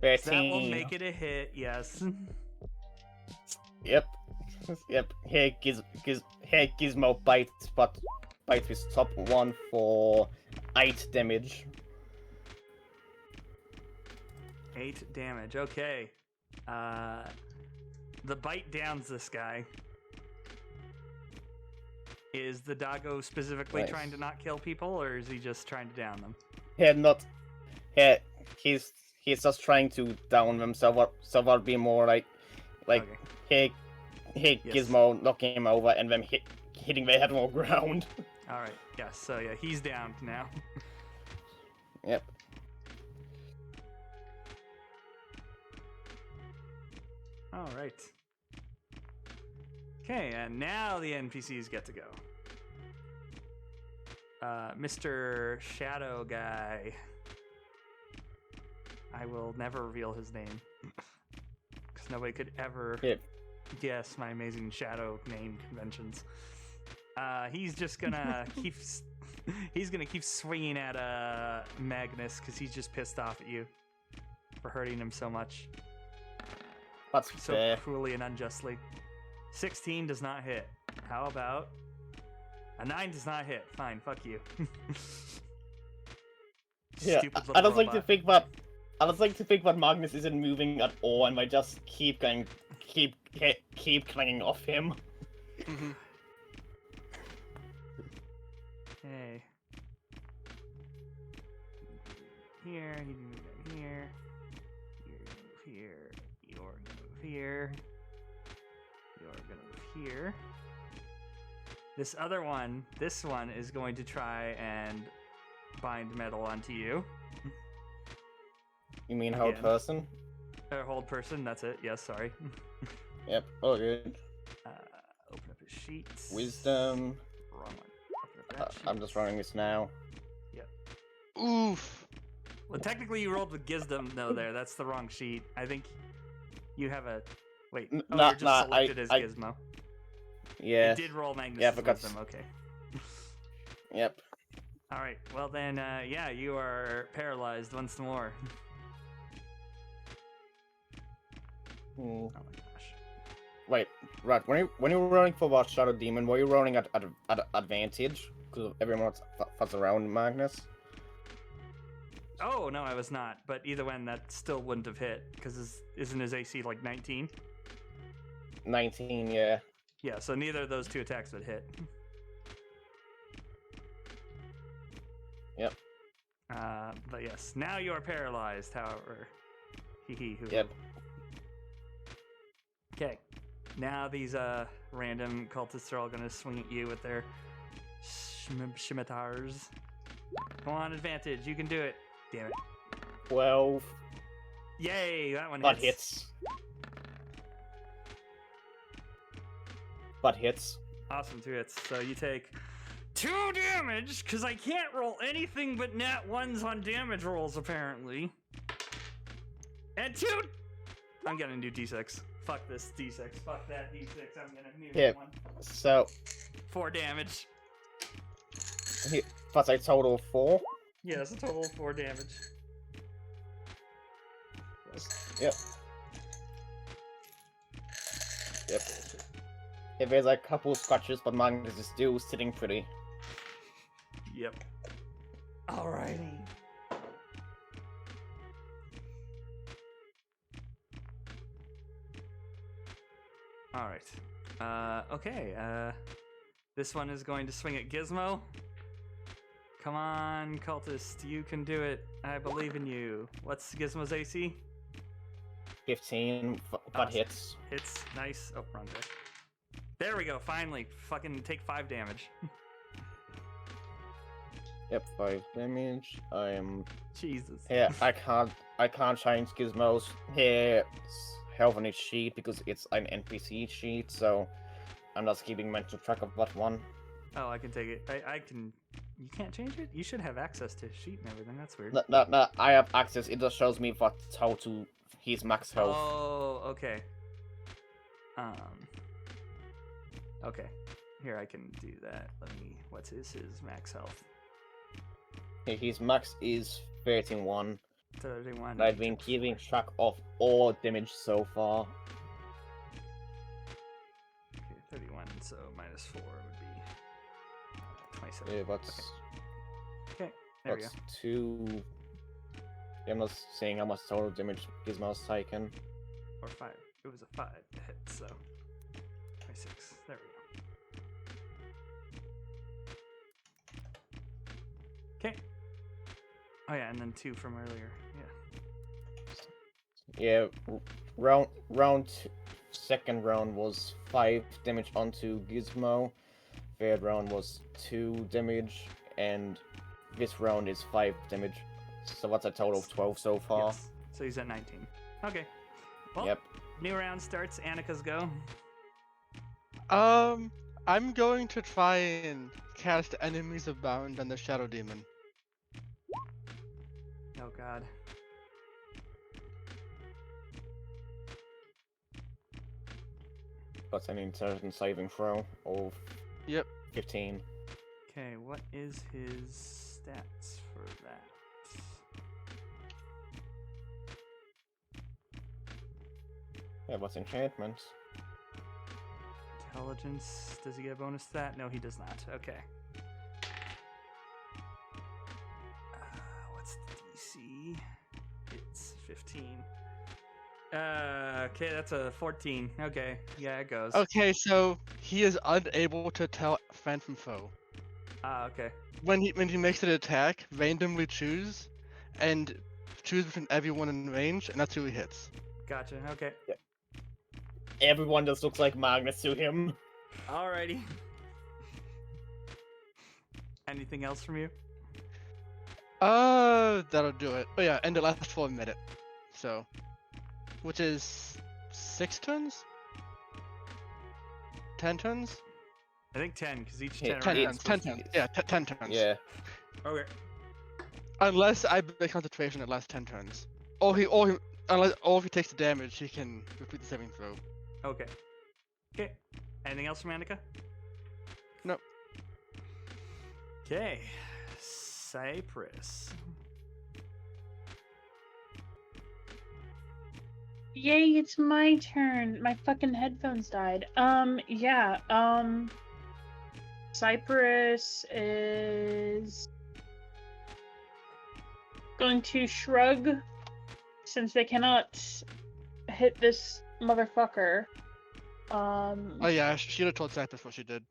13. So that will make it a hit, yes. Yep. Yep. Here Gizmo bites, but bites with top 1 for 8 damage. 8 damage, okay. The bite downs this guy. Is the doggo specifically Nice. trying to not kill people, or is he just trying to down them? He's just trying to down them, so that'll be more like Okay. Hey Yes. Gizmo knocking him over and then hitting their head on the ground. Alright, yes, so yeah, he's down now. Yep. Alright. Okay, and now the NPCs get to go. Mr. Shadow Guy. I will never reveal his name. Because nobody could ever guess my amazing shadow name conventions. He's just gonna he's gonna keep swinging at Magnus because he's just pissed off at you for hurting him so much. That's So fair. cruelly and unjustly. 16 does not hit. How about a 9 does not hit? Fine, fuck you. Yeah, Stupid I little just like to robot. think that Magnus isn't moving at all, and might just keep clanging off him. Mm-hmm. Hey. Here, you can move down here. You're gonna move here. You're gonna move here. You're gonna move here. This one is going to try and bind metal onto you. You mean hold Again. person? Or hold person, that's it. Yes, sorry. Yep. Oh, good. Open up his sheets. Wisdom. Wrong one. Open up that I'm sheet. just running this now. Oof. Well, technically you rolled with Gisdom. No, that's the wrong sheet. I think you have a... Wait, N- you're nah, just nah, selected as I- Gizmo. Yeah. It did roll Magnus' Yeah, I forgot. Wisdom, okay. Yep. Alright, well then, yeah, you are paralyzed once more. Hmm. Oh my gosh. Wait, right. When you were rolling for what Shadow Demon, were you rolling at advantage? Because everyone was around Magnus. Oh, no, I was not. But either one, that still wouldn't have hit, because isn't his AC like 19? 19, yeah. Yeah, so neither of those two attacks would hit. Yep. But yes, now you are paralyzed, however. Hee hoo. Yep. Okay. Now these random cultists are all gonna swing at you with their scimitars. Come on, advantage. You can do it. Damn it. 12. Yay, that one But hits. hits. But hits. Awesome, 2 hits. So you take 2 damage, because I can't roll anything but nat 1s on damage rolls, apparently. And 2... I'm gonna do D6. Fuck this D6. Fuck that D6. I'm gonna move Yeah. one. So, 4 damage. plus a total of 4. Yeah, that's a total of 4 damage. Yep. Yep. Yeah, there's a couple scratches, but Magnus is still sitting pretty. Yep. Alrighty. Alright. Okay, this one is going to swing at Gizmo. Come on, cultist, you can do it. I believe in you. What's Gizmo's AC? 15, but hits. Hits, nice. Oh, wrong guy. There we go, finally. Fucking take 5 damage. Yep, 5 damage. Jesus. Yeah, I can't change Gizmo's health on his sheet because it's an NPC sheet, so I'm just keeping mental track of that one. Oh, I can take it. I can... You can't change it? You should have access to his sheet and everything. That's weird. No, I have access. It just shows me how to his max health. Oh, okay. Okay. Here, I can do that. What's his max health? His max is 13-1. 31. I've been keeping track of all damage so far. Okay, 31, so minus 4 would be 27. Yeah, that's... Okay, there we go. That's 2... Yeah, I'm not saying how much total damage Gizmo's taken. Or 5. It was a 5 to hit, so... 26. There we go. Okay. Oh yeah, and then 2 from earlier. Yeah. Yeah, second round was 5 damage onto Gizmo. Third round was 2 damage, and this round is 5 damage. So that's a total of 12 so far. Yes. So he's at 19. Okay. Well, Yep. new round starts. Annika's go. I'm going to try and cast Enemies of Bound on the Shadow Demon. Oh god. That's an intelligence saving throw of Yep. 15. Okay, what is his stats for that? Yeah, what's enchantment? Intelligence. Does he get a bonus to that? No, he does not. Okay. What's the DC? It's 15. Okay, that's a 14. Okay, yeah, it goes. Okay, so he is unable to tell friend from foe. Okay. When he makes an attack, randomly choose between everyone in range, and that's who he hits. Gotcha. Okay. Everyone just looks like Magnus to him. Alrighty. Anything else from you? That'll do it. Oh yeah, and it lasts for a minute. So, which is 6 turns? 10 turns? I think 10, because each Yeah, 10 10 rounds. turns. 10 turns. Yeah, 10 turns. Yeah. Okay. Unless I break concentration, it lasts 10 turns. Or if he takes the damage, he can repeat the saving throw. Okay. Okay. Anything else from Annika? Nope. Okay. Cypress. Yay, it's my turn. My fucking headphones died. Yeah, Cypress is going to shrug since they cannot hit this motherfucker. Oh yeah, she'd have told Cypress what she did.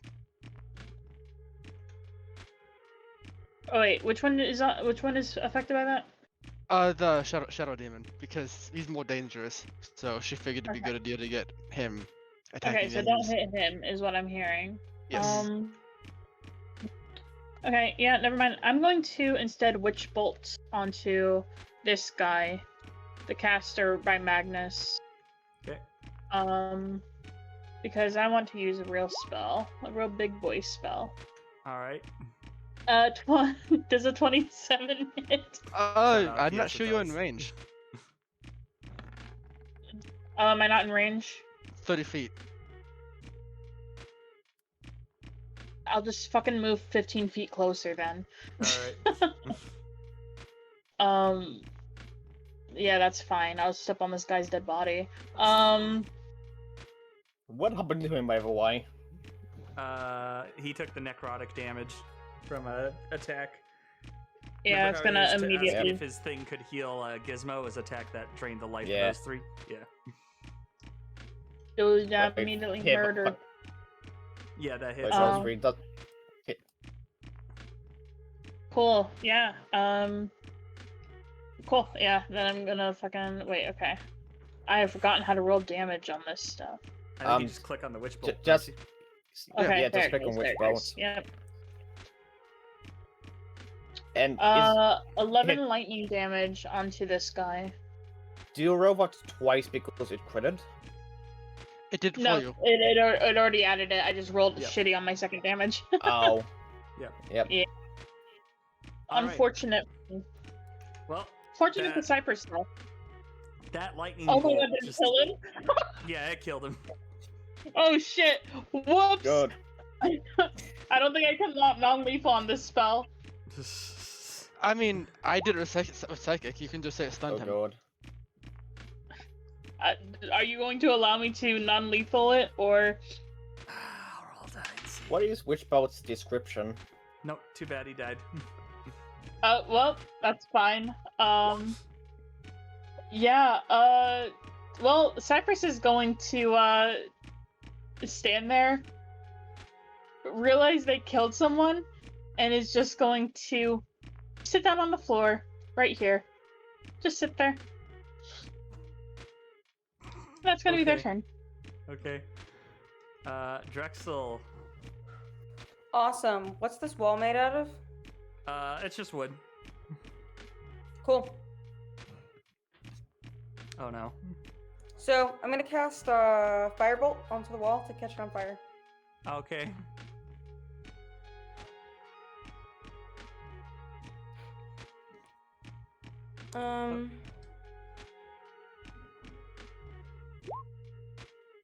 Oh wait, which one is affected by that? The Shadow Demon, because he's more dangerous. So she figured it'd be a good idea to get him attacking. Okay, so enemies. don't hit him is what I'm hearing. Yes. Okay, yeah, never mind. I'm going to instead Witch Bolt onto this guy, the caster by Magnus. Okay. Because I want to use a real spell, a real big boy spell. Alright. Does a 27 hit? I'm not yes, sure it you're in does. range. Am I not in range? 30 feet. I'll just fucking move 15 feet closer then. Alright. Yeah, that's fine. I'll step on this guy's dead body. What happened to him, by the way? He took the necrotic damage from a attack. Yeah, Remember it's how gonna he was asking immediately. if his thing could heal Gizmo's attack that drained the life Yeah. of those 3? Yeah. Those Right. immediately Yeah, murdered. Yeah, that But hits. those 3 does. Cool. Yeah. Cool. Yeah. Then I'm gonna fucking wait. Okay. I have forgotten how to roll damage on this stuff. I think you just click on the witch bolt. Just. Okay. Yeah, there just it click goes, on there which it goes. bolt. Yep. And 11 lightning damage onto this guy. do you roll that twice because it critted? It did No, for you. it already added it. I just rolled Yep. shitty on my second damage. Oh. Yep. Yep. Yeah. All right. Unfortunate. Well, Fortunate for that- Cypress though. that lightning Oh my bolt god, did it just... kill him? Yeah, it killed him. Oh shit! Whoops! Good. I don't think I can non-lethal on this spell. I mean, I did it with psychic. You can just say it stunned Oh him. god. Are you going to allow me to non-lethal it, or? I'll roll dice. What is Witchbolt's description? Nope, too bad he died. Well, that's fine. Yeah, well, Cypress is going to, stand there, realize they killed someone, and is just going to sit down on the floor, right here. Just sit there. That's gonna be their Okay. turn. Okay. Drexel. Awesome. What's this wall made out of? It's just wood. Cool. Oh no. So I'm gonna cast firebolt onto the wall to catch it on fire. Okay. Um.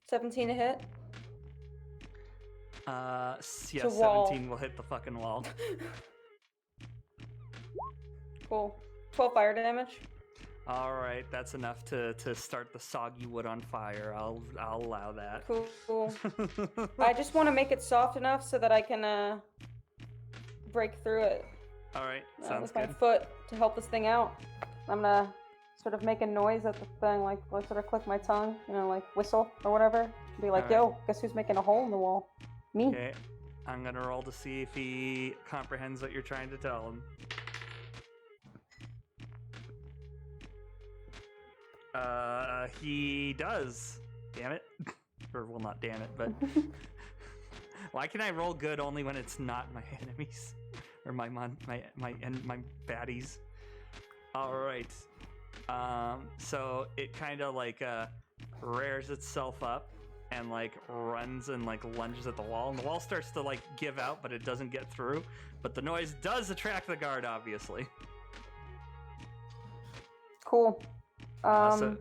17 to hit. Yeah, It's a wall. 17 will hit the fucking wall. Cool. 12 fire damage. All right, that's enough to start the soggy wood on fire. I'll allow that. Cool. I just want to make it soft enough so that I can break through it All right, sounds with my good. foot to help this thing out. I'm gonna sort of make a noise at the thing, like sort of click my tongue, you know, like whistle or whatever. Be like, All yo, guess who's making a hole in the wall? Me. Okay, I'm gonna roll to see if he comprehends what you're trying to tell him. He does. Damn it. Or, well, not damn it, but... Why can I roll good only when it's not my enemies? Or my baddies? Alright. So it kind of, like, rears itself up and, like, runs and, like, lunges at the wall. And the wall starts to, like, give out, but it doesn't get through. But the noise does attract the guard, obviously. Cool. Guard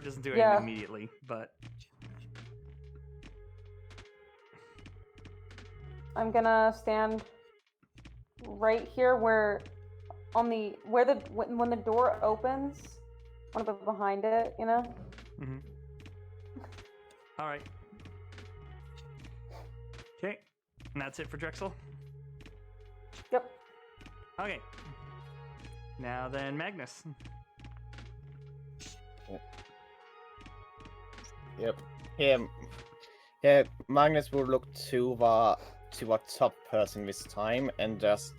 doesn't do anything Yeah. immediately, but I'm gonna stand right here where when the door opens, I wanna be behind it, you know? mm-hmm. All right. Okay, and that's it for Drexel. Yep. Okay. Now then, Magnus. Yep. Here, Magnus will look to a top person this time and just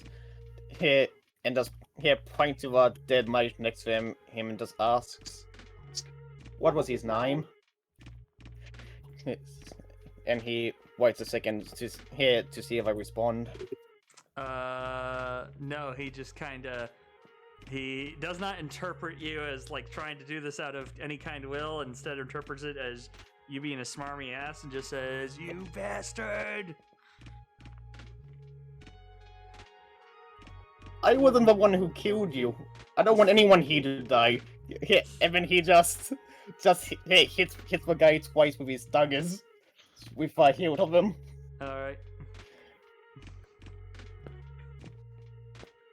point to a dead mate next to him and just asks, "What was his name?" And he waits a second to see if I respond. No, he just kind of... He does not interpret you as, like, trying to do this out of any kind of will. Instead, interprets it as you being a smarmy ass and just says, "You bastard!" I wasn't the one who killed you. I don't want anyone here to die. And then he just hits the guy twice with his daggers. With a hilt of them. Alright.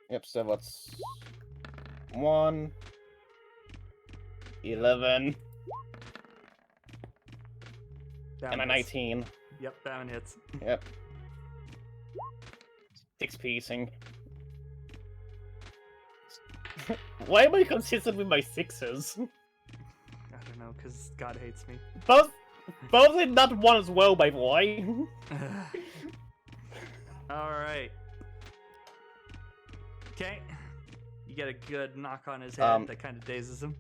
Yep, so that's 1, 11, That and a one hits. 19. Yep, that one hits. Yep. 6-piecing. Why am I consistent with my 6s? I don't know, because God hates me. Both did not one as well, by the way. Alright. Okay. You get a good knock on his head that kind of dazes him.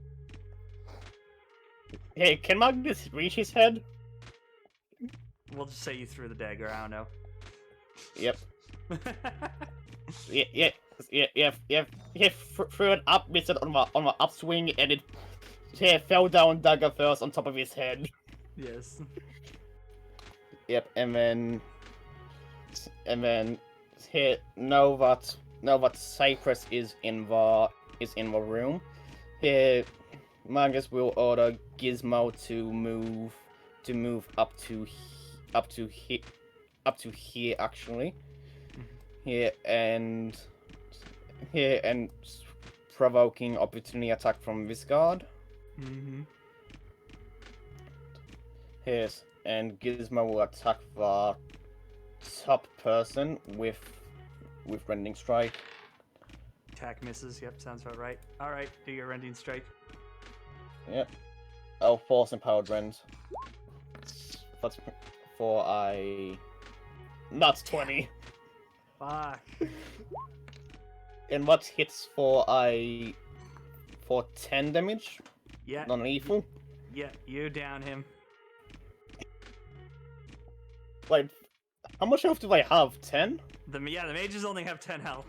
Hey, can Magnus reach his head? We'll just say you threw the dagger, I don't know. Yep. Yeah. Threw it up, missed it on my upswing, and it fell down dagger first on top of his head. Yes. Yep, and then here now that Cypress is in the room, here Magnus will order Gizmo to move up to here actually. Here and provoking opportunity attack from this guard. Mm-hmm. Yes, and Gizmo will attack the top person with rending strike. Attack misses, yep, sounds about right. Alright, do your rending strike. Yep. Oh, force and powered rend. That's for a... Not 20. Fuck. And what hits for 10 damage? Yeah. Non-lethal? Yeah, you down him. Like, how much health do I have? 10? The mages only have 10 health.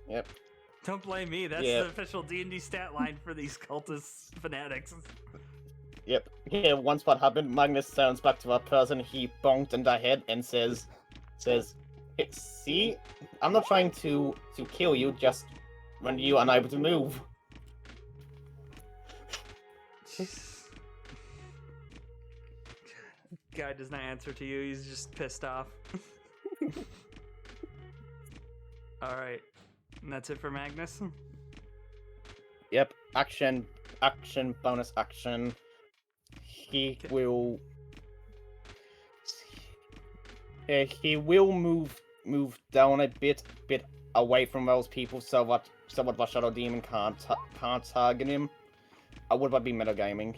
Yep. Don't blame me, that's the official D&D stat line for these cultist fanatics. Yep. Here, once what happened, Magnus turns back to that person he bonked in the head and says, "Hey, see? I'm not trying to kill you, just when you are unable to move." Guy does not answer to you, he's just pissed off. Alright. And that's it for Magnus? Yep. Action, bonus action. He will move down a bit away from those people so that the Shadow Demon can't target him. Would that be metagaming?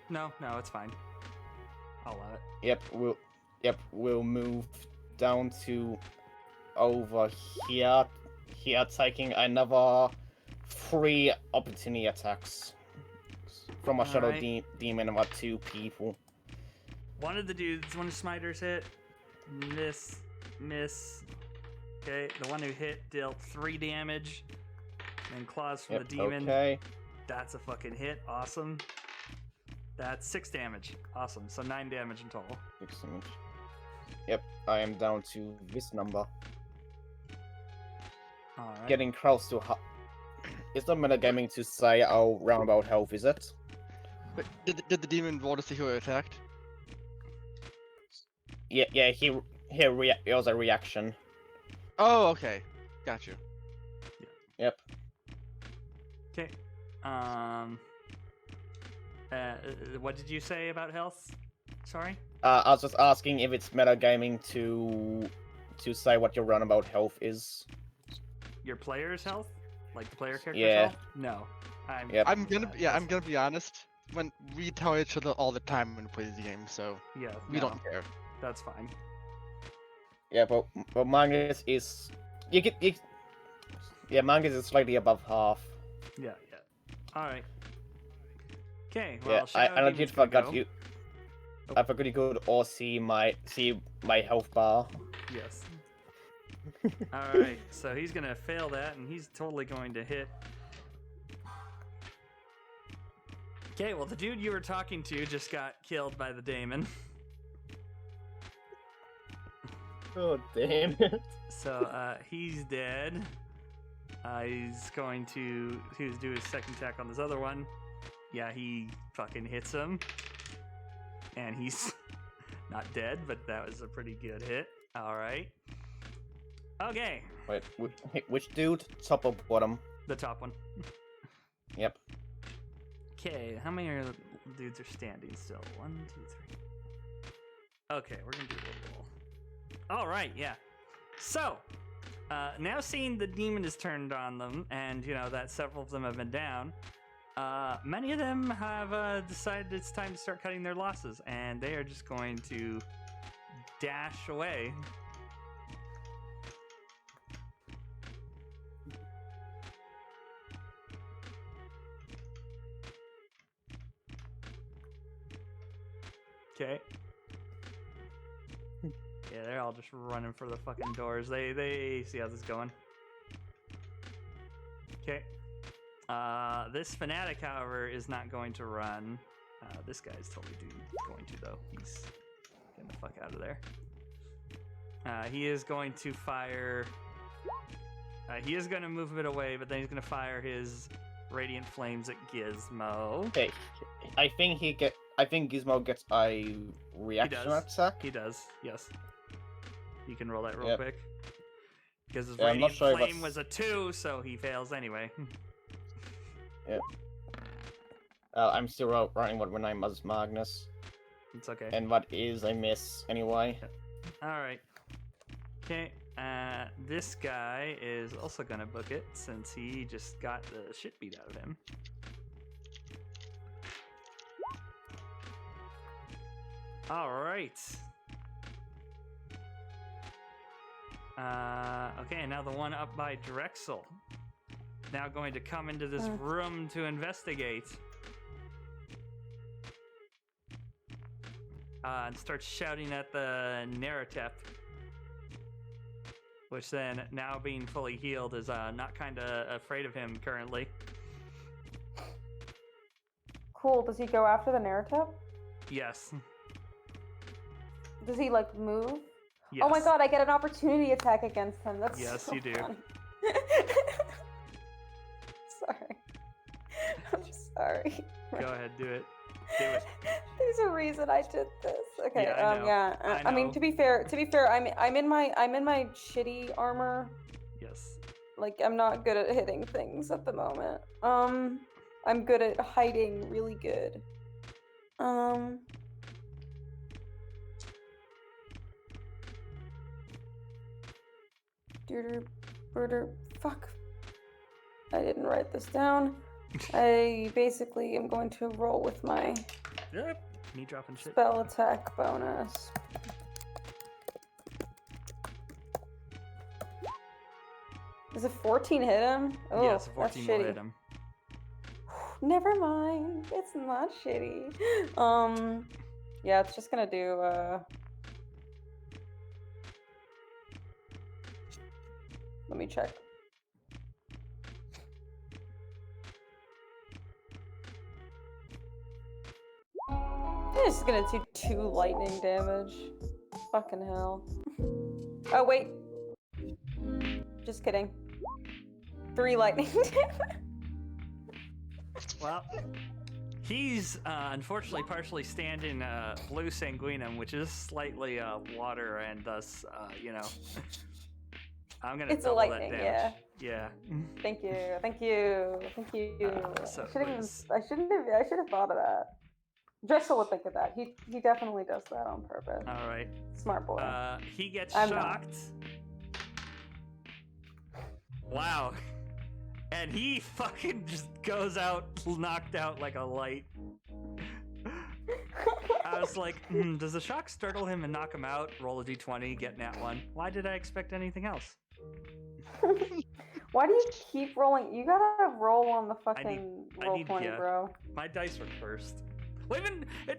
No, it's fine. I'll allow it. We'll move down to over here, taking another 3 opportunity attacks from a Shadow Demon and about 2 people. One of the smiters hit. Miss. Okay, the one who hit dealt 3 damage. And claws from the demon. Okay. That's a fucking hit. Awesome. That's 6 damage. Awesome. So 9 damage in total. 6 damage. Yep, I am down to this number. Alright. Getting close to... It's not metagaming to say how roundabout health is it? But did the demon roll to see who it attacked? Yeah, he was a reaction. Oh, okay. Got you. Yep. Okay. What did you say about health? Sorry? I was just asking if it's metagaming to say what your runabout health is. Your player's health? Like the player character's Yeah. health? No. I'm gonna be honest. When we tell each other all the time when we play the game, so yeah, we don't care. That's fine. Yeah, but Magnus is Magnus is slightly above half. Yeah. All right. Okay. Well, Yeah, I did forget you. I forgot you could all see my health bar. Yes. Alright, so he's gonna fail that, and he's totally going to hit. Okay, well, the dude you were talking to just got killed by the daemon. Oh, damn it. So, he's dead. He's going to do his second attack on this other one. Yeah, he fucking hits him. And he's not dead, but that was a pretty good hit. Alright. Okay. Wait, which dude? Top or bottom? The top one. Yep. Okay, how many dudes are standing still? 1, 2, Okay, we're gonna do a little roll. All right, yeah. So, now seeing the demon is turned on them, and you know that several of them have been down, many of them have decided it's time to start cutting their losses, and they are just going to dash away. Okay. Yeah, they're all just running for the fucking doors. They see how this is going. Okay. This fanatic, however, is not going to run. This guy's totally going to, though. He's getting the fuck out of there. He is going to fire... he is going to move a bit away, but then he's going to fire his radiant flames at Gizmo. Okay, I think Gizmo gets a reaction attack. He does, yes. You can roll that real Yep. quick. Because his Yeah, I'm not radiant sure flame was a 2, so he fails anyway. Yep. I'm still running what when I must Magnus. It's okay. And what is a miss anyway. Alright. Okay, this guy is also gonna book it since he just got the shit beat out of him. Alright. Okay, now the one up by Drexel. Now going to come into this room to investigate. And start shouting at the naratep. Which then, now being fully healed, is not kind of afraid of him currently. Cool. Does he go after the naratep? Yes. Does he like move? Yes. Oh my god, I get an opportunity attack against him. That's Yes, so you do. fun. Sorry. I'm sorry. Go ahead, do it. Do it. There's a reason I did this. Okay. Yeah, I know. Yeah. I mean, know. to be fair, I'm in my shitty armor. Yes. Like, I'm not good at hitting things at the moment. I'm good at hiding really good. Fuck. I didn't write this down. I basically am going to roll with my Yep. Me dropping shit. spell attack bonus. Does a 14 hit him? Oh, Yes, a 14 that's will shitty. hit him. Never mind. It's not shitty. Yeah, it's just gonna do, let me check. It's just gonna do 2 lightning damage. Fucking hell. Oh, wait. Just kidding. 3 lightning damage. Well, he's unfortunately partially standing blue sanguinum, which is slightly water, and thus, you know, I'm gonna It's a double lightning, that damage. Yeah. Thank you. So I should have thought of that. Drexel would think of that. He definitely does that on purpose. All right. Smart boy. He gets I'm shocked. Wow. And he fucking just goes out knocked out like a light. I was like, does the shock startle him and knock him out? Roll a d20, get nat 1. Why did I expect anything else? Why do you keep rolling? You gotta roll on the fucking roll 20, yeah. bro. My dice were cursed. Well,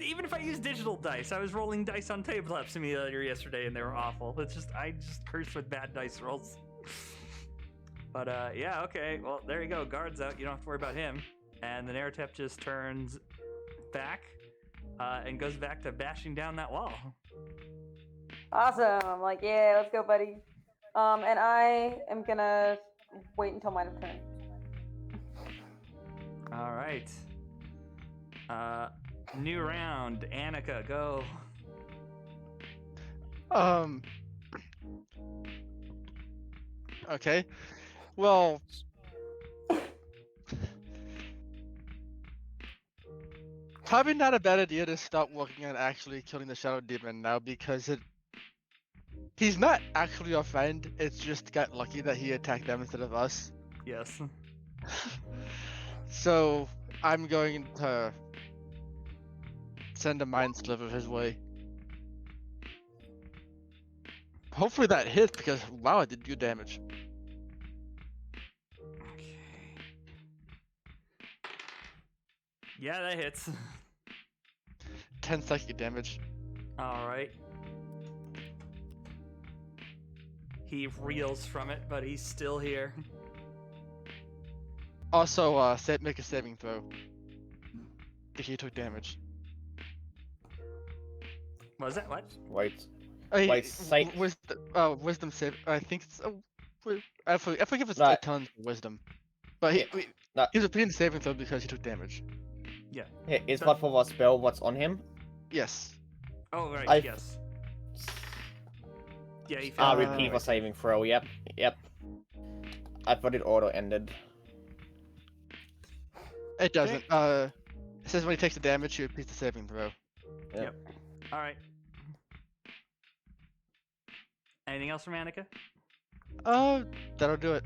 even if I use digital dice, I was rolling dice on Tabletop Simulator yesterday and they were awful. I just cursed with bad dice rolls. But yeah, okay. Well, there you go. Guard's out. You don't have to worry about him. And the naratep just turns back and goes back to bashing down that wall. Awesome. I'm like, yeah, let's go, buddy. And I am gonna wait until my turn. All right. New round. Annika, go. Okay. Well, probably not a bad idea to start working on actually killing the Shadow Demon now because he's not actually our friend. It's just got lucky that he attacked them instead of us. Yes. So I'm going to send a Mind Sliver his way. Hopefully that hits because wow, it did good damage. Okay. Yeah, that hits. 10 psychic damage. All right. He reels from it, but he's still here. Also, make a saving throw. If he took damage. Was that what? Wait. Wisdom, wisdom save. I think it's. I forget if it's Right. a ton of wisdom. But he was repeating the saving throw because he took damage. Yeah. Is what for the spell what's on him? Yes. Oh right. I've- Yes. Yeah, he failed. Repeat the saving throw. Yep. I thought it auto ended. It doesn't. It says when he takes the damage, he repeats the saving throw. Yep. All right. Anything else from Annika? That'll do it.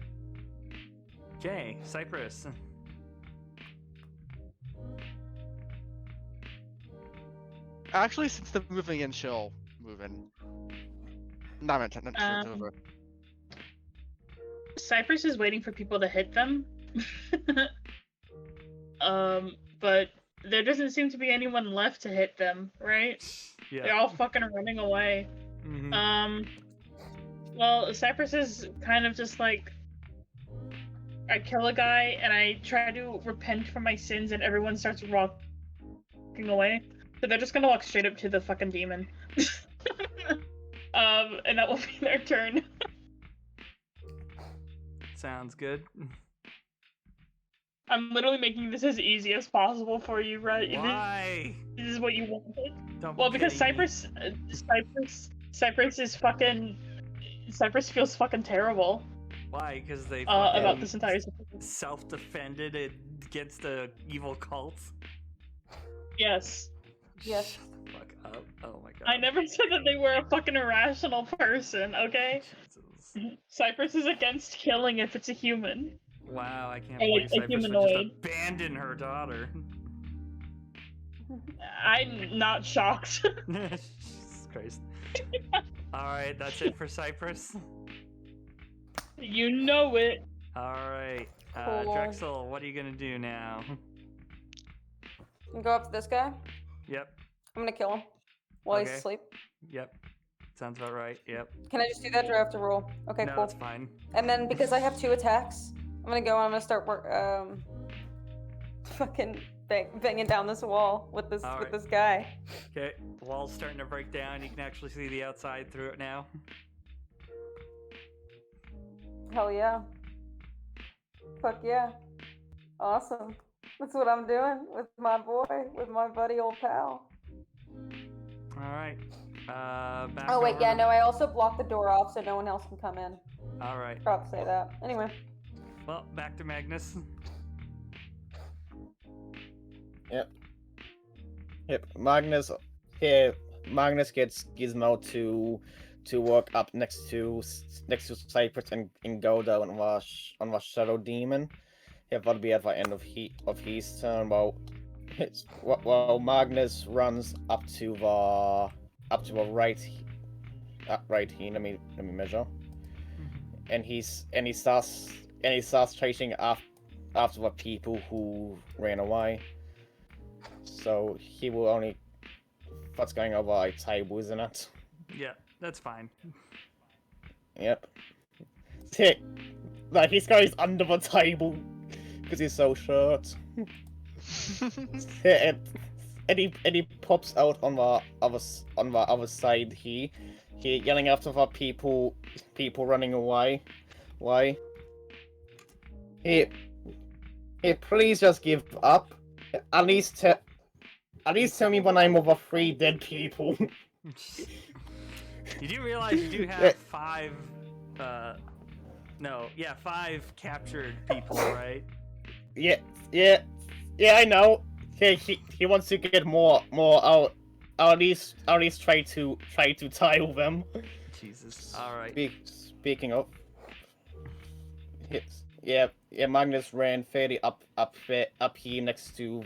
Okay, Cypress. Actually, since they're moving in, she'll move in. Not over. Cypress is waiting for people to hit them. But there doesn't seem to be anyone left to hit them, right? Yeah. They're all fucking running away. Mm-hmm. Well, Cypress is kind of just like, I kill a guy and I try to repent for my sins and everyone starts walking away. So they're just gonna walk straight up to the fucking demon. And that will be their turn. Sounds good. I'm literally making this as easy as possible for you, right? Why? This is what you wanted. Don't Well, be because kidding me. Cypress is fucking. Cypress feels fucking terrible. Why? Because they about this entire situation. self-defended against the evil cult. Yes. Yes. Shut the fuck up. Oh my god. I never said that they were a fucking irrational person, okay? Jesus. Cypress is against killing if it's a human. Wow, I can't Or, believe like, a Cypress would just humanoid. abandon her daughter. I'm not shocked. Jesus Christ. Alright, that's it for Cypress. You know it. Alright. Cool. Drexel, what are you gonna do now? You go up to this guy. Yep. I'm gonna kill him while he's Okay. asleep. Yep. Sounds about right. Yep. Can I just do that or do I have to roll? Okay, No, cool. that's fine. And then because I have 2 attacks, I'm gonna go and I'm gonna start fucking banging down this wall with this All with right. this guy. Okay. The wall's starting to break down. You can actually see the outside through it now. Hell yeah. Fuck yeah. Awesome. That's what I'm doing with my boy, with my buddy old pal. Alright. Back Oh wait, over- yeah, no, I also blocked the door off so no one else can come in. Alright. Forgot to say that. Anyway. Well, back to Magnus. Yep. Magnus gets Gizmo to walk up next to Cypress and go down on the Shadow Demon. Yeah, that'll be at the end of his turn. While Magnus runs up to the right here. Let me measure. And he starts chasing after the people who ran away. So he will only. What's going over a table, isn't it? Yeah, that's fine. Yep. Tick. Like he goes under the table because he's so short. Yeah, and he pops out on the other side. He yelling after the people running away. Why? Hey, please just give up. At least tell me the name of the 3 dead people. You do realize you do have 5 captured people, right? Yeah, I know. he wants to get more out. At least try to tile them. Jesus. All right. Speaking of, yeah, Magnus ran fairly up here next to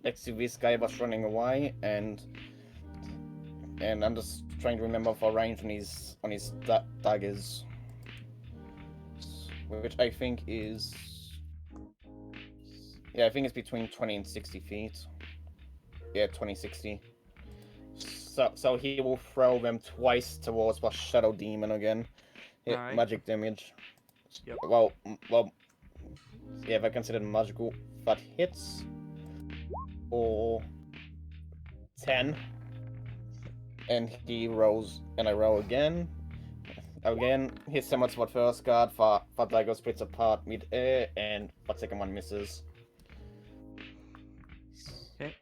this guy was running away, and I'm just trying to remember for range on his daggers, which I think is, yeah, I think it's between 20 and 60 feet. Yeah, 20, 60. So he will throw them twice towards the Shadow Demon again. Hit Alright. magic damage. Yep. Well, yeah, they're considered magical. That hits. Or 10. And he rolls, and I roll again. Again, hits similar to what first guard. That dagger splits apart mid-air, and that second one misses. Okay.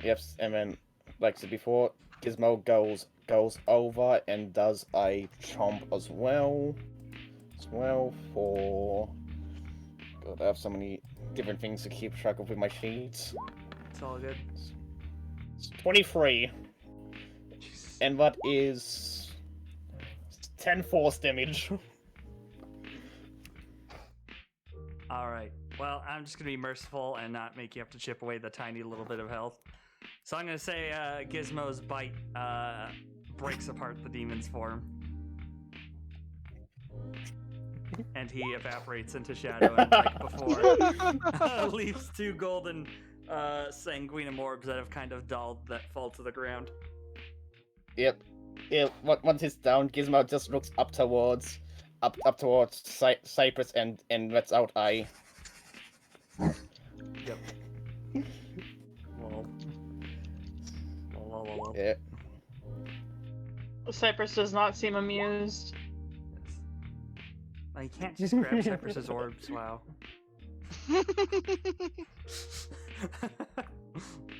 Yep, and then, like I said before, Gizmo goes over and does a chomp as well. For... God, I have so many different things to keep track of with my sheets. It's all good. It's 23. Jesus. And that is 10 force damage. Alright. Well, I'm just going to be merciful and not make you have to chip away the tiny little bit of health. So I'm going to say Gizmo's bite breaks apart the demon's form. And he evaporates into shadow, and like before, leaves two golden sanguinum orbs that have kind of dulled that fall to the ground. Yep. Yeah, once it's down, Gizmo just looks up towards Cypress and lets out a... Yep. Lol. Lol. Yeah. Cypress does not seem amused. Yes. Oh, you can't just grab Cypress's orbs, wow.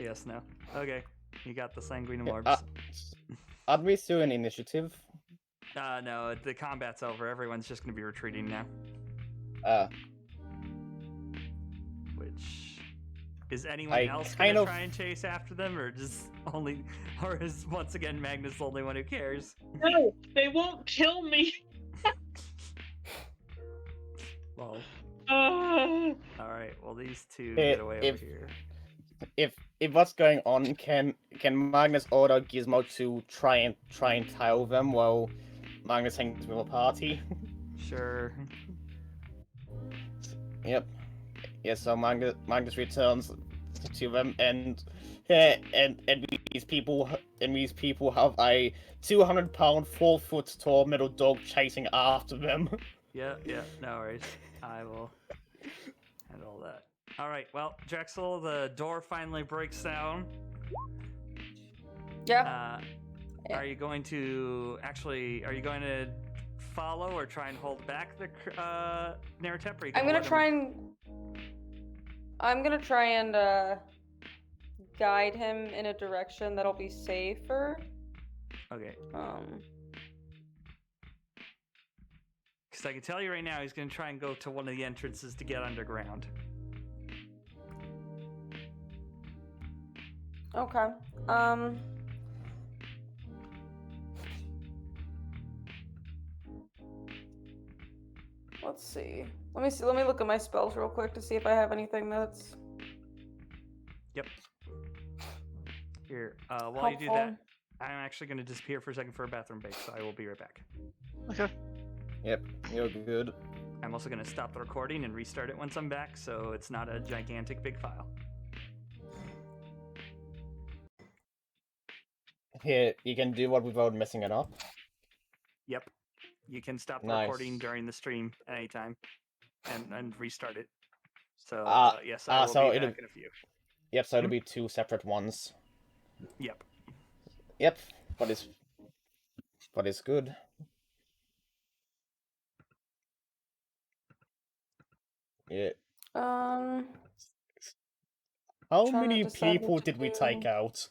Yes, no. Okay, you got the sanguinum orbs. Are we still in initiative? No, the combat's over. Everyone's just gonna be retreating now. Which... Is anyone else gonna try and chase after them, or is once again Magnus the only one who cares? No, they won't kill me. Well. Alright, well these two get away over here. If what's going on, can Magnus order Gizmo to try and tile them while Magnus hangs with a party? Sure. Yep. Yeah, so Magnus returns to them, and these people have a 200-pound, 4-foot tall metal dog chasing after them. Yeah, no worries. I will handle that. Alright, well, Drexel, the door finally breaks down. Yeah. Are you going to follow or try and hold back the naratep? I'm gonna try and guide him in a direction that'll be safer. Okay. Because I can tell you right now, he's gonna try and go to one of the entrances to get underground. Okay. Let's see. Let me look at my spells real quick to see if I have anything that's... Yep. Here, while you do that, I'm actually going to disappear for a second for a bathroom break, so I will be right back. Okay. Yep, you're good. I'm also going to stop the recording and restart it once I'm back, so it's not a gigantic big file. Here, you can do what without messing it up. Yep. You can stop the Nice. recording during the stream anytime and restart it. So, yes, I I so will be it'll- back in a few. Yep, so it'll be two separate ones. Yep. Yep, but it's good. Yeah. How Trying to many decide what people to did we do. take out?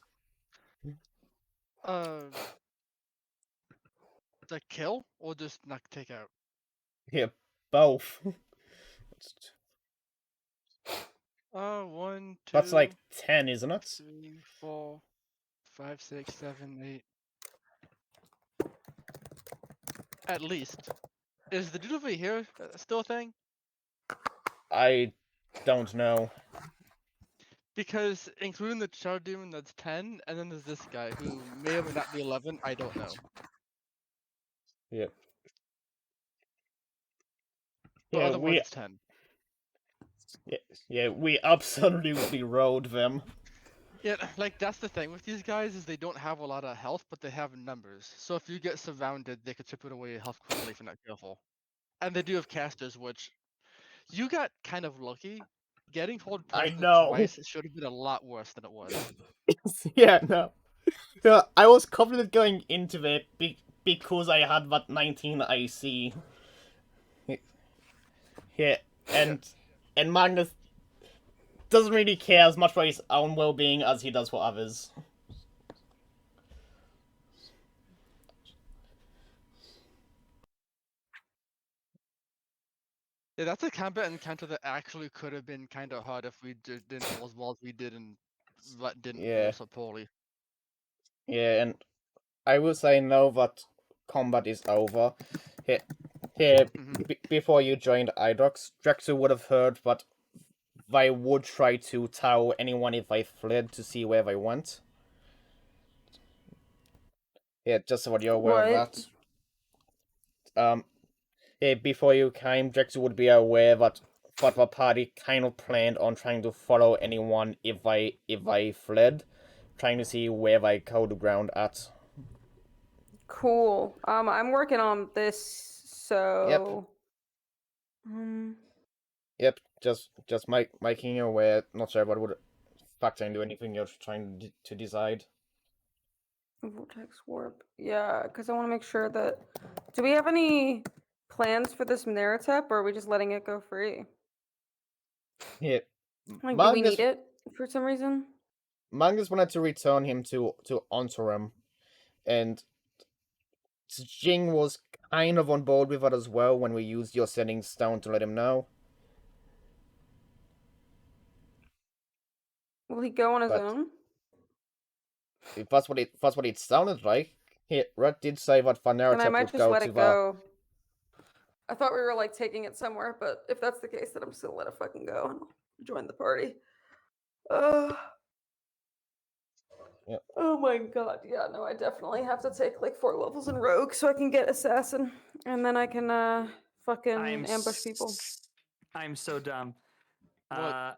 The kill or just not take out? Yeah, both. 1, 2. That's like 10, isn't it? 3, 4, 5, 6, 7, 8. At least. Is the dude over here still a thing? I don't know. Because including the Char Demon, that's 10, and then there's this guy who may or may not be 11. I don't know. Yeah. But Yeah, otherwise, it's 10. Yeah, we absolutely rode them. Yeah, like that's the thing with these guys is they don't have a lot of health, but they have numbers. So if you get surrounded, they could chip it away health quickly if you're not careful. And they do have casters, which you got kind of lucky. Getting hold I poisoned know. twice should have been a lot worse than it was. Yeah, no. Yeah, I was confident going into it because I had that 19 IC. Yeah, and Magnus doesn't really care as much for his own well-being as he does for others. Yeah, that's a combat encounter that actually could have been kind of hard if we didn't roll as well as we did and that didn't roll so poorly. Yeah, and I will say now that combat is over. Here, before you joined Adox, Drexel would have heard that they would try to tell anyone if they fled to see where they went. Yeah, just so that you're aware of that. Yeah, before you came, Drexel would be aware that the party kind of planned on trying to follow anyone if they fled, trying to see where they go to ground at. Cool. I'm working on this, so. Yep, just making you aware. Not sure what would factor into anything you're trying to decide. Vortex warp. Yeah, because I want to make sure that. Do we have any plans for this naratep, or are we just letting it go free? Yeah. Like, do we need it for some reason? Magnus wanted to return him to Ontaram, and Xing was kind of on board with that as well when we used your settings down to let him know. Will he go on his own? If that's what it sounded like. Red did say that Naratep then I might would just go let to it go. I thought we were like taking it somewhere, but if that's the case, then I'm just gonna let it fucking go and join the party. Yep. Oh my god, yeah, no, I definitely have to take like 4 levels in Rogue so I can get Assassin, and then I can fucking ambush people. I'm so dumb. I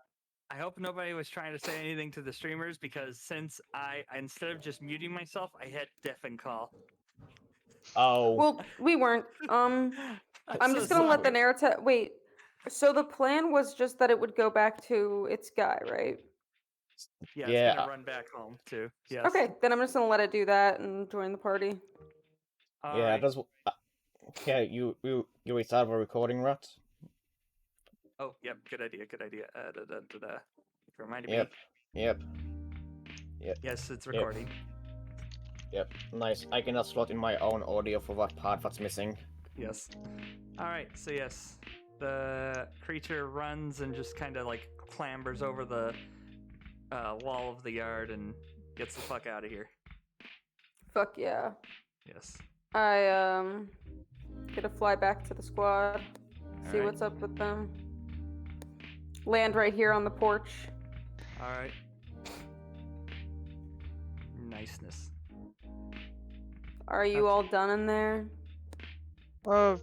hope nobody was trying to say anything to the streamers because since I instead of just muting myself, I hit deafen call. Oh. Well, we weren't. I'm just gonna let the naratep. Wait. So the plan was just that it would go back to its guy, right? Yeah, it's gonna run back home too. Yes. Okay, then I'm just gonna let it do that and join the party. Yeah, that's. Yeah, you restart the recording, Rat. Oh, yep, good idea. Reminded me. Yep. Yes, it's recording. Yep, nice. I can just slot in my own audio for that part that's missing. Yes. Alright, so yes. The creature runs and just kind of like clambers over the wall of the yard and gets the fuck out of here. Fuck yeah. Yes. I get to fly back to the squad, see what's up with them. Land right here on the porch. Alright. Niceness. Are you all done in there? A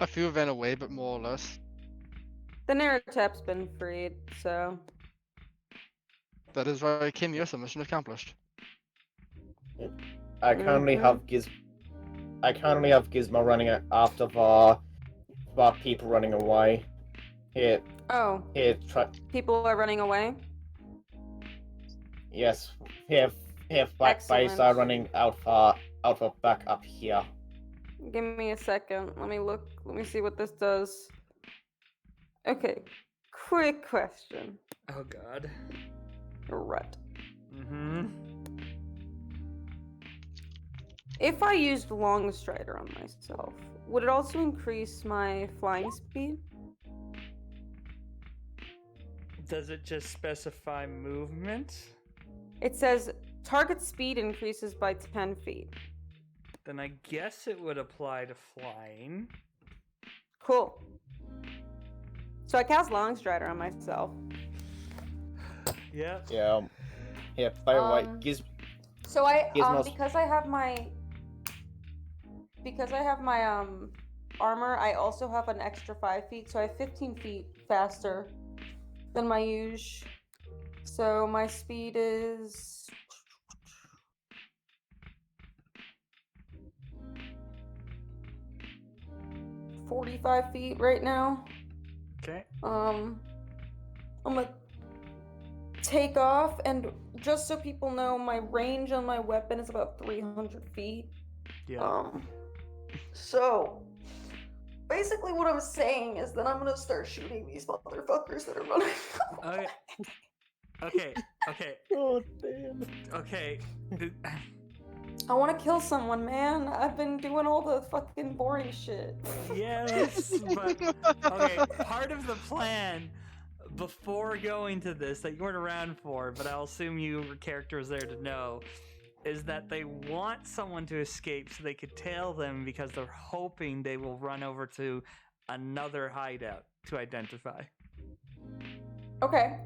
few ran away, but more or less. The naratep's been freed, so. That is why I came here, so mission accomplished. I currently have Gizmo running after the people running away. Here. Oh. Here, people are running away? Yes. Here, black base are running out for back up here. Give me a second. Let me look. Let me see what this does. Okay. Quick question. Oh god. Right. Mm-hmm. If I used Long Strider on myself, would it also increase my flying speed? Does it just specify movement? It says target speed increases by 10 feet. Then I guess it would apply to flying. Cool. So I cast Longstrider on myself. Yep. Yeah. Yeah. By the way, So I Gizmo's... because I have my armor, I also have an extra 5 feet, so I have 15 feet faster than my usual. So my speed is 45 feet right now. Okay. I'm gonna take off, and just so people know, my range on my weapon is about 300 feet. Yeah. So basically what I'm saying is that I'm gonna start shooting these motherfuckers that are running. Okay. Oh, damn. Okay. I want to kill someone, man. I've been doing all the fucking boring shit. Yes, but okay. Part of the plan before going to this that you weren't around for, but I'll assume your character was there to know, is that they want someone to escape so they could tail them because they're hoping they will run over to another hideout to identify. Okay,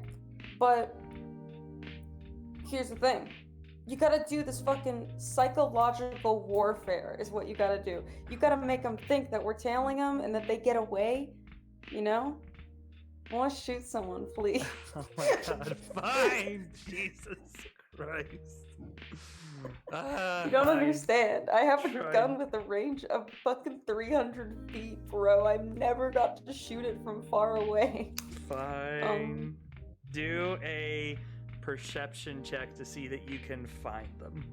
but here's the thing. You gotta do this fucking psychological warfare is what you gotta do. You gotta make them think that we're tailing them and that they get away, you know? I wanna shoot someone, please. Oh my god, fine! Jesus Christ. You don't understand. I have a gun with a range of fucking 300 feet, bro. I never got to shoot it from far away. Fine. Do a perception check to see that you can find them.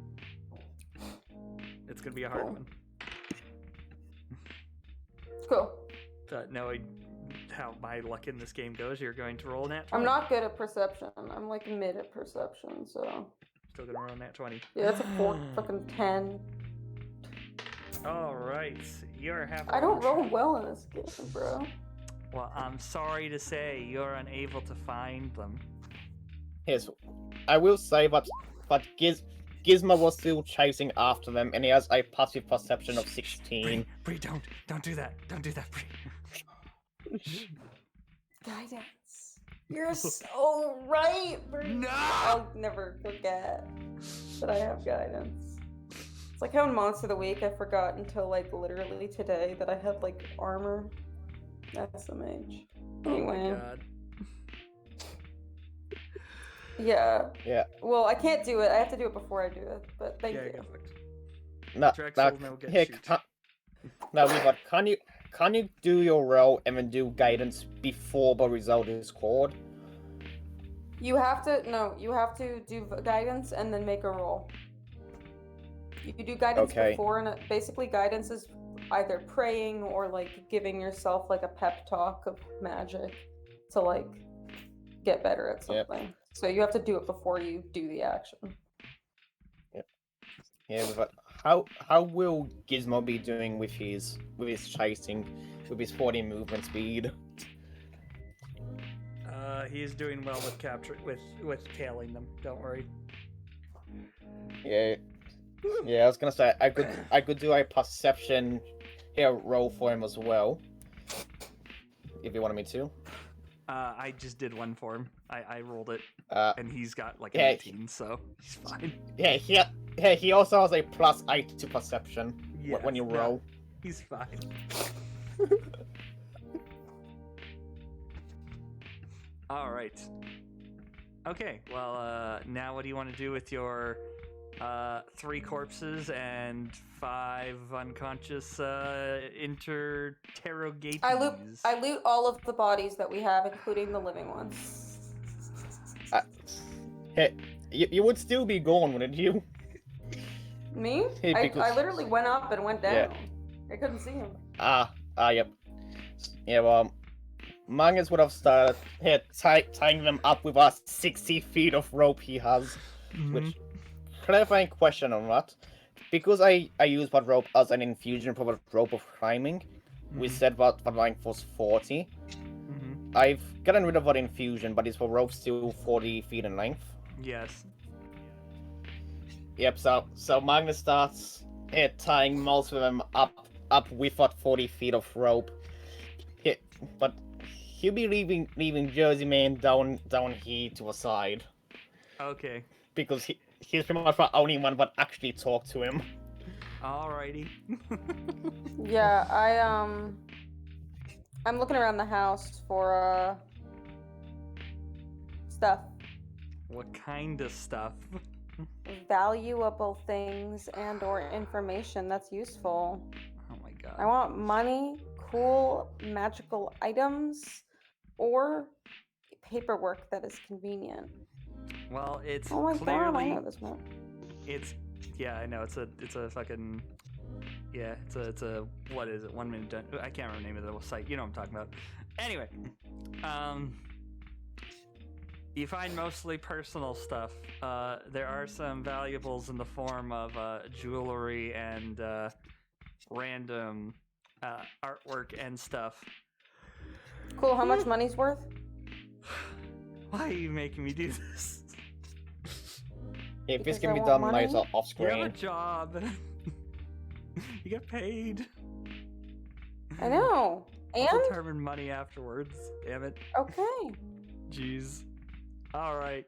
It's gonna be a hard one. Cool. Knowing how my luck in this game goes, you're going to roll a nat 20. I'm not good at perception. I'm like mid at perception, so. Still gonna roll a nat 20. Yeah, that's a fucking 10. Alright, you're half. I don't roll well in this game, bro. Well, I'm sorry to say you're unable to find them. Yes, I will say, but Gizmo was still chasing after them, and he has a passive perception of 16. Bree, don't do that. Don't do that, Bree. Guidance. You're so right, Bree. No! I'll never forget that I have guidance. It's like how in Monster of the Week I forgot until like literally today that I had like armor. SMH. Anyway. Oh my god. Yeah. Yeah. Well, I can't do it. I have to do it before I do it. But thank you. Can you do your roll and then do guidance before the result is called? You have to do guidance and then make a roll. You do guidance before, and basically guidance is either praying or like giving yourself like a pep talk of magic to like get better at something. Yep. So you have to do it before you do the action. Yep. Yeah, but how will Gizmo be doing with his chasing, with his 40 movement speed? He's doing well with tailing them. Don't worry. Yeah. Yeah, I was gonna say I could do a perception roll for him as well, if you wanted me to. I just did one for him. I rolled it, and he's got like an 18, so he's fine. Yeah, he also has a +8 to perception when you roll. No, he's fine. All right. Okay. Well, now what do you want to do with your 3 corpses and 5 unconscious interrogatees? I loot all of the bodies that we have, including the living ones. Hey, you would still be gone, wouldn't you? Me? Hey, I literally went up and went down. Yeah. I couldn't see him. Yep. Yeah, well, Mangus would have started tying them up with our 60 feet of rope he has, which... Clarifying question on that. Because I use that rope as an infusion for the rope of climbing, we said that the length was 40. I've gotten rid of that infusion, but is the rope still 40 feet in length? Yes. Yep. So Magnus starts tying most of them up with that 40 feet of rope. But he'll be leaving Jersey Man down here to the side Okay. because he's pretty much the only one that actually talked to him. Alrighty. Yeah, I'm looking around the house for stuff. What kind of stuff? Valuable things and or information that's useful. Oh my god. I want money, cool magical items, or paperwork that is convenient. Well, it's Oh my clearly. god, I know this one. Yeah, I know. It's a fucking. Yeah, it's a what is it? 1 minute done. I can't remember the name of the site. You know what I'm talking about. Anyway, you find mostly personal stuff. There are some valuables in the form of jewelry and random artwork and stuff. Cool, how much money's worth? Why are you making me do this? If this Because can I be want done money. nice off You have screen. a job. You get paid. I know. I'll And? determine money afterwards. Damn it. Okay. Jeez. All right.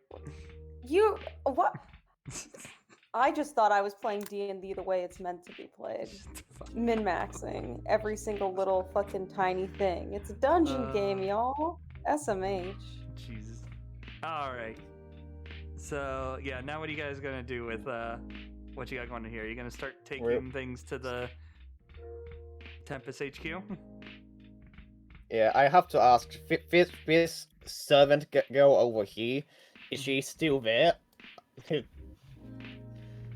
You, what? I just thought I was playing D&D the way it's meant to be played. Min-maxing every single little fucking tiny thing. It's a dungeon game, y'all. SMH. Jesus. All right. So yeah, now what are you guys gonna do with what you got going on here? Are you gonna start taking things to the Tempest HQ? Yeah, I have to ask. This servant girl over here, is she still there?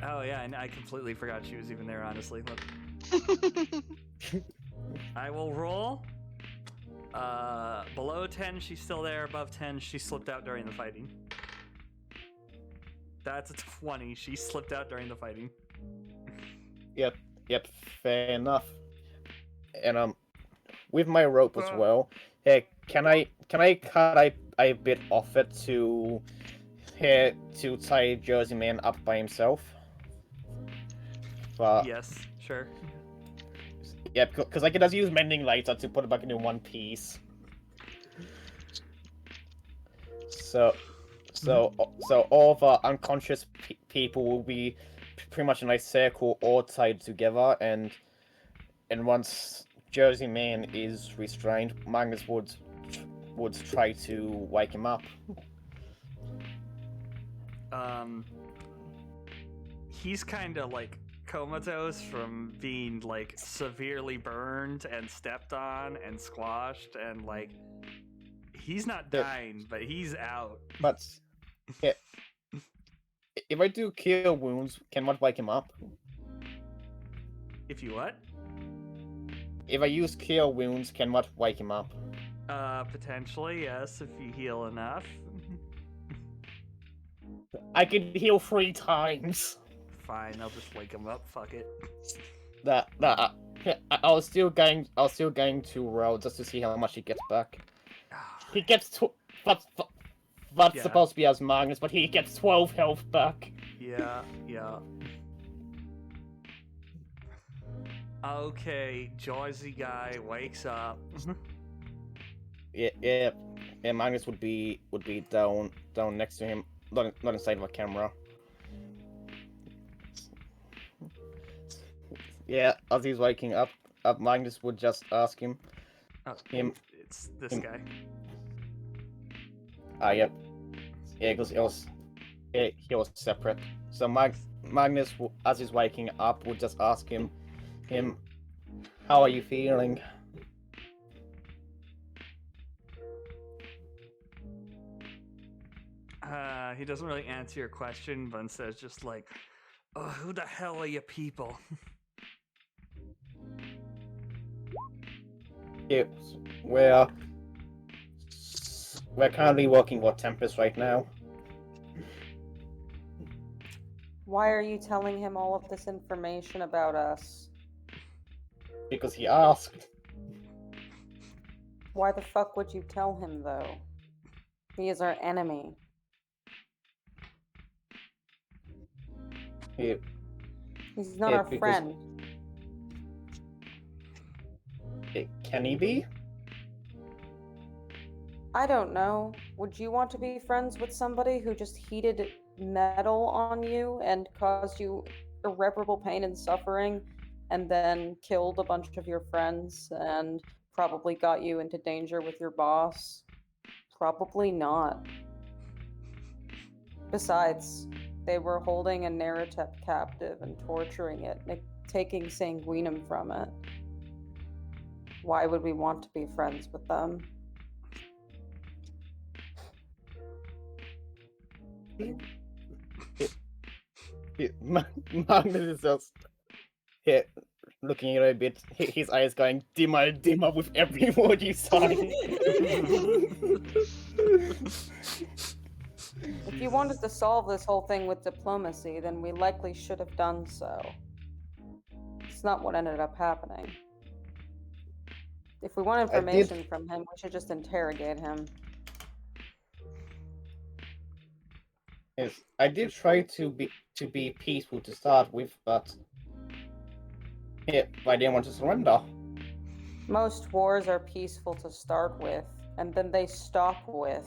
Oh yeah, and I completely forgot she was even there. Honestly, look. I will roll. Below 10, she's still there. Above 10, she slipped out during the fighting. That's a 20. She slipped out during the fighting. Yep, fair enough. And with my rope as well. Hey, can I cut a bit off it to tie Jersey Man up by himself? But Yes, sure. yeah, because I can just use mending later to put it back into one piece. So all the unconscious people will be pretty much in a circle, all tied together, and once Jersey Man is restrained, Magnus would try to wake him up. He's kind of like comatose from being like severely burned and stepped on and squashed, and like he's not dying, but he's out. But yeah, if I do cure wounds, can what wake him up? If you what? If I use cure wounds, can what wake him up? Potentially, yes, if you heal enough. I can heal 3 times. Fine, I'll just wake him up. Fuck it. I was still going to roll just to see how much he gets back. He gets that's supposed to be as Magnus, but he gets 12 health back. Yeah. Okay, Jersey guy wakes up. Yeah, Magnus would be down next to him, not inside of a camera. Yeah, as he's waking up, Magnus would just ask him. Oh, it's this guy. Yep. Yeah, because he was separate. So Magnus, as he's waking up, would just ask him, how are you feeling? He doesn't really answer your question, but instead it's just like, oh, who the hell are you people? Yeah, we're currently working with Tempest right now. Why are you telling him all of this information about us? Because he asked. Why the fuck would you tell him, though? He is our enemy. Yeah. He's not our friend. Can he be? I don't know. Would you want to be friends with somebody who just heated metal on you and caused you irreparable pain and suffering, and then killed a bunch of your friends and probably got you into danger with your boss? Probably not. Besides, they were holding a naratep captive and torturing it, taking sanguinum from it. Why would we want to be friends with them? Magnus is just looking at it a bit, his eyes going dimmer and dimmer with every word you say. If you wanted to solve this whole thing with diplomacy, then we likely should have done so. It's not what ended up happening. If we want information from him, we should just interrogate him. Yes, I did try to be peaceful to start with, but I didn't want to surrender. Most wars are peaceful to start with, and then they stop with.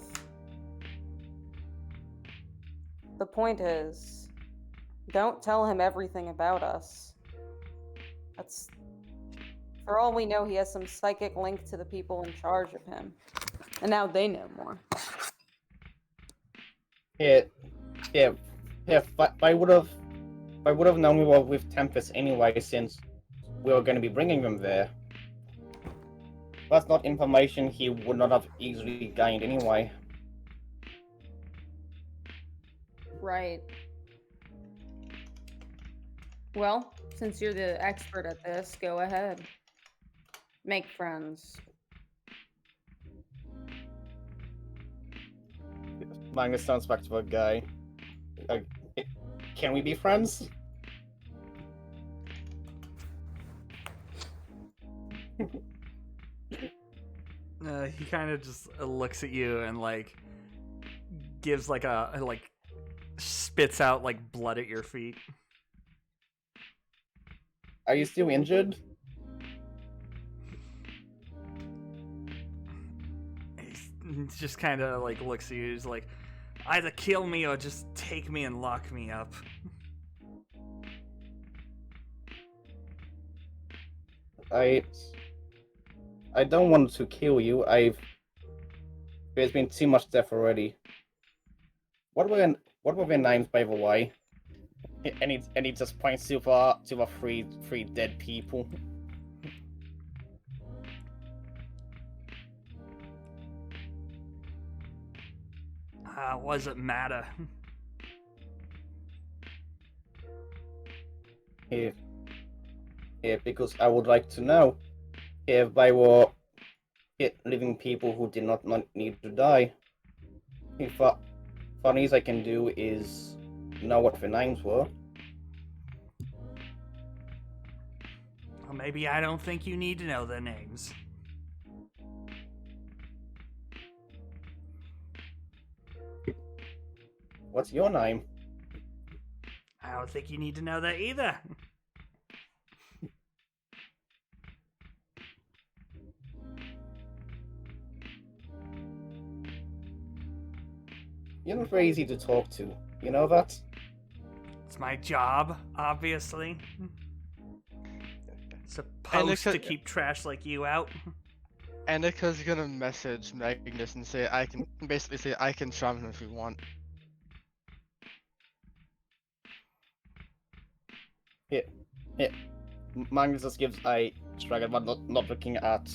The point is, don't tell him everything about us. That's... For all we know, he has some psychic link to the people in charge of him. And now they know more. If I would have known we were with Tempest anyway, since we were going to be bringing them there. That's not information he would not have easily gained anyway. Right. Well, since you're the expert at this, go ahead. Make friends. Magnus turns back to the guy. Can we be friends? He kind of just looks at you and like gives like spits out like blood at your feet. Are you still injured? He just kind of like looks at you. He's like, either kill me or just take me and lock me up. I don't want to kill you. There's been too much death already. What were their names, by the way? And he just points to the three dead people. What does it matter? Yeah, because I would like to know if they were living people who did not need to die. If funniest I can do is know what their names were. Well, maybe I don't think you need to know their names. What's your name? I don't think you need to know that either. You're not very easy to talk to. You know that? It's my job, obviously. Supposed to keep trash like you out. Annika's gonna message Magnus and say I can charm him if we want. Yeah. Magnus just gives a shrug, but not looking at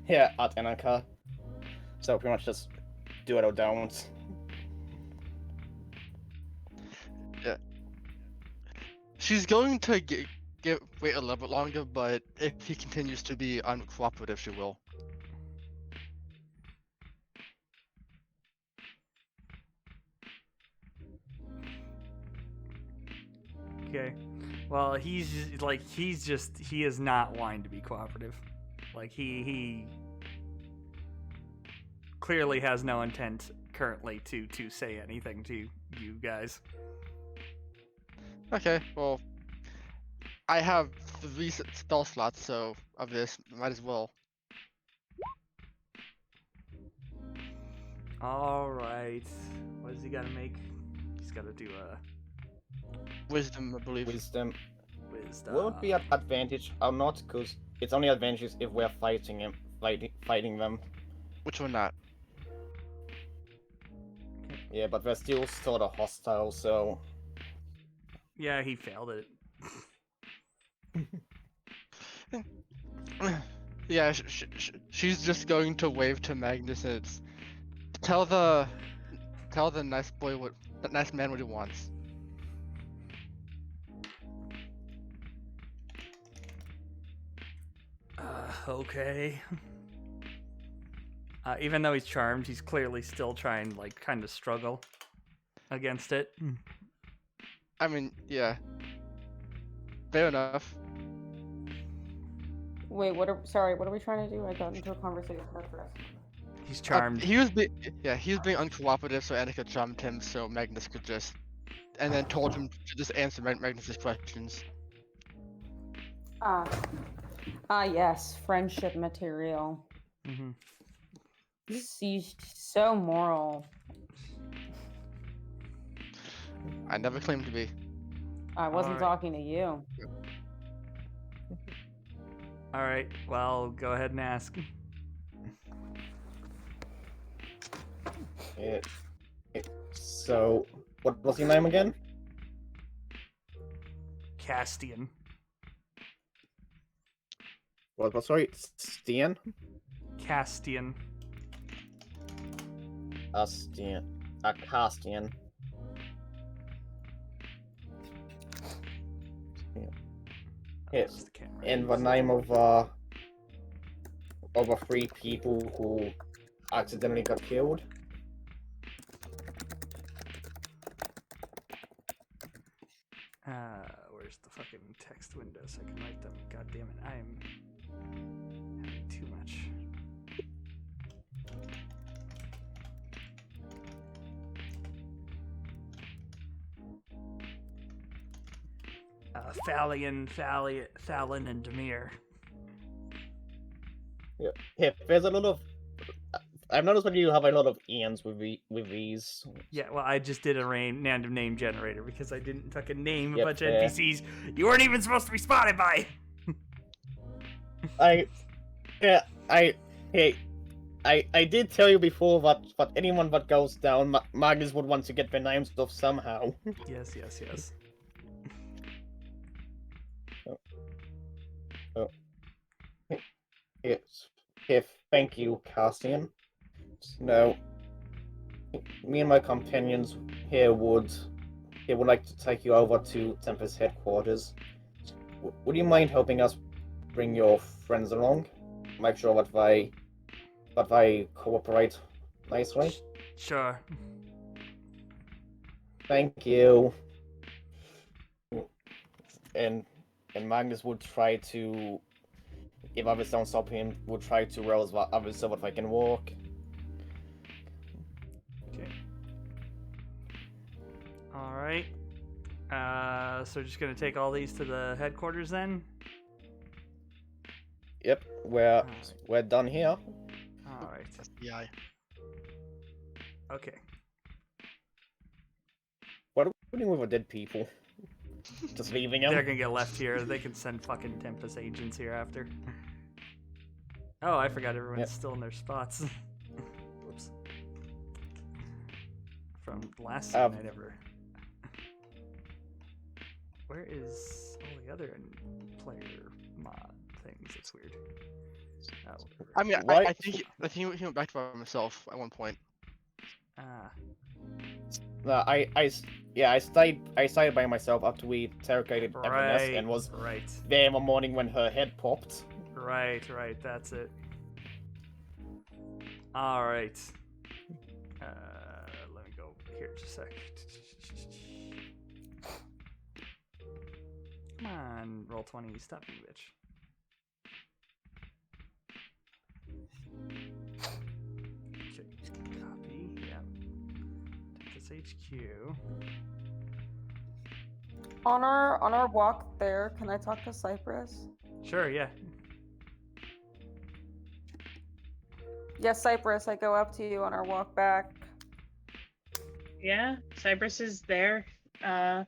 Annika. So pretty much just do it or don't. Yeah. She's going to wait a little bit longer, but if he continues to be uncooperative, she will. Okay. Well, he is not wanting to be cooperative. Like he clearly has no intent currently to say anything to you guys. Okay, well, I have 3 spell slots, so of this, might as well. All right. What does he got to make? He's got to do a Wisdom, I believe. Wisdom. wisdom. Will it be at advantage or not? Because it's only advantage if we're fighting them. Which one not? Yeah, but we're still sort of hostile, so... Yeah, he failed it. Yeah, she's just going to wave to Magnus and tell the nice boy the nice man what he wants. Okay. Even though he's charmed, he's clearly still trying, like, kind of struggle against it. I mean, yeah. Fair enough. Wait, what are we trying to do? I got into a conversation with Chris. He's charmed. He was being uncooperative, so Annika charmed him, so Magnus could just, and then told him to just answer Magnus's questions. Yes, friendship material. Mm-hmm. She's so moral. I never claimed to be. I wasn't talking to you. All right. Well, go ahead and ask. So, what was your name again? Castian. What? Sorry, Stian. Castian. Castian. Castian. Yes. In the name of over 3 people who accidentally got killed. Where's the fucking text window so I can write them? God damn it, I'm having too much. Fallon, and Demir. Yeah, there's a lot of... I've noticed when you have a lot of Ians with these. Yeah, well, I just did a random name generator because I didn't fucking name a Yep, bunch of NPCs you weren't even supposed to be spotted by. I did tell you before that anyone that goes down, Magnus would want to get their names off somehow. Yes. Yes, thank you, Cassian. No, me and my companions here would like to take you over to Tempest headquarters. Would you mind helping us bring your friends along? Make sure that they cooperate nicely. Sure. Thank you. And Magnus would try to, if others don't stop him, would try to rouse others so that they can walk. Okay. Alright. So just gonna take all these to the headquarters then? Yep, we're done here. Alright. Yeah. Okay. What are we doing with the dead people? Just leaving them? They're gonna get left here. They can send fucking Tempest agents here after. Oh, I forgot everyone's still in their spots. Whoops. From last scene, I never... Where is all the other player mod things? That's weird. Oh, I mean, I think he went back to himself at one point. No, I stayed by myself after we interrogated Everness and was there in the morning when her head popped. Right, that's it. Alright. Let me go here just a sec. Come on, roll 20, stop me, bitch. Okay, Cypress HQ. On our walk there, can I talk to Cypress? Sure, yeah. Yes, Cypress, I go up to you on our walk back. Yeah, Cypress is there. They're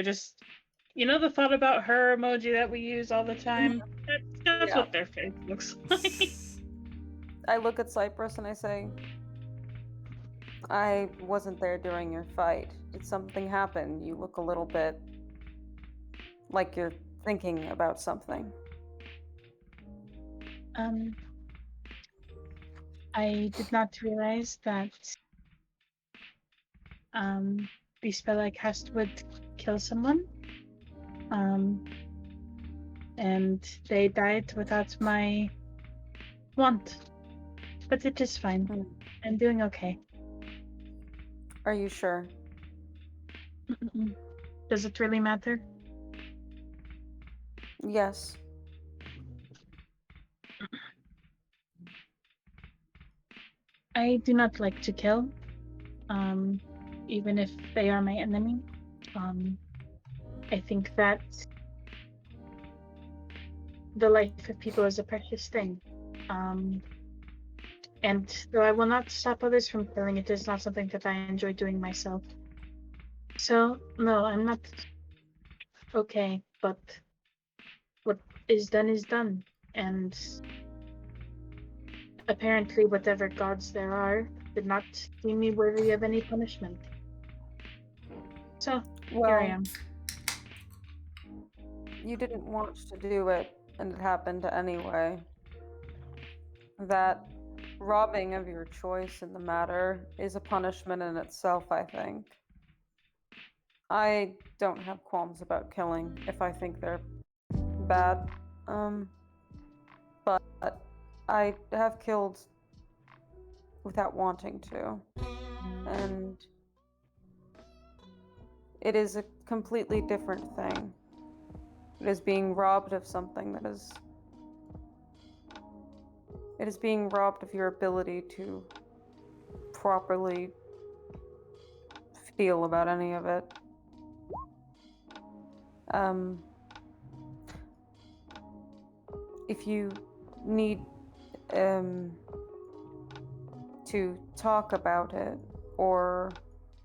just, you know, the thought about her emoji that we use all the time? That's what their face looks like. I look at Cypress and I say, I wasn't there during your fight. Did something happen? You look a little bit like you're thinking about something. I did not realize that the spell I cast would kill someone. And they died without my want. But it is fine. I'm doing okay. Are you sure? Does it really matter? Yes. I do not like to kill, even if they are my enemy. I think that the life of people is a precious thing. And though I will not stop others from killing, it is not something that I enjoy doing myself. So, no, I'm not okay, but what is done. And apparently whatever gods there are did not deem me worthy of any punishment. So, here I am. You didn't want to do it, and it happened anyway. That robbing of your choice in the matter is a punishment in itself, I think. I don't have qualms about killing if I think they're bad. But I have killed without wanting to. And it is a completely different thing. It is being robbed of something that is... It is being robbed of your ability to properly feel about any of it. If you need to talk about it, or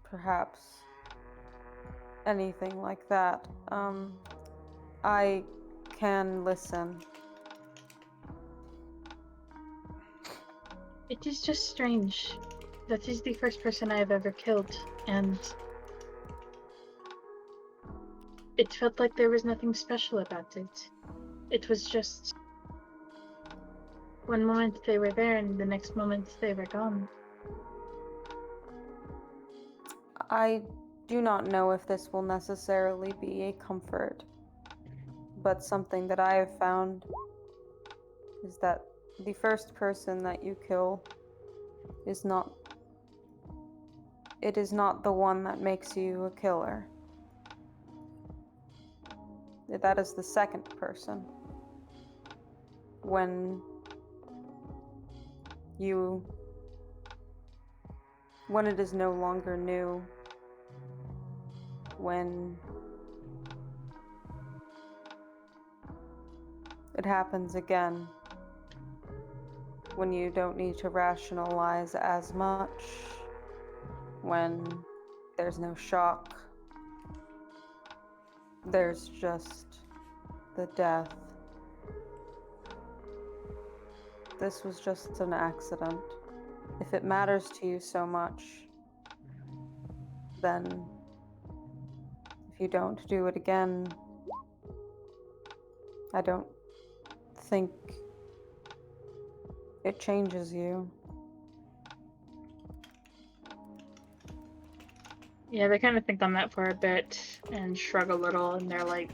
perhaps anything like that, I can listen. It is just strange. That is the first person I have ever killed, and it felt like there was nothing special about it. It was just one moment they were there and the next moment they were gone. I do not know if this will necessarily be a comfort, but something that I have found is that the first person that you kill is not... It is not the one that makes you a killer. That is the second person. When it is no longer new, when it happens again, when you don't need to rationalize as much, when there's no shock, there's just the death. This was just an accident. If it matters to you so much, then if you don't do it again, I don't think it changes you. Yeah, they kind of think on that for a bit and shrug a little, and they're like,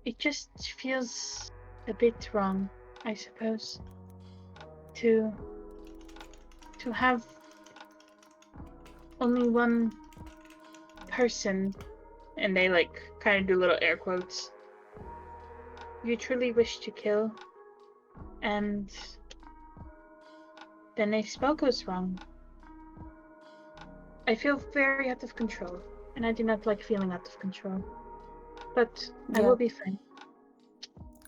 it just feels a bit wrong, I suppose, to have only one person, and they like kind of do little air quotes, you truly wish to kill, and then a spell goes wrong. I feel very out of control, and I do not like feeling out of control. But I will be fine.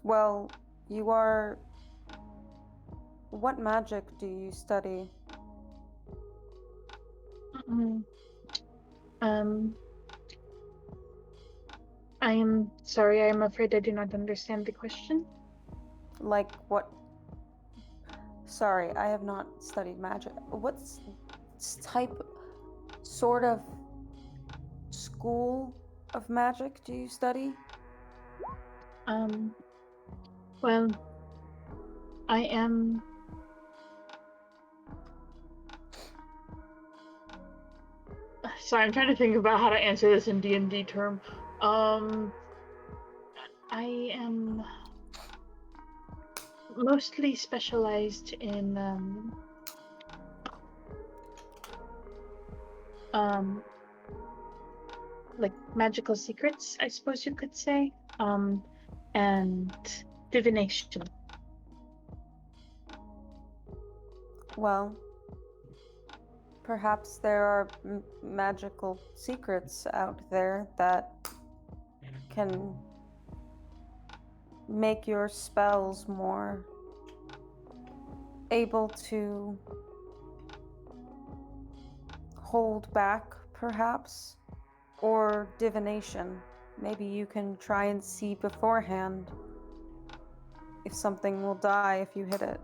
Well, you are... What magic do you study? I am sorry, I am afraid I do not understand the question. Like what? Sorry, I have not studied magic. What sort of school of magic do you study? Well, I am... Sorry, I'm trying to think about how to answer this in D&D term. I am mostly specialized in like magical secrets, I suppose you could say, and divination. Well, perhaps there are magical secrets out there that can make your spells more able to hold back, perhaps, or divination. Maybe you can try and see beforehand if something will die if you hit it.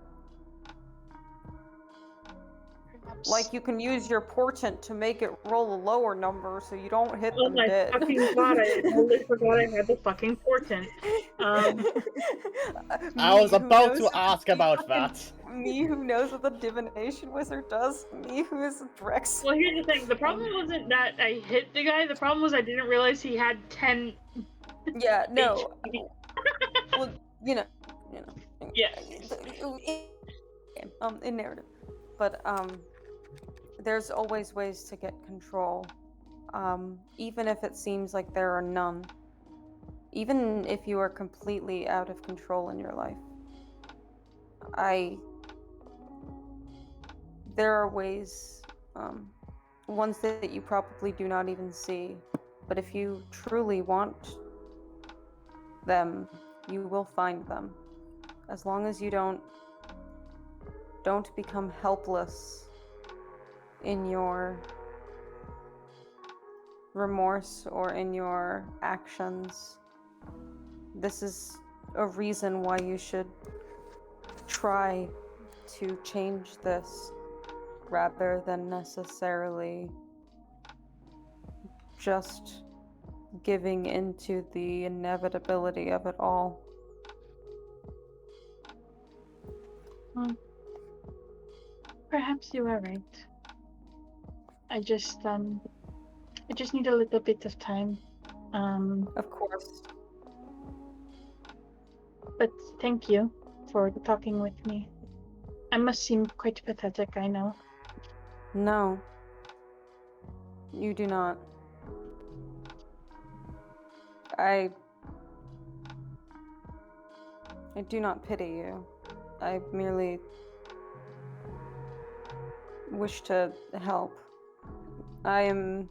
Perhaps. Like you can use your portent to make it roll a lower number so you don't hit them my dead. fucking god, I totally forgot I had the fucking portent. I was about to ask about that. Me who knows what the divination wizard does. Me who is a Drex. Well, here's the thing. The problem wasn't that I hit the guy. The problem was I didn't realize he had 10. Yeah, no. HP. Well, you know. Yeah. In narrative. But, there's always ways to get control. Even if it seems like there are none. Even if you are completely out of control in your life. There are ways, ones that you probably do not even see. But if you truly want them, you will find them. As long as you don't become helpless in your remorse or in your actions. This is a reason why you should try to change this rather than necessarily just giving into the inevitability of it all. Perhaps you are right. I just need a little bit of time. Of course. But thank you for talking with me. I must seem quite pathetic, I know. No. You do not. I do not pity you. I merely wish to help. I am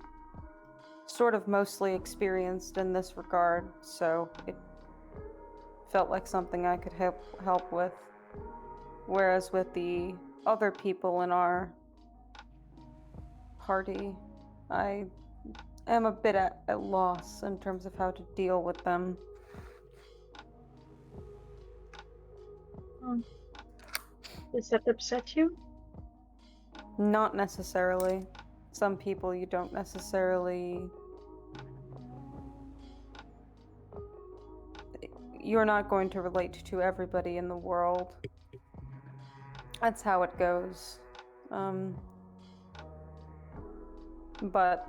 sort of mostly experienced in this regard, so it felt like something I could help with. Whereas with the other people in our party, I am a bit at loss in terms of how to deal with them. Does that upset you? Not necessarily. Some people you don't necessarily... You're not going to relate to everybody in the world. That's how it goes. But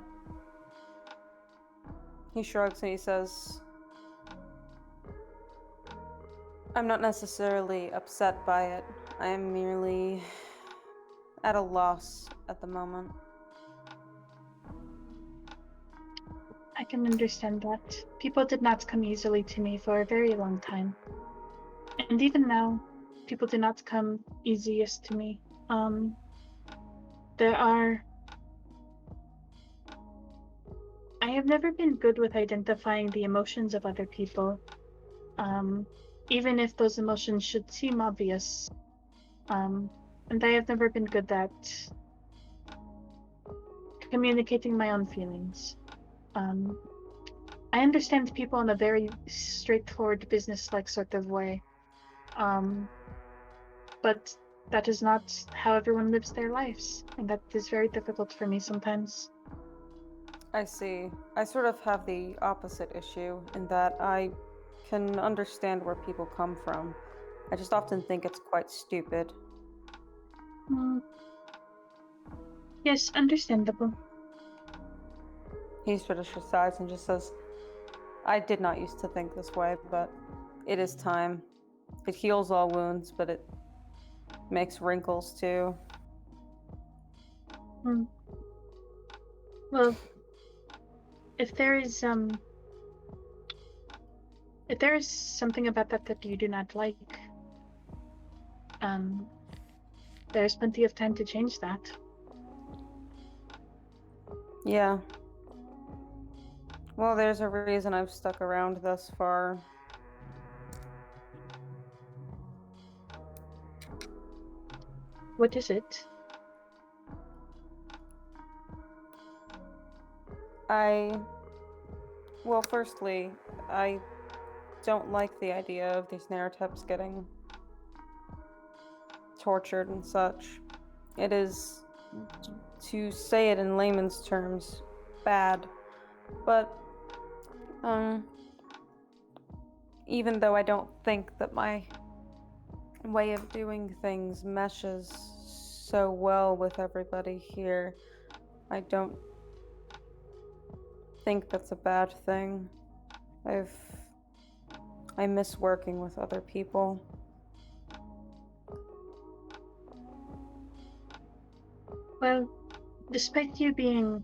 he shrugs and he says, I'm not necessarily upset by it. I am merely at a loss at the moment. I can understand that. People did not come easily to me for a very long time. And even now, people do not come easiest to me. There are. I have never been good with identifying the emotions of other people, even if those emotions should seem obvious. And I have never been good at communicating my own feelings. I understand people in a very straightforward, business-like sort of way, but that is not how everyone lives their lives, and that is very difficult for me sometimes. I see. I sort of have the opposite issue in that I can understand where people come from. I just often think it's quite stupid. Yes, understandable. He sort of sighs and just says, I did not used to think this way, but it is time. It heals all wounds, but it makes wrinkles too. Well, if there is something about that you do not like, there's plenty of time to change that. Yeah. Well, there's a reason I've stuck around thus far. What is it? Well, firstly, I don't like the idea of these narateps getting tortured and such. It is, to say it in layman's terms, bad. But, even though I don't think that my way of doing things meshes so well with everybody here, I don't think that's a bad thing. I miss working with other people. Well, despite you being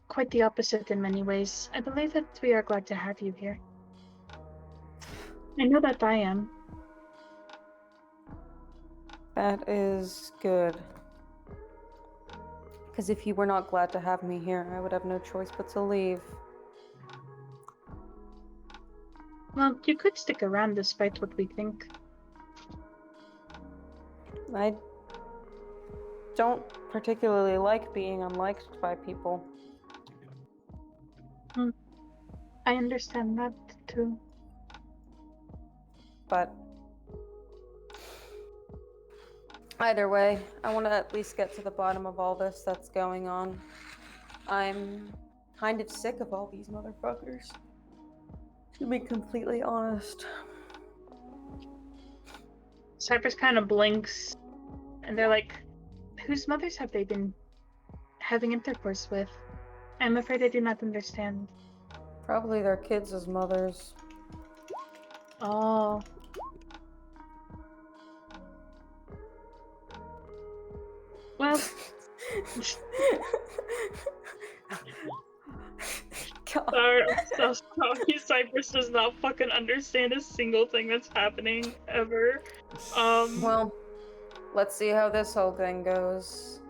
quite the opposite in many ways, I believe that we are glad to have you here. I know that I am. That is good. Because if you were not glad to have me here, I would have no choice but to leave. Well, you could stick around despite what we think. I don't particularly like being unliked by people. I understand that too. But either way, I want to at least get to the bottom of all this that's going on. I'm kind of sick of all these motherfuckers, to be completely honest. Cypress kind of blinks, and they're like, whose mothers have they been having intercourse with? I'm afraid I do not understand. Probably their kids' mothers. Oh. Well. Sorry, Cypress does not fucking understand a single thing that's happening ever. Well, let's see how this whole thing goes.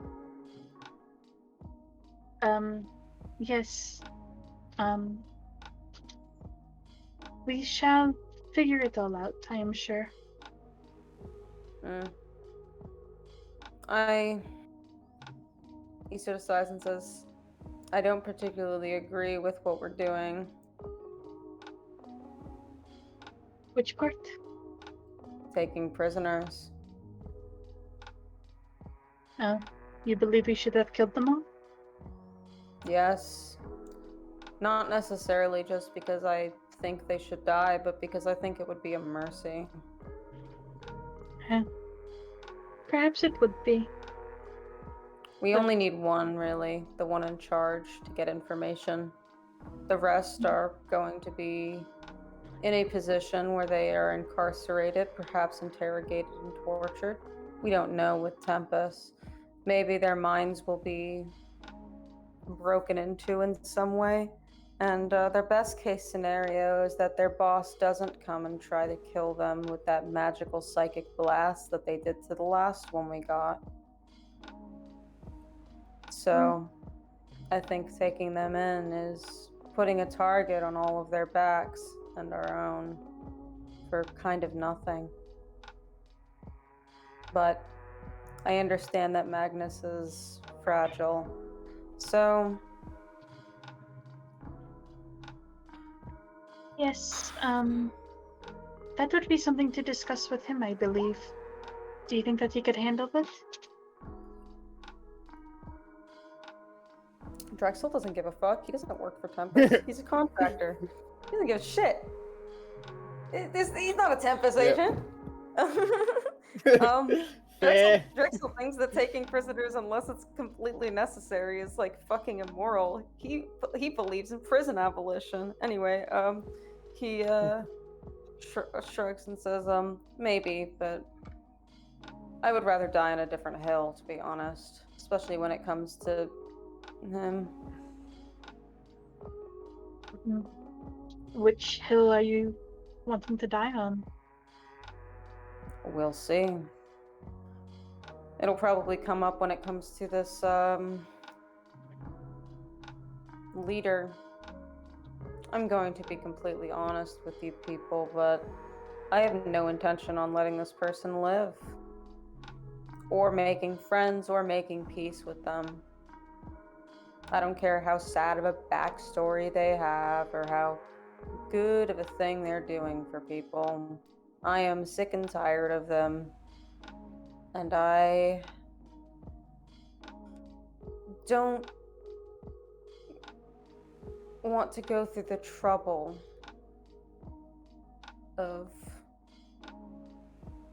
Yes. We shall figure it all out, I am sure. He sort of sighs and says, I don't particularly agree with what we're doing. Which part? Taking prisoners. Oh, you believe we should have killed them all? Yes. Not necessarily just because I think they should die, but because I think it would be a mercy. Perhaps it would be. We only need one, really, the one in charge, to get information. The rest are going to be in a position where they are incarcerated, perhaps interrogated and tortured. We don't know with Tempest. Maybe their minds will be broken into in some way. And their best case scenario is that their boss doesn't come and try to kill them with that magical psychic blast that they did to the last one we got. So, I think taking them in is putting a target on all of their backs and our own for kind of nothing. But I understand that Magnus is fragile. So... Yes, that would be something to discuss with him, I believe. Do you think that he could handle it? Drexel doesn't give a fuck. He doesn't work for Tempest. He's a contractor. He doesn't give a shit. He's not a Tempest agent. Drexel thinks that taking prisoners, unless it's completely necessary, is like fucking immoral. He believes in prison abolition. Anyway, he shrugs and says, maybe, but I would rather die on a different hill, to be honest. Especially when it comes to him. Which hill are you wanting to die on? We'll see. It'll probably come up when it comes to this, leader. I'm going to be completely honest with you people, but I have no intention on letting this person live. Or making friends or making peace with them. I don't care how sad of a backstory they have or how good of a thing they're doing for people. I am sick and tired of them. And I don't want to go through the trouble of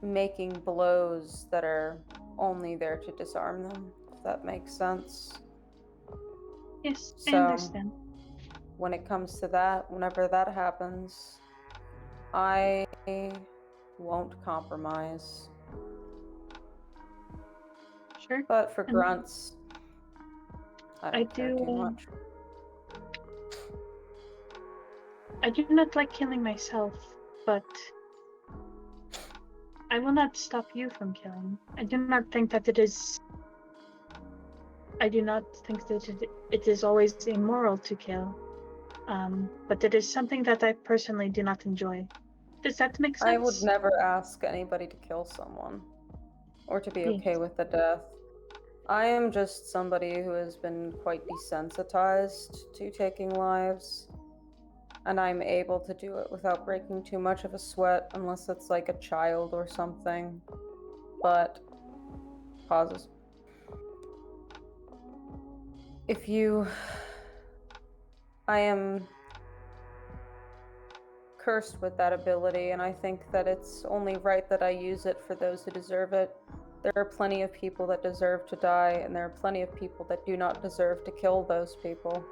making blows that are only there to disarm them, if that makes sense. Yes, So, I understand. When it comes to that, whenever that happens, I won't compromise. Sure. But for grunts, I don't care too do much. I do not like killing myself, but I will not stop you from killing. I do not think that it is always immoral to kill. But it is something that I personally do not enjoy. Does that make sense? I would never ask anybody to kill someone or to be okay with the death. I am just somebody who has been quite desensitized to taking lives, and I'm able to do it without breaking too much of a sweat, unless it's like a child or something. But pauses. I am cursed with that ability, and I think that it's only right that I use it for those who deserve it. There are plenty of people that deserve to die, and there are plenty of people that do not deserve to kill those people.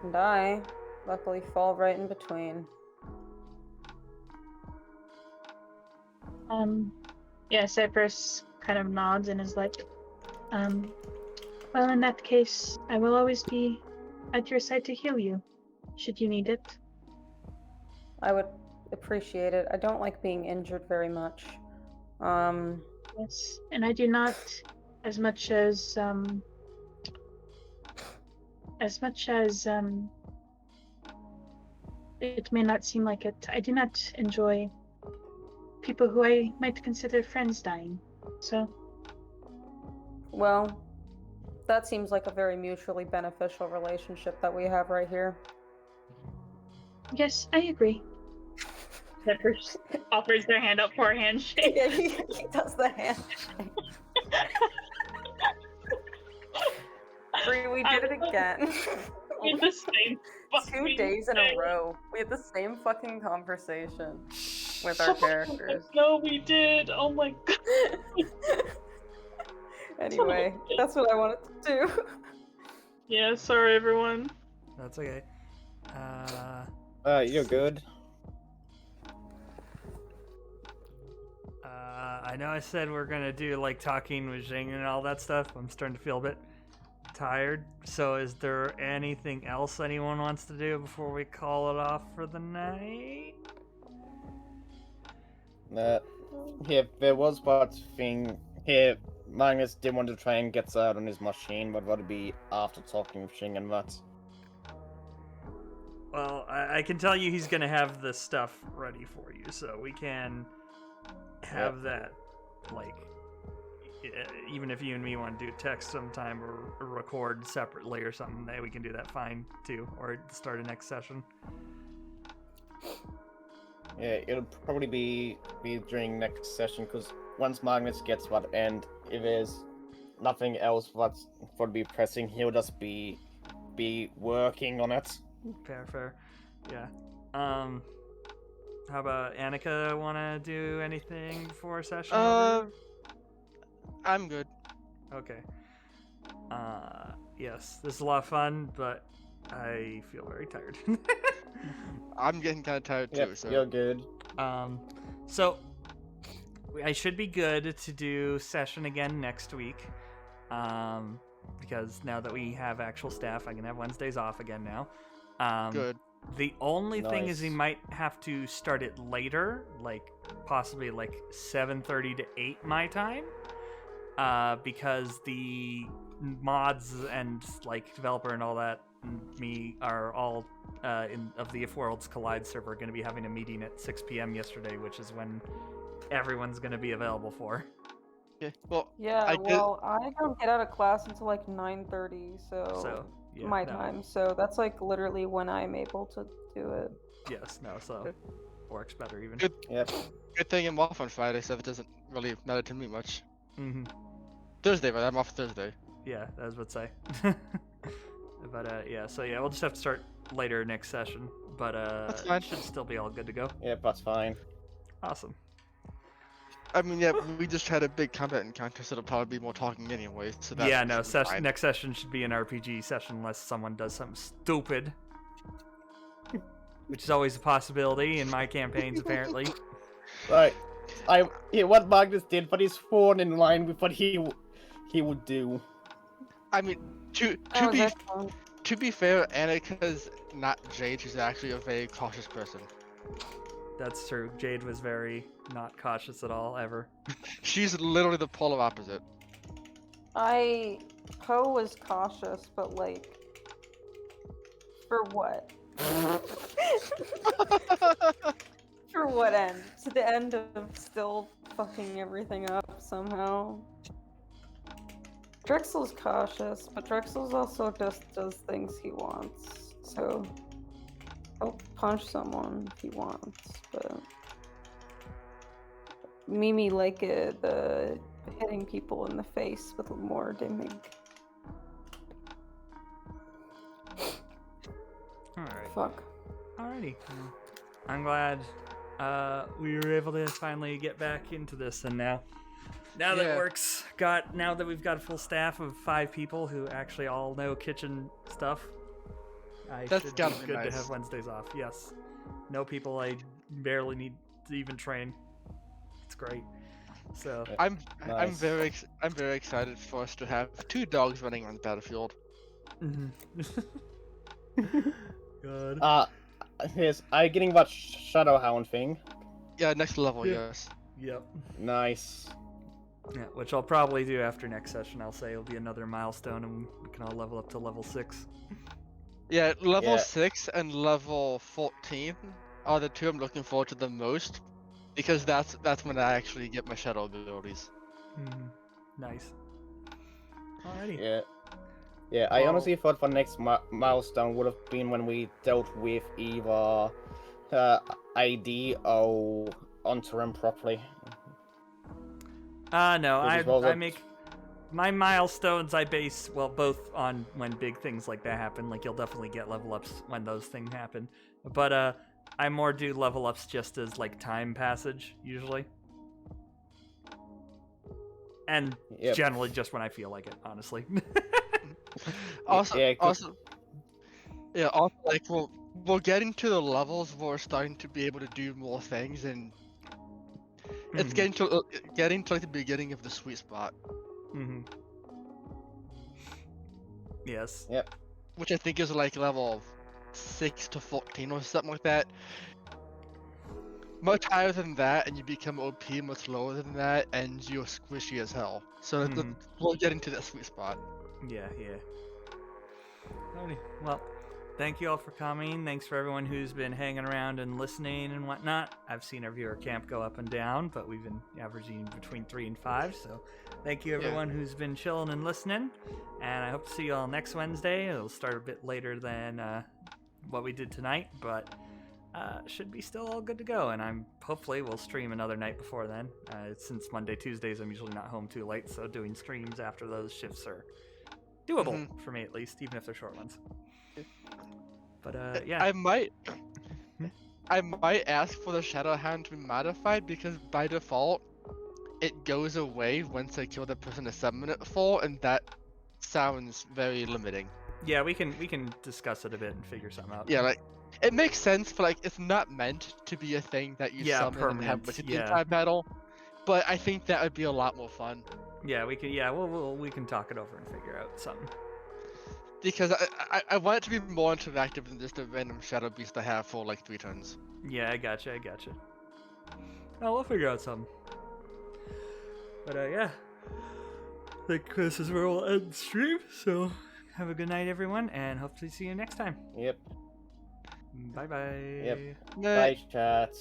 And I, luckily, fall right in between. Yeah, Cypress kind of nods and is like, well, in that case, I will always be at your side to heal you, should you need it. I would appreciate it. I don't like being injured very much. Yes, and I do not, as much as it may not seem like it, I do not enjoy people who I might consider friends dying, so. Well, that seems like a very mutually beneficial relationship that we have right here. Yes, I agree. Pepper offers their hand up for a handshake. Yeah, he does the handshake. Bree, we did it again. We had the same 2 days in a row. We had the same fucking conversation with our characters. No, we did. Oh my god. Anyway, that's what I wanted to do. Yeah, sorry everyone. That's okay. You're good. I know I said we're gonna do like talking with Xing and all that stuff. I'm starting to feel a bit tired. So is there anything else anyone wants to do before we call it off for the night? Yeah, there was one thing here. Magnus did want to try and get out on his machine, but would it be after talking with Xing and that? Well, I can tell you he's going to have the stuff ready for you, so we can have that, like, even if you and me want to do text sometime or record separately or something, we can do that fine, too, or start a next session. Yeah, it'll probably be during next session, because once Magnus gets what, and if there's nothing else what's for be pressing, he'll just be working on it. Fair. Yeah. How about Annika? Want to do anything before session? I'm good. Okay. Yes, this is a lot of fun, but I feel very tired. I'm getting kind of tired too. Yep, So you're good. So I should be good to do session again next week. Because now that we have actual staff, I can have Wednesdays off again now. good. The only thing is Nice. he might have to start it later, like possibly like 7:30 to 8 my time. Because the mods and like developer and all that and me are all of the If Worlds Collide server going to be having a meeting at 6 p.m. yesterday, which is when everyone's going to be available for. Okay. Well, Yeah, I I don't get out of class until like 9:30, so Yeah, my no. time. So that's like literally when I'm able to do it. Yes, no, so works better even. Good. Yep. Good thing I'm off on Friday, so it doesn't really matter to me much. Mm-hmm. Thursday, but I'm off Thursday. Yeah, that was what I'd say. But yeah, so yeah, we'll just have to start later next session. But That's fine. it should still be all good to go. Yep, that's fine. Awesome. I mean, yeah, we just had a big combat encounter, so it'll probably be more talking anyway. So that Yeah, no, should be fine. next session should be an RPG session unless someone does something stupid. Which is always a possibility in my campaigns, apparently. Right. What Magnus did, but he's fallen in line with what he would do. I mean, to be fair, Annika's not Jade. She's actually a very cautious person. That's true. Jade was very not cautious at all, ever. She's literally the polar opposite. Poe was cautious, but like, for what? For what end? To the end of still fucking everything up somehow. Drexel's cautious, but Drexel's also just does things he wants. So he'll punch someone if he wants, but Mimi like the hitting people in the face with more dimming. Alright. Fuck. Alrighty. I'm glad we were able to finally get back into this, and now that it works, now that we've got a full staff of 5 people who actually all know kitchen stuff, That's should gotta be be good to nice. have Wednesdays off. Yes. No people I barely need to even train. It's great. So I'm Nice. very excited for us to have 2 dogs running on the battlefield. God. Yes, are you getting that Shadowhound thing? Yeah, next level, Yeah. yes. Yep. Nice. Yeah, which I'll probably do after next session. I'll say it'll be another milestone, and we can all level up to level 6. Yeah, level Yeah. 6 and level 14 are the 2 I'm looking forward to the most, because that's when I actually get my shadow abilities. Nice. Alrighty. Yeah. Yeah, I Well- honestly thought the next milestone would have been when we dealt with either ID or onto him properly. No, Because, well, I make my milestones. I base both on when big things like that happen. Like you'll definitely get level ups when those things happen. But I more do level ups just as like time passage usually, and Yep. generally just when I feel like it. Honestly. Also, Yeah, 'cause- also, like we're getting to the levels where we're starting to be able to do more things, and it's getting to like the beginning of the sweet spot. Yes. Yep. which I think is like level 6 to 14 or something like that. Much higher than that, and you become OP much lower than that, and you're squishy as hell. So we'll get into that sweet spot. Yeah. Alrighty. Well, thank you all for coming. Thanks for everyone who's been hanging around and listening and whatnot. I've seen our viewer camp go up and down, but we've been averaging between 3 and 5. So thank you everyone who's been chilling and listening. And I hope to see you all next Wednesday. It'll start a bit later than what we did tonight, but should be still all good to go. And hopefully we'll stream another night before then. Since Monday, Tuesdays, I'm usually not home too late, so doing streams after those shifts are doable for me at least, even if they're short ones. But yeah, I might ask for the Shadow Hand to be modified, because by default it goes away once I kill the person to summon it for, and that sounds very limiting. Yeah, we can discuss it a bit and figure something out. Yeah, like it makes sense, but like it's not meant to be a thing that you summon and have with the entire battle. But I think that would be a lot more fun. Yeah, we can. Yeah, we can talk it over and figure out something. Because I want it to be more interactive than just a random shadow beast I have for like 3 turns. Yeah, I gotcha. Oh, we'll figure out something. But yeah, I think this is where we'll end the stream. So have a good night, everyone, and hopefully see you next time. Yep. Bye bye. Yep. Bye, chat.